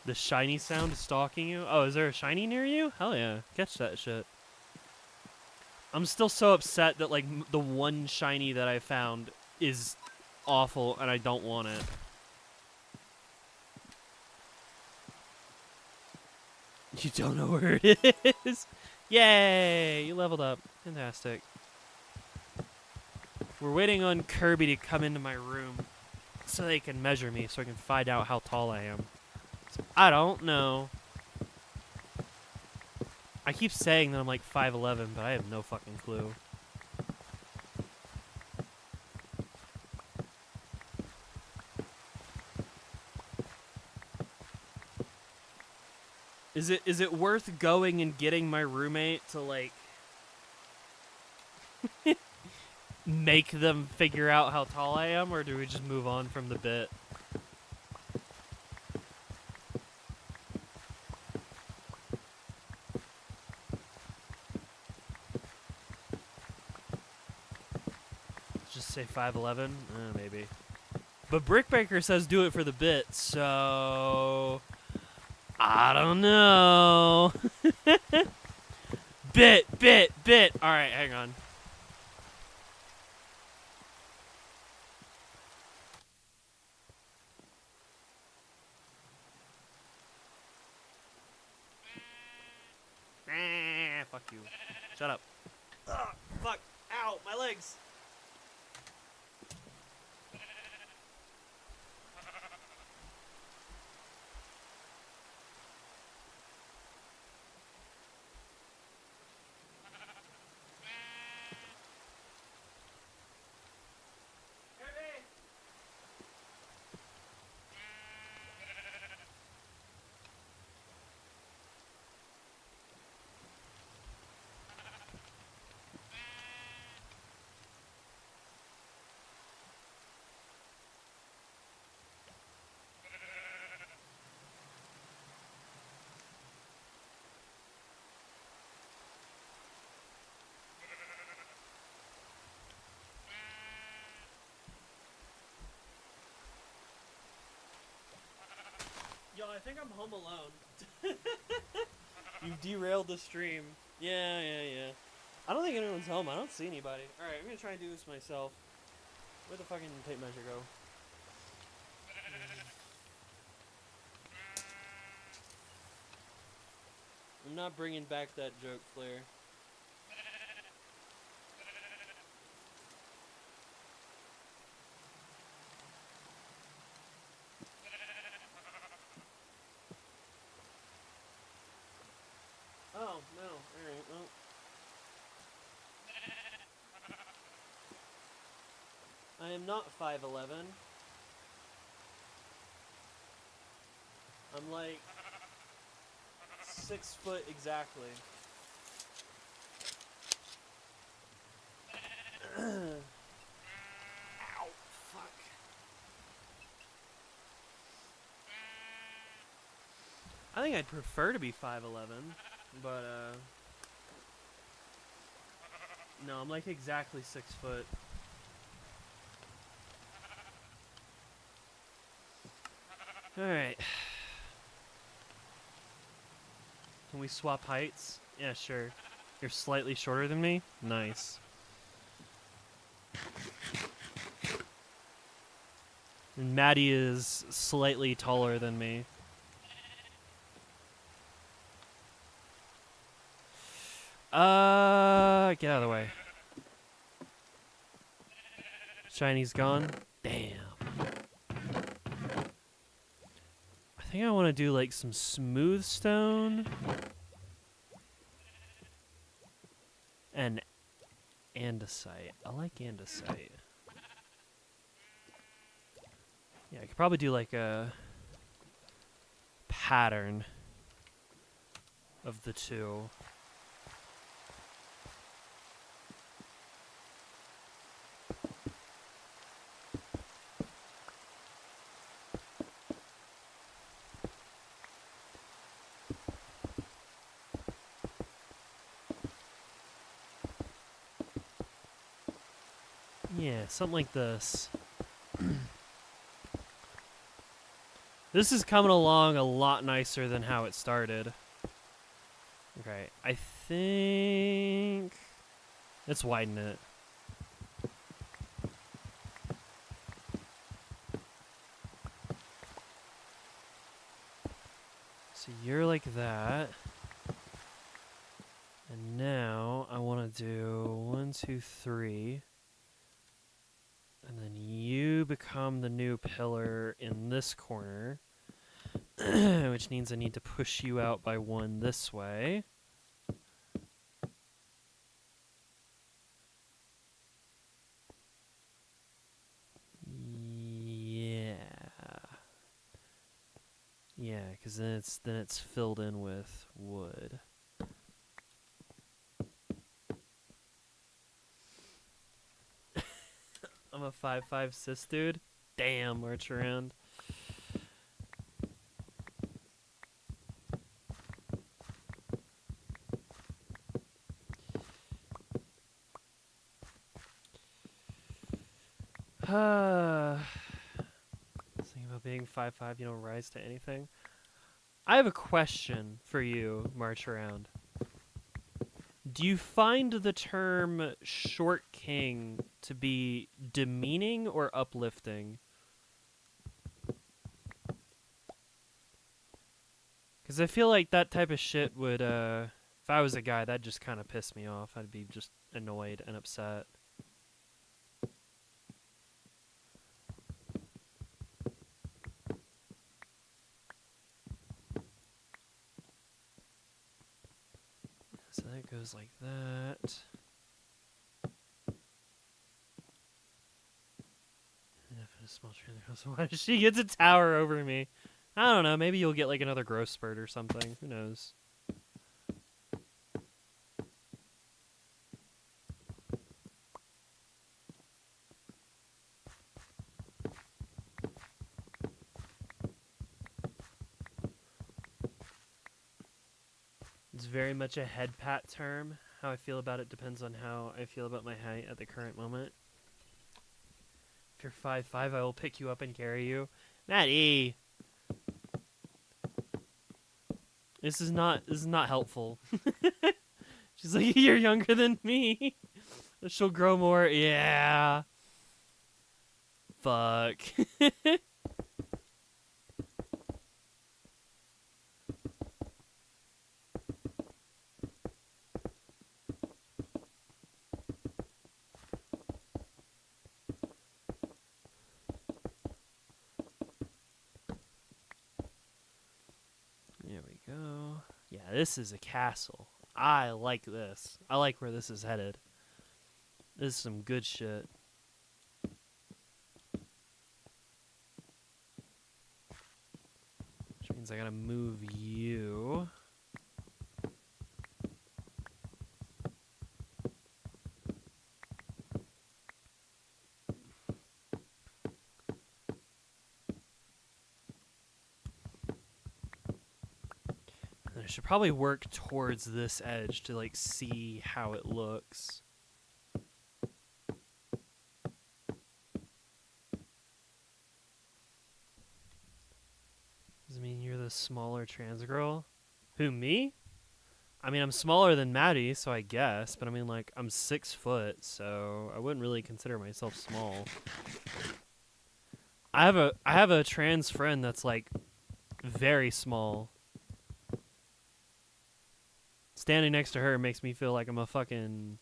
The shiny sound is stalking you? Oh, is there a shiny near you? Hell yeah. Catch that shit. I'm still so upset that, like, the one shiny that I found is awful and I don't want it. You don't know where it is? Yay! You leveled up. Fantastic. We're waiting on Kirby to come into my room so they can measure me so I can find out how tall I am. I don't know. I keep saying that I'm like 5'11", but I have no fucking clue. Is it worth going and getting my roommate to like make them figure out how tall I am, or do we just move on from the bit? Just say 5'11"? Maybe. But Brickbaker says do it for the bit, so I don't know. Bit. Alright, hang on. Fuck you. Shut up. Ugh, fuck. Ow, my legs. Yo, I think I'm home alone. You've derailed the stream. Yeah. I don't think anyone's home. I don't see anybody. Alright, I'm gonna try and do this myself. Where'd the fucking tape measure go? I'm not bringing back that joke, Flair. Oh, no. Alright, well. I am not 5'11". I'm like 6 foot exactly. fuck. I think I'd prefer to be 5'11", but no, I'm like exactly 6 foot. All right. Can we swap heights? Yeah, sure. You're slightly shorter than me? Nice. And Maddie is slightly taller than me. Get out of the way. Shiny's gone. Damn. I think I want to do like some smooth stone and andesite. I like andesite. Yeah, I could probably do like a pattern of the two. Yeah, something like this. This is coming along a lot nicer than how it started. Okay, I think... Let's widen it. So you're like that. And now I want to do 1, 2, 3. And then you become the new pillar in this corner, which means I need to push you out by 1 this way. Yeah. Yeah, because then it's filled in with wood. I'm a 5'5" cis dude. Damn, march around. Thinking about being 5'5", you don't rise to anything. I have a question for you, march around. Do you find the term short king to be demeaning or uplifting? Because I feel like that type of shit would, if I was a guy, that'd just kind of piss me off. I'd be just annoyed and upset. So that goes like that. Why does she get to tower over me? I don't know. Maybe you'll get like another growth spurt or something. Who knows? It's very much a head pat term. How I feel about it depends on how I feel about my height at the current moment. If you're 5'5", I will pick you up and carry you. Maddie! This is not helpful. She's like, you're younger than me. She'll grow more. Yeah. Fuck. There we go. Yeah, this is a castle. I like this. I like where this is headed. This is some good shit. Which means I gotta move you. I should probably work towards this edge to like see how it looks. Does it mean you're the smaller trans girl? Who, me? I mean, I'm smaller than Maddie, so I guess, but I mean, like, I'm 6 foot, so I wouldn't really consider myself small. I have a trans friend that's like very small. Standing next to her makes me feel like I'm a fucking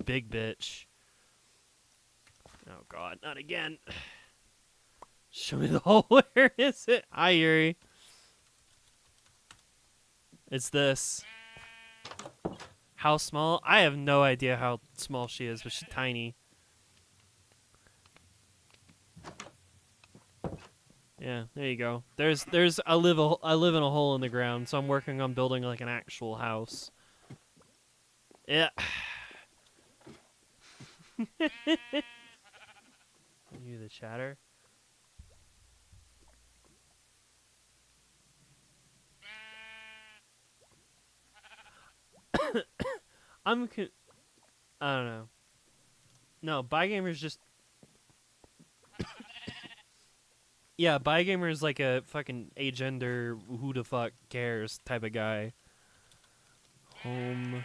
big bitch. Oh god, not again. Show me the hole. Where is it? Hi, Yuri. It's this. How small? I have no idea how small she is, but she's tiny. Yeah, there you go. I live in a hole in the ground, so I'm working on building like an actual house. Yeah. You the chatter? I don't know. No, Bygamer's just... Yeah, Bygamer is like a fucking agender, who the fuck cares type of guy. Home.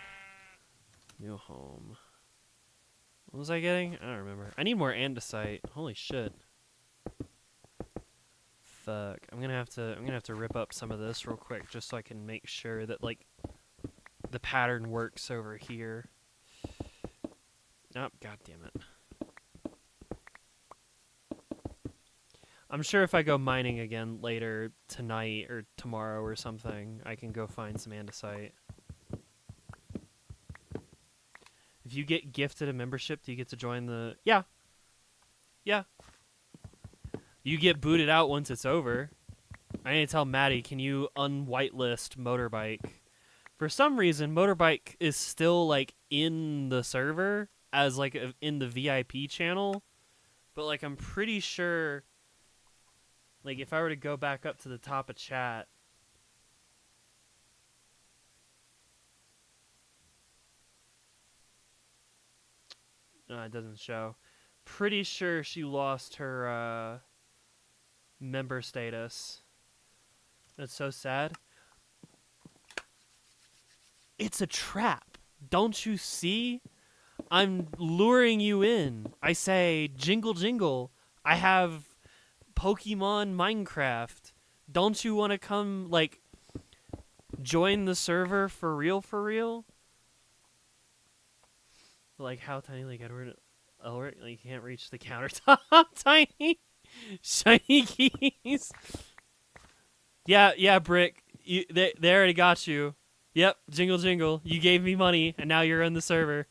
New home. What was I getting? I don't remember. I need more andesite. Holy shit. Fuck. I'm gonna have to rip up some of this real quick just so I can make sure that like the pattern works over here. Oh, god damn it. I'm sure if I go mining again later tonight or tomorrow or something, I can go find some andesite. If you get gifted a membership, do you get to join the... Yeah. Yeah. You get booted out once it's over. I need to tell Maddie, can you unwhitelist Motorbike? For some reason, Motorbike is still, like, in the server as, like, in the VIP channel. But, like, I'm pretty sure... Like, if I were to go back up to the top of chat... No, it doesn't show. Pretty sure she lost her, member status. That's so sad. It's a trap. Don't you see? I'm luring you in. I say, jingle jingle. I have Pokemon Minecraft. Don't you want to come, like, join the server for real, for real? Like, how tiny, like, Edward... Oh, like, you can't reach the countertop. Tiny. Shiny keys. Yeah, Brick. They already got you. Yep, jingle jingle. You gave me money, and now you're on the server.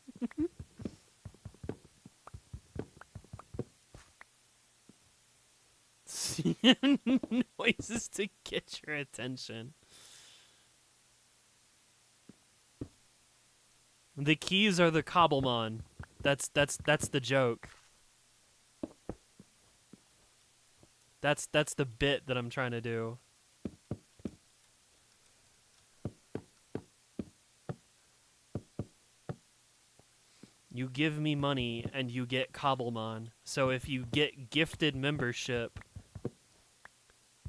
Noises to get your attention. The keys are the Cobblemon. That's the joke. That's the bit that I'm trying to do. You give me money and you get Cobblemon. So if you get gifted membership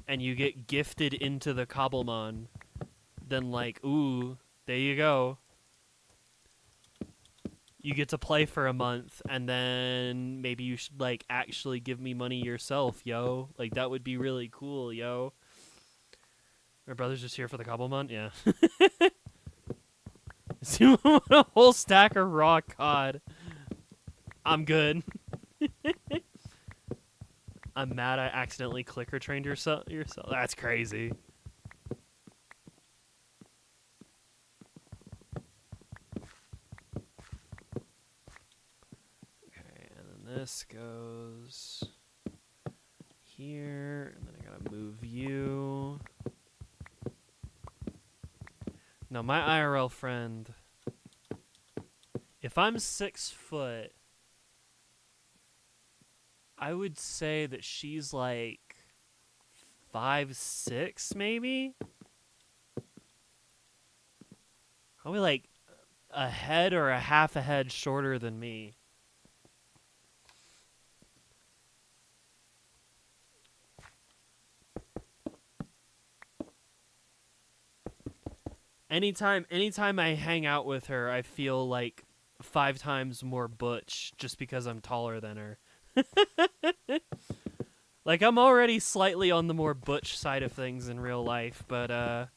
and you get gifted into the Cobblemon, then like, ooh, there you go. You get to play for a month, and then maybe you should, like, actually give me money yourself, yo. Like, that would be really cool, yo. My brother's just here for the Cobblemon? Yeah. So you want a whole stack of raw cod. I'm good. I'm mad I accidentally clicker trained yourself. That's crazy. This goes here, and then I gotta move you. Now, my IRL friend, if I'm 6 foot, I would say that she's like 5'6", maybe? Probably like a head or a half a head shorter than me. Anytime I hang out with her, I feel like 5 times more butch just because I'm taller than her. Like, I'm already slightly on the more butch side of things in real life, but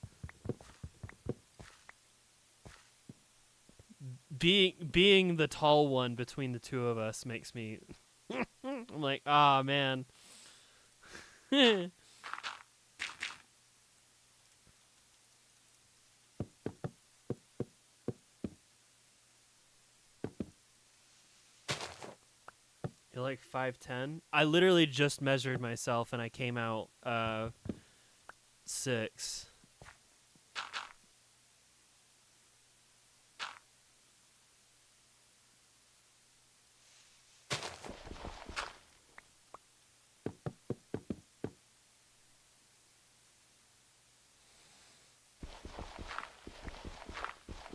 being the tall one between the two of us makes me I'm like, ah, man. You're like 5'10"? I literally just measured myself and I came out 6.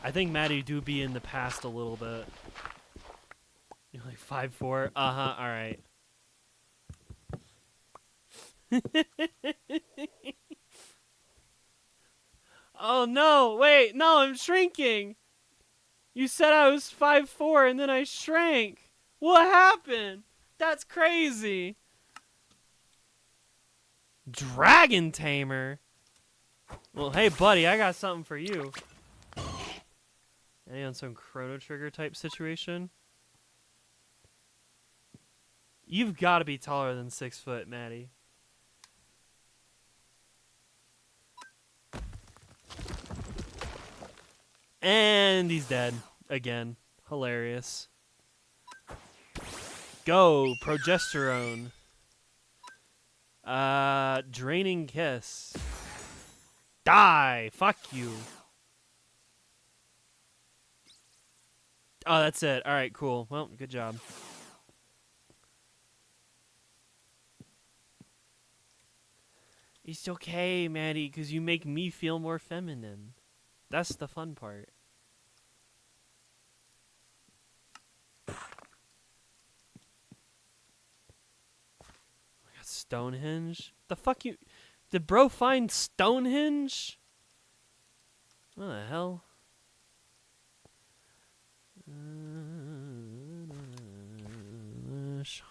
I think Maddie do be in the past a little bit. You're like 5'4"? Uh-huh, alright. Oh no, wait, no, I'm shrinking! You said I was 5'4" and then I shrank! What happened? That's crazy! Dragon Tamer? Well, hey buddy, I got something for you. Any on some Chrono Trigger type situation? You've got to be taller than 6 foot, Maddie. And he's dead. Again. Hilarious. Go, progesterone. Draining kiss. Die! Fuck you. Oh, that's it. Alright, cool. Well, good job. It's okay, Maddie, because you make me feel more feminine. That's the fun part. I got Stonehenge? The fuck you... Did bro find Stonehenge? What the hell?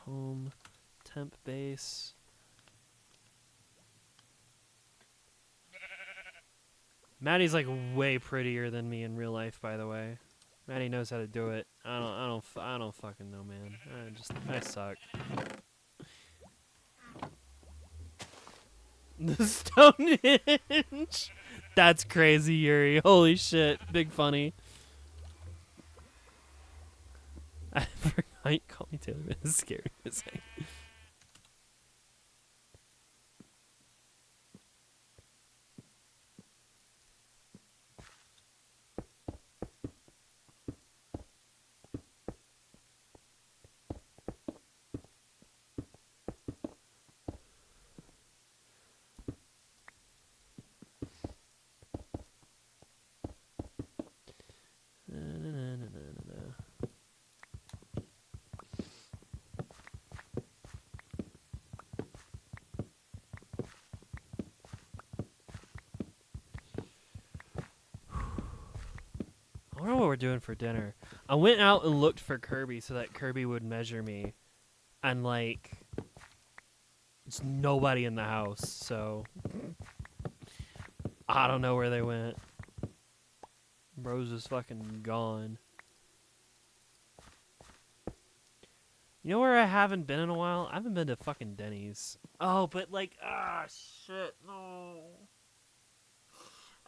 Home temp base. Maddie's like way prettier than me in real life, by the way. Maddie knows how to do it. I don't fucking know, man. I suck. The Stonehenge. That's crazy, Yuri. Holy shit. Big funny. I forgot you called me Taylor. This scared me a second. I wonder what we're doing for dinner. I went out and looked for Kirby so that Kirby would measure me. And, like, there's nobody in the house, so I don't know where they went. Bro's just fucking gone. You know where I haven't been in a while? I haven't been to fucking Denny's. Oh, but, like, shit, no.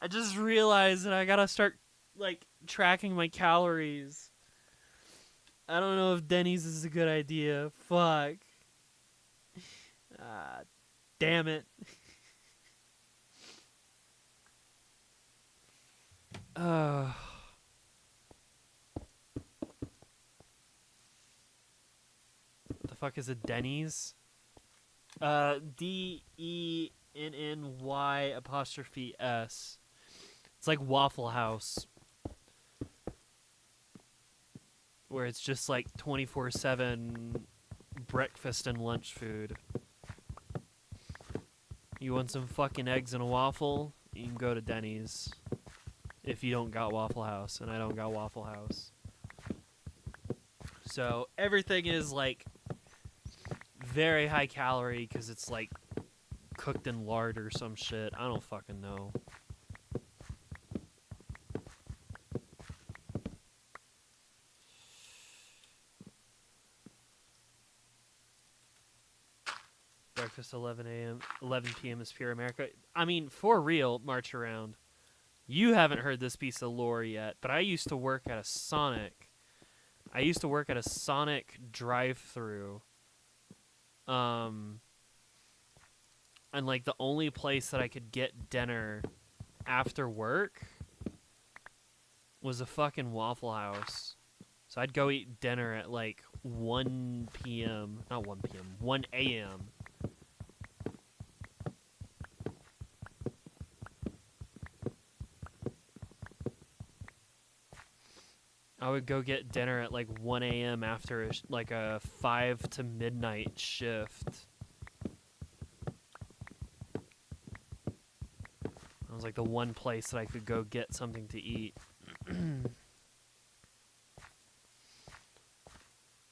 I just realized that I gotta start, like, tracking my calories. I don't know if Denny's is a good idea. Fuck. Damn it. What the fuck is a Denny's? DENNY apostrophe S. It's like Waffle House. where it's just like 24/7 breakfast and lunch food. You want some fucking eggs and a waffle? You can go to Denny's. If you don't got Waffle House, and I don't got Waffle House. So everything is like very high calorie because it's like cooked in lard or some shit. I don't fucking know. Breakfast 11 p.m. is pure America. I mean, for real, March Around. You haven't heard this piece of lore yet, but I used to work at a Sonic. I used to work at a Sonic drive-thru. And like the only place that I could get dinner after work was a fucking Waffle House. So I'd go eat dinner at like 1 p.m. Not 1 p.m. 1 a.m. I would go get dinner at like 1 a.m. after like a 5 to midnight shift. It was like the one place that I could go get something to eat.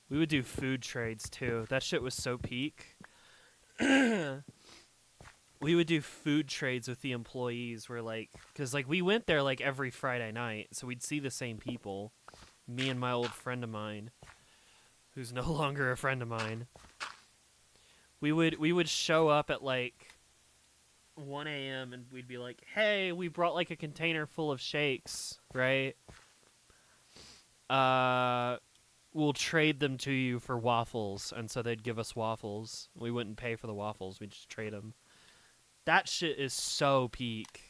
We would do food trades too. That shit was so peak. We would do food trades with the employees where like, cause like we went there like every Friday night, so we'd see the same people. Me and my old friend of mine, who's no longer a friend of mine. We would show up at like 1 a.m. and we'd be like, hey, we brought like a container full of shakes, right? We'll trade them to you for waffles. And so they'd give us waffles. We wouldn't pay for the waffles. We'd just trade them. That shit is so peak.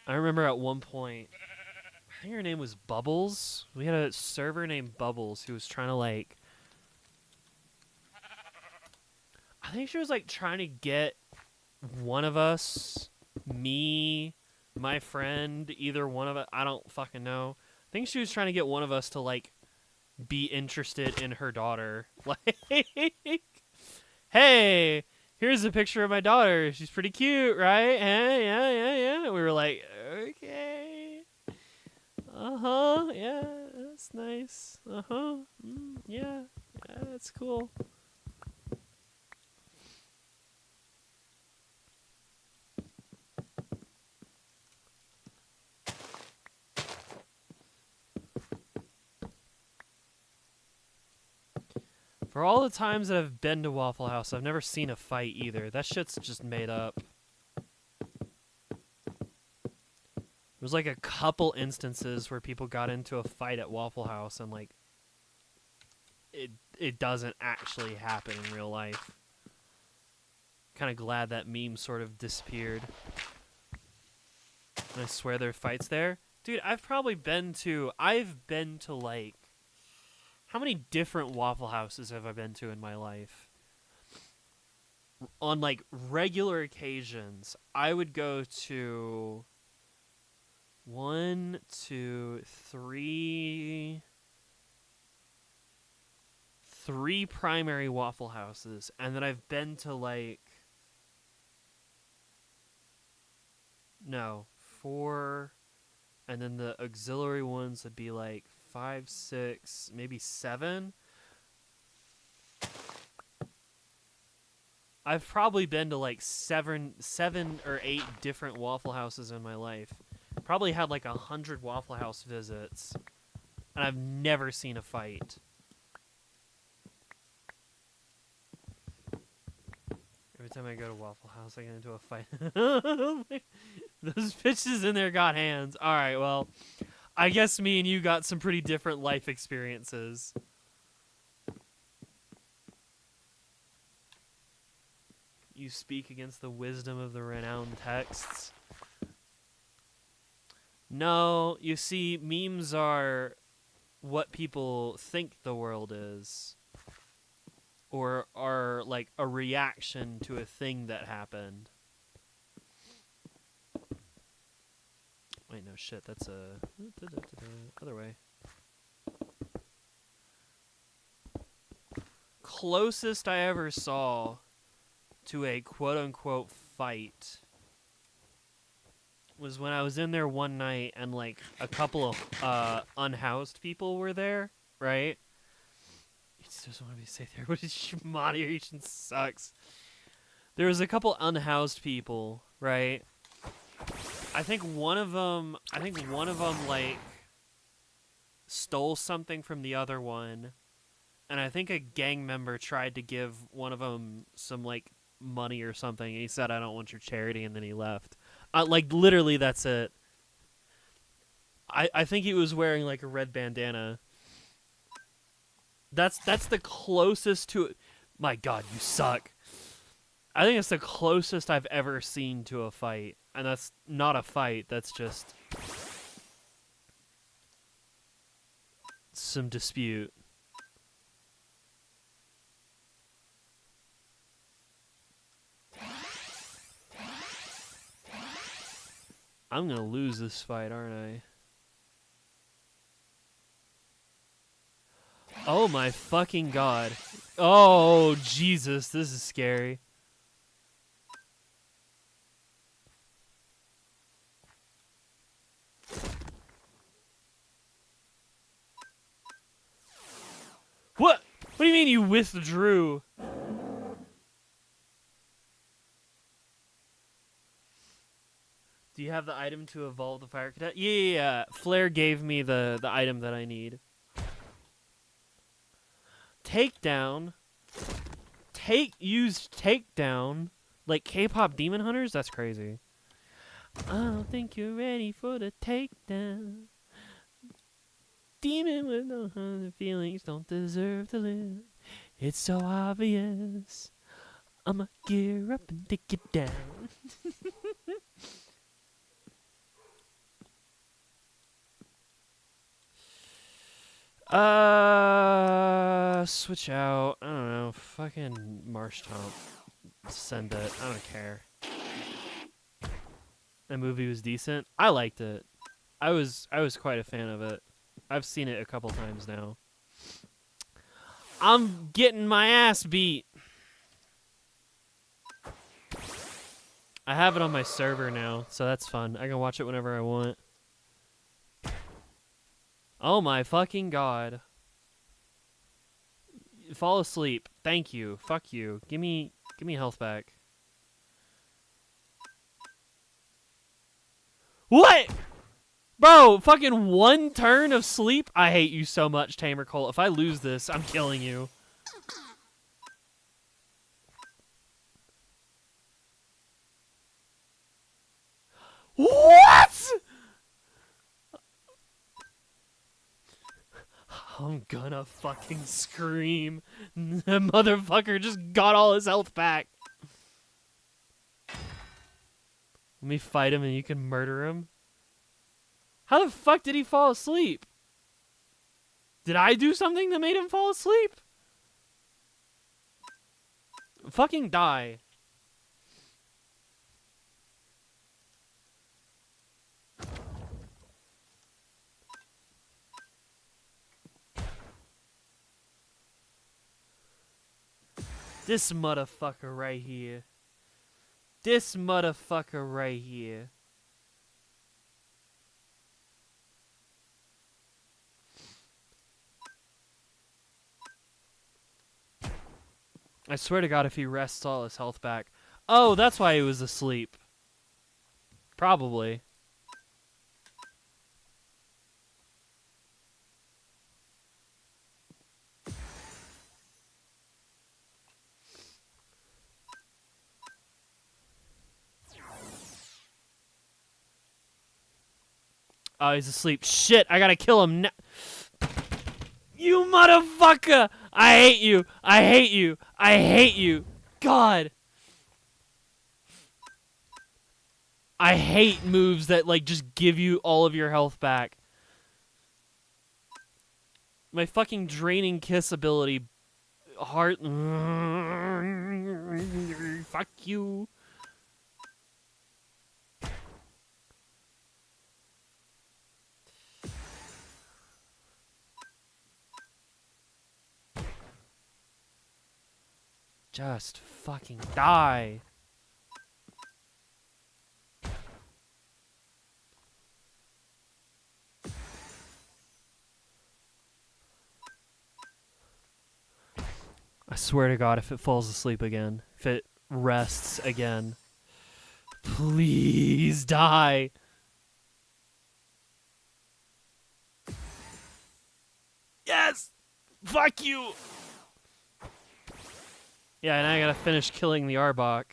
I remember at one point, I think her name was Bubbles. We had a server named Bubbles who was trying to like, I think she was like trying to get one of us, me, my friend, either one of us, I don't fucking know. I think she was trying to get one of us to like be interested in her daughter. Like, hey, here's a picture of my daughter. She's pretty cute, right? Yeah. We were like, okay. Yeah, that's nice. Yeah, that's cool. For all the times that I've been to Waffle House, I've never seen a fight either. That shit's just made up. There was like a couple instances where people got into a fight at Waffle House and like it doesn't actually happen in real life. Kind of glad that meme sort of disappeared. And I swear there are fights there. Dude, I've been to like, how many different Waffle Houses have I been to in my life? On like regular occasions, I would go to 1, 2, 3 primary Waffle Houses, and then I've been to like 4, and then the auxiliary ones would be like 5, 6, maybe 7. I've probably been to like 7 or 8 different Waffle Houses in my life. Probably had like 100 Waffle House visits, and I've never seen a fight. Every time I go to Waffle House, I get into a fight. Those bitches in there got hands. All right, well, I guess me and you got some pretty different life experiences. You speak against the wisdom of the renowned texts. No, you see, memes are what people think the world is. or are like a reaction to a thing that happened. Wait, no shit, that's a other way. Closest I ever saw to a quote-unquote fight was when I was in there one night and like a couple of unhoused people were there, right? He just doesn't want to be safe there, but his moderation sucks. There was a couple unhoused people, right? I think one of them like stole something from the other one, and I think a gang member tried to give one of them some like money or something, and he said, "I don't want your charity," and then he left. Like literally, that's it. I think he was wearing like a red bandana. That's the closest to. My God, you suck. I think it's the closest I've ever seen to a fight, and that's not a fight. That's just some dispute. I'm gonna lose this fight, aren't I? Oh my fucking God. Oh, Jesus, this is scary. What? What do you mean you withdrew? Do you have the item to evolve the fire cadet? Yeah. Flare gave me the item that I need. Takedown. Used takedown. Like K-pop demon hunters? That's crazy. I don't think you're ready for the takedown. Demon with no hundred feelings don't deserve to live. It's so obvious. I'ma gear up and take it down. Switch out. I don't know. Fucking Marshtomp. Send it. I don't care. That movie was decent. I liked it. I was quite a fan of it. I've seen it a couple times now. I'm getting my ass beat. I have it on my server now, so that's fun. I can watch it whenever I want. Oh my fucking God. Fall asleep. Thank you. Fuck you. Give me health back. What? Bro, fucking one turn of sleep? I hate you so much, Tamer Cole. If I lose this, I'm killing you. What? I'm gonna fucking scream. That motherfucker just got all his health back. Let me fight him and you can murder him. How the fuck did he fall asleep? Did I do something that made him fall asleep? Fucking die. This motherfucker right here. This motherfucker right here. I swear to God, if he rests all his health back. Oh, that's why he was asleep. Probably. Oh, he's asleep. Shit, I gotta kill him now. You motherfucker! I hate you. I hate you. I hate you. God. I hate moves that like just give you all of your health back. My fucking draining kiss ability heart. Fuck you. Just fucking die. I swear to God, if it falls asleep again, if it rests again, please die. Yes! Fuck you! Yeah, and I gotta finish killing the Arbok.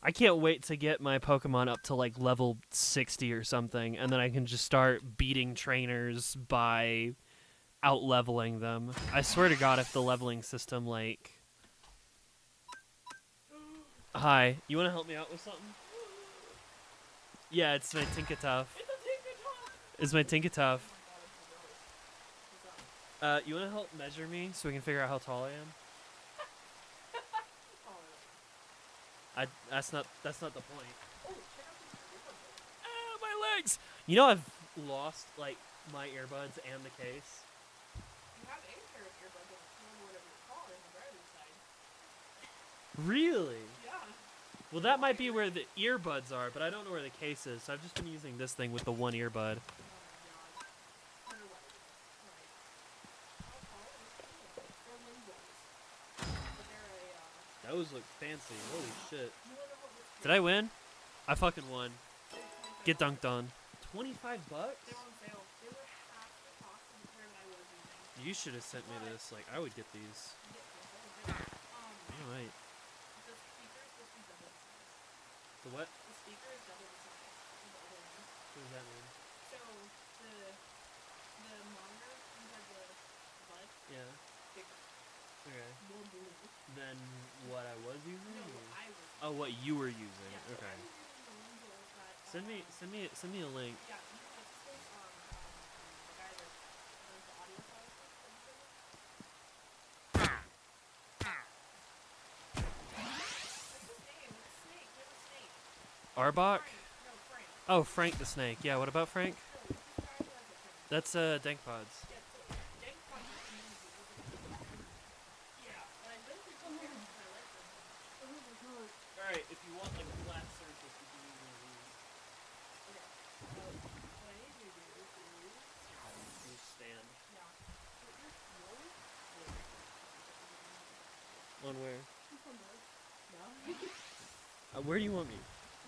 I can't wait to get my Pokemon up to like level 60 or something, and then I can just start beating trainers by out-leveling them. I swear to God, if the leveling system, like... Hi, you want to help me out with something? Yeah, it's my Tinkatuff. It's my Tinkatuff. You want to help measure me so we can figure out how tall I am? That's not the point. Ah, my legs! You know I've lost like my earbuds and the case. You have a pair of earbuds on the phone, whatever you call it, on the driver's side. Really? Yeah. Well, that might be where the earbuds are, but I don't know where the case is. So I've just been using this thing with the one earbud. Those look fancy. Holy shit. Did I win? I fucking won. Get dunked on. $25? They were on sale. They were half the cost of the pair that I was using. You should have sent me this. Like, I would get these. Alright. The speaker is supposed to be double the size. The what? The speaker is double the size of the other one. What does that mean? So the monitor inside the bud, Yeah. bigger, Okay. more blue. Then what I was using? No, or- I was. Oh, what you were using. Yeah, so Okay. I was using the Lingo that. Send me a link. Yeah, you know what's his name? The guy that runs the audio files. What's his name? It's Snake. You have a snake. Arbok? Frank. No, Frank. Oh, Frank the Snake. Yeah, what about Frank? No, who's the guy who has it? Frank. That's Dankpods. Yeah, so Dank Pod is easy. Yeah, and I built it from here because I like them. Oh my god. Alright, if you want like a flat surface, you can use one of these. Okay. So what I need you to do is You stand. yeah, put your heel On where? No. Where do you want me?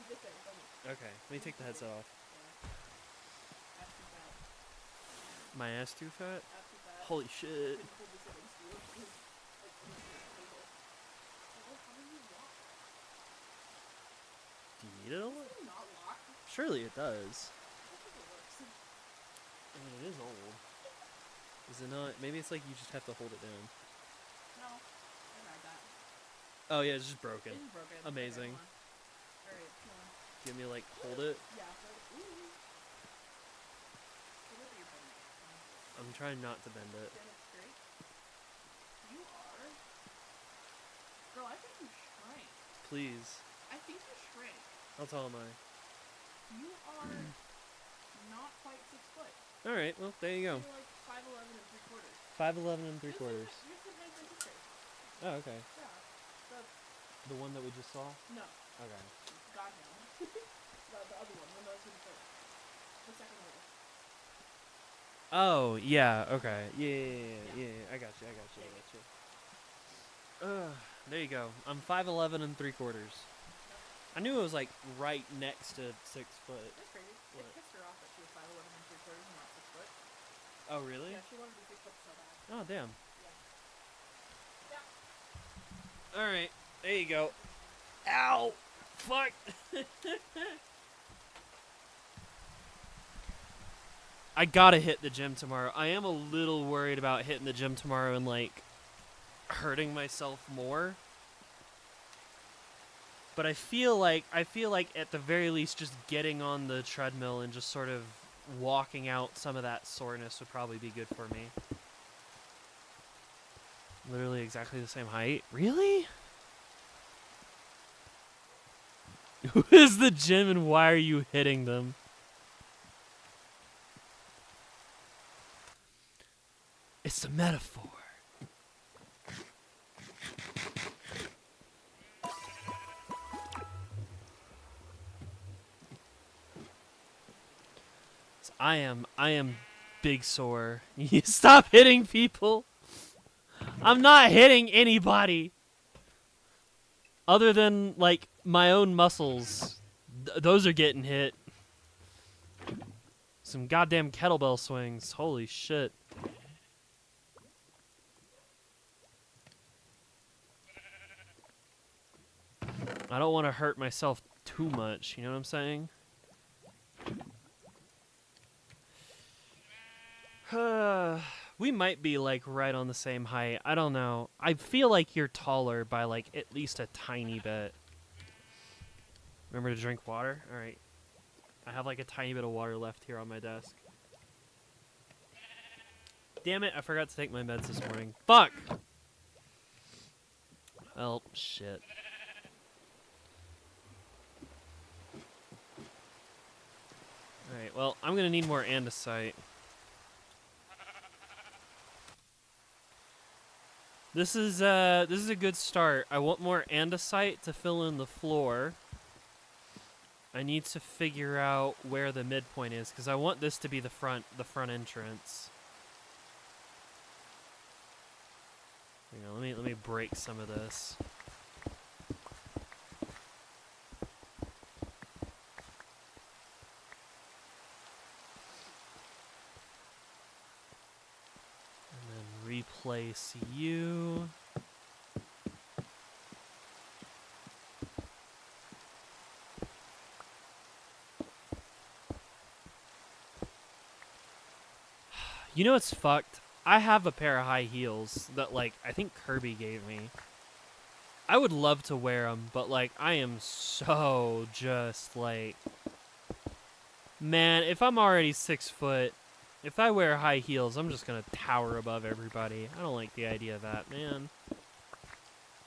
This way, from me. Okay, let me take the headset off. That's too bad. My ass too fat? That's too bad. Holy shit. Hold this against you. Like, on the table. Oh, how do you walk? Do you need it a lot? Does it not lock? Surely it does. I don't think it works. I mean, it is old. Is it not? Maybe it's like you just have to hold it down. No. I tried that. Oh yeah, it's just broken. It's broken. Amazing. Okay, alright, come on. Give me like, hold it. Yeah, hold it. Ooh. Hold it at your bend. I'm trying not to bend it. Stand up straight. You are. Girl, I think you shrank. Please. I think you shrank. How tall am I? You are not quite 6 foot. Alright, well, there you go. You're like 5'11" and 3/4. 5'11 and 3/4. You're some height and sister. Oh, okay. Yeah. That's The one that we just saw? no. Okay. God no. The other one. The most important. The second one. Oh, yeah, okay. Yeah. I got you. There you go. I'm 5'11 and 3/4. I knew it was like right next to 6 foot. That's crazy. What? It pissed her off that she was 5'11" and 3/4 and not 6 foot. Oh, really? Yeah, she wanted to be 6 foot so bad. Oh, damn. Yeah. Alright, there you go. Ow! Fuck! I gotta hit the gym tomorrow. I am a little worried about hitting the gym tomorrow and like hurting myself more. But I feel like at the very least just getting on the treadmill and just sort of walking out some of that soreness would probably be good for me. Literally exactly the same height. Really? Who is the gym and why are you hitting them? It's a metaphor. I am big sore. You stop hitting people. I'm not hitting anybody. Other than like my own muscles. Those are getting hit. Some goddamn kettlebell swings. Holy shit. I don't want to hurt myself too much, you know what I'm saying? We might be like right on the same height. I don't know. I feel like you're taller by like at least a tiny bit. Remember to drink water? Alright. I have like a tiny bit of water left here on my desk. Damn it, I forgot to take my meds this morning. Fuck! Well, shit. Alright, well, I'm gonna need more andesite. This is a good start. I want more andesite to fill in the floor. I need to figure out where the midpoint is because I want this to be the front entrance. Hang on, let me break some of this. Replace you. You know what's fucked? I have a pair of high heels that, like, I think Kirby gave me. I would love to wear them, but, like, I am so just, like... Man, if I'm already 6 foot... If I wear high heels, I'm just gonna tower above everybody. I don't like the idea of that, man.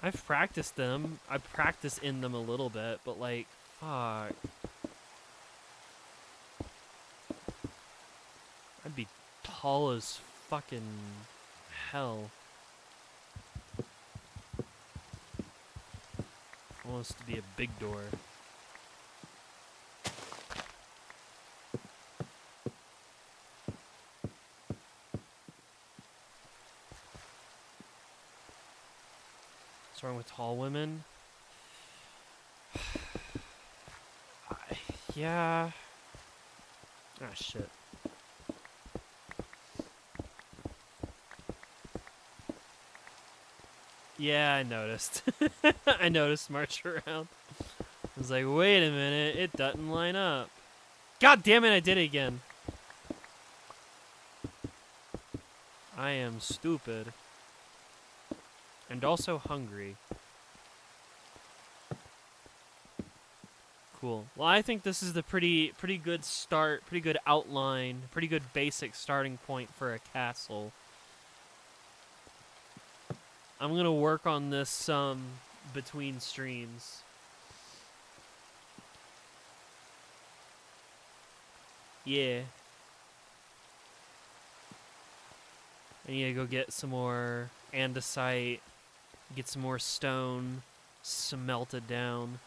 I've practiced them. I practice in them a little bit, but like, fuck. I'd be tall as fucking hell. Wants to be a big door. What's wrong with tall women? Yeah. Ah, shit. Yeah, I noticed. I noticed march around. I was like, wait a minute, it doesn't line up. God damn it, I did it again. I am stupid. And also hungry. Cool. Well, I think this is the pretty good start, pretty good outline, pretty good basic starting point for a castle. I'm gonna work on this between streams. Yeah. I need to go get some more andesite, get some more stone, smelt it down.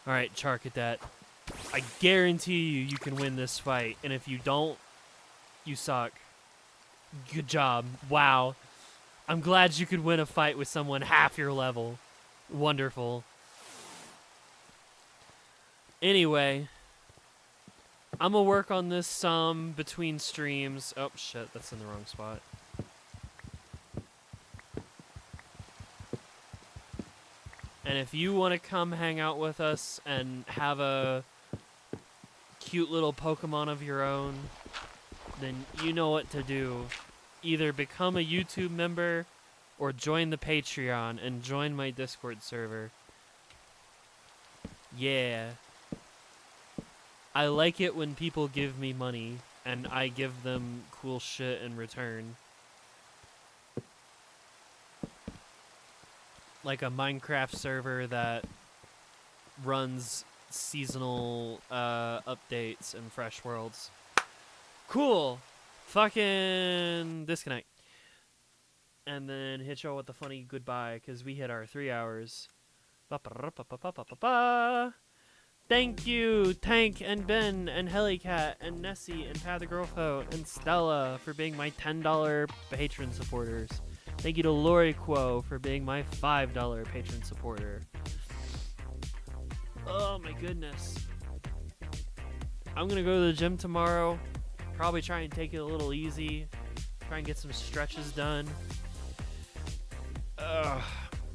Alright, Charcadet. I guarantee you can win this fight, and if you don't, you suck. Good job. Wow. I'm glad you could win a fight with someone half your level. Wonderful. Anyway, I'm gonna work on this between streams. Oh shit, that's in the wrong spot. And if you want to come hang out with us and have a cute little Pokemon of your own, then you know what to do. either become a YouTube member or join the Patreon and join my Discord server. Yeah. I like it when people give me money and I give them cool shit in return. Like a Minecraft server that runs seasonal updates and fresh worlds. Cool. Fucking disconnect. And then hit y'all with the funny goodbye because we hit our 3 hours. Ba-ba-da-ba-ba-ba-ba-ba. Thank you, Tank and Ben and Helicat and Nessie and Pat the Girlfo and Stella for being my $10 patron supporters. Thank you to Lori Quo for being my $5 patron supporter. Oh my goodness. I'm gonna go to the gym tomorrow. Probably try and take it a little easy. Try and get some stretches done.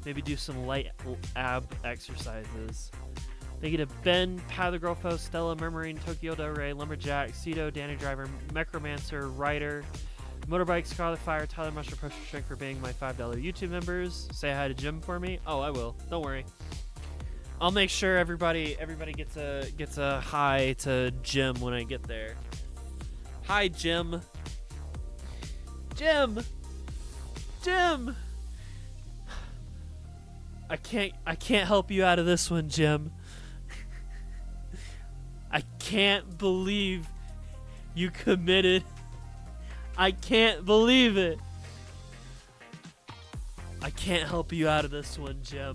Maybe do some light ab exercises. Thank you to Ben, Pat the Girlfo, Stella, Murmuring, Tokyo Del Rey, Lumberjack, Cedo, Danny Driver, Necromancer, Ryder, Motorbike, Scarlet Fire, Tyler Mushroom, Pressure Strength for being my $5 YouTube members. Say hi to Jim for me. Oh, I will. Don't worry. I'll make sure everybody gets a hi to Jim when I get there. Hi, Jim. Jim. I can't help you out of this one, Jim. I can't believe you committed. I can't believe it. I can't help you out of this one, Jim.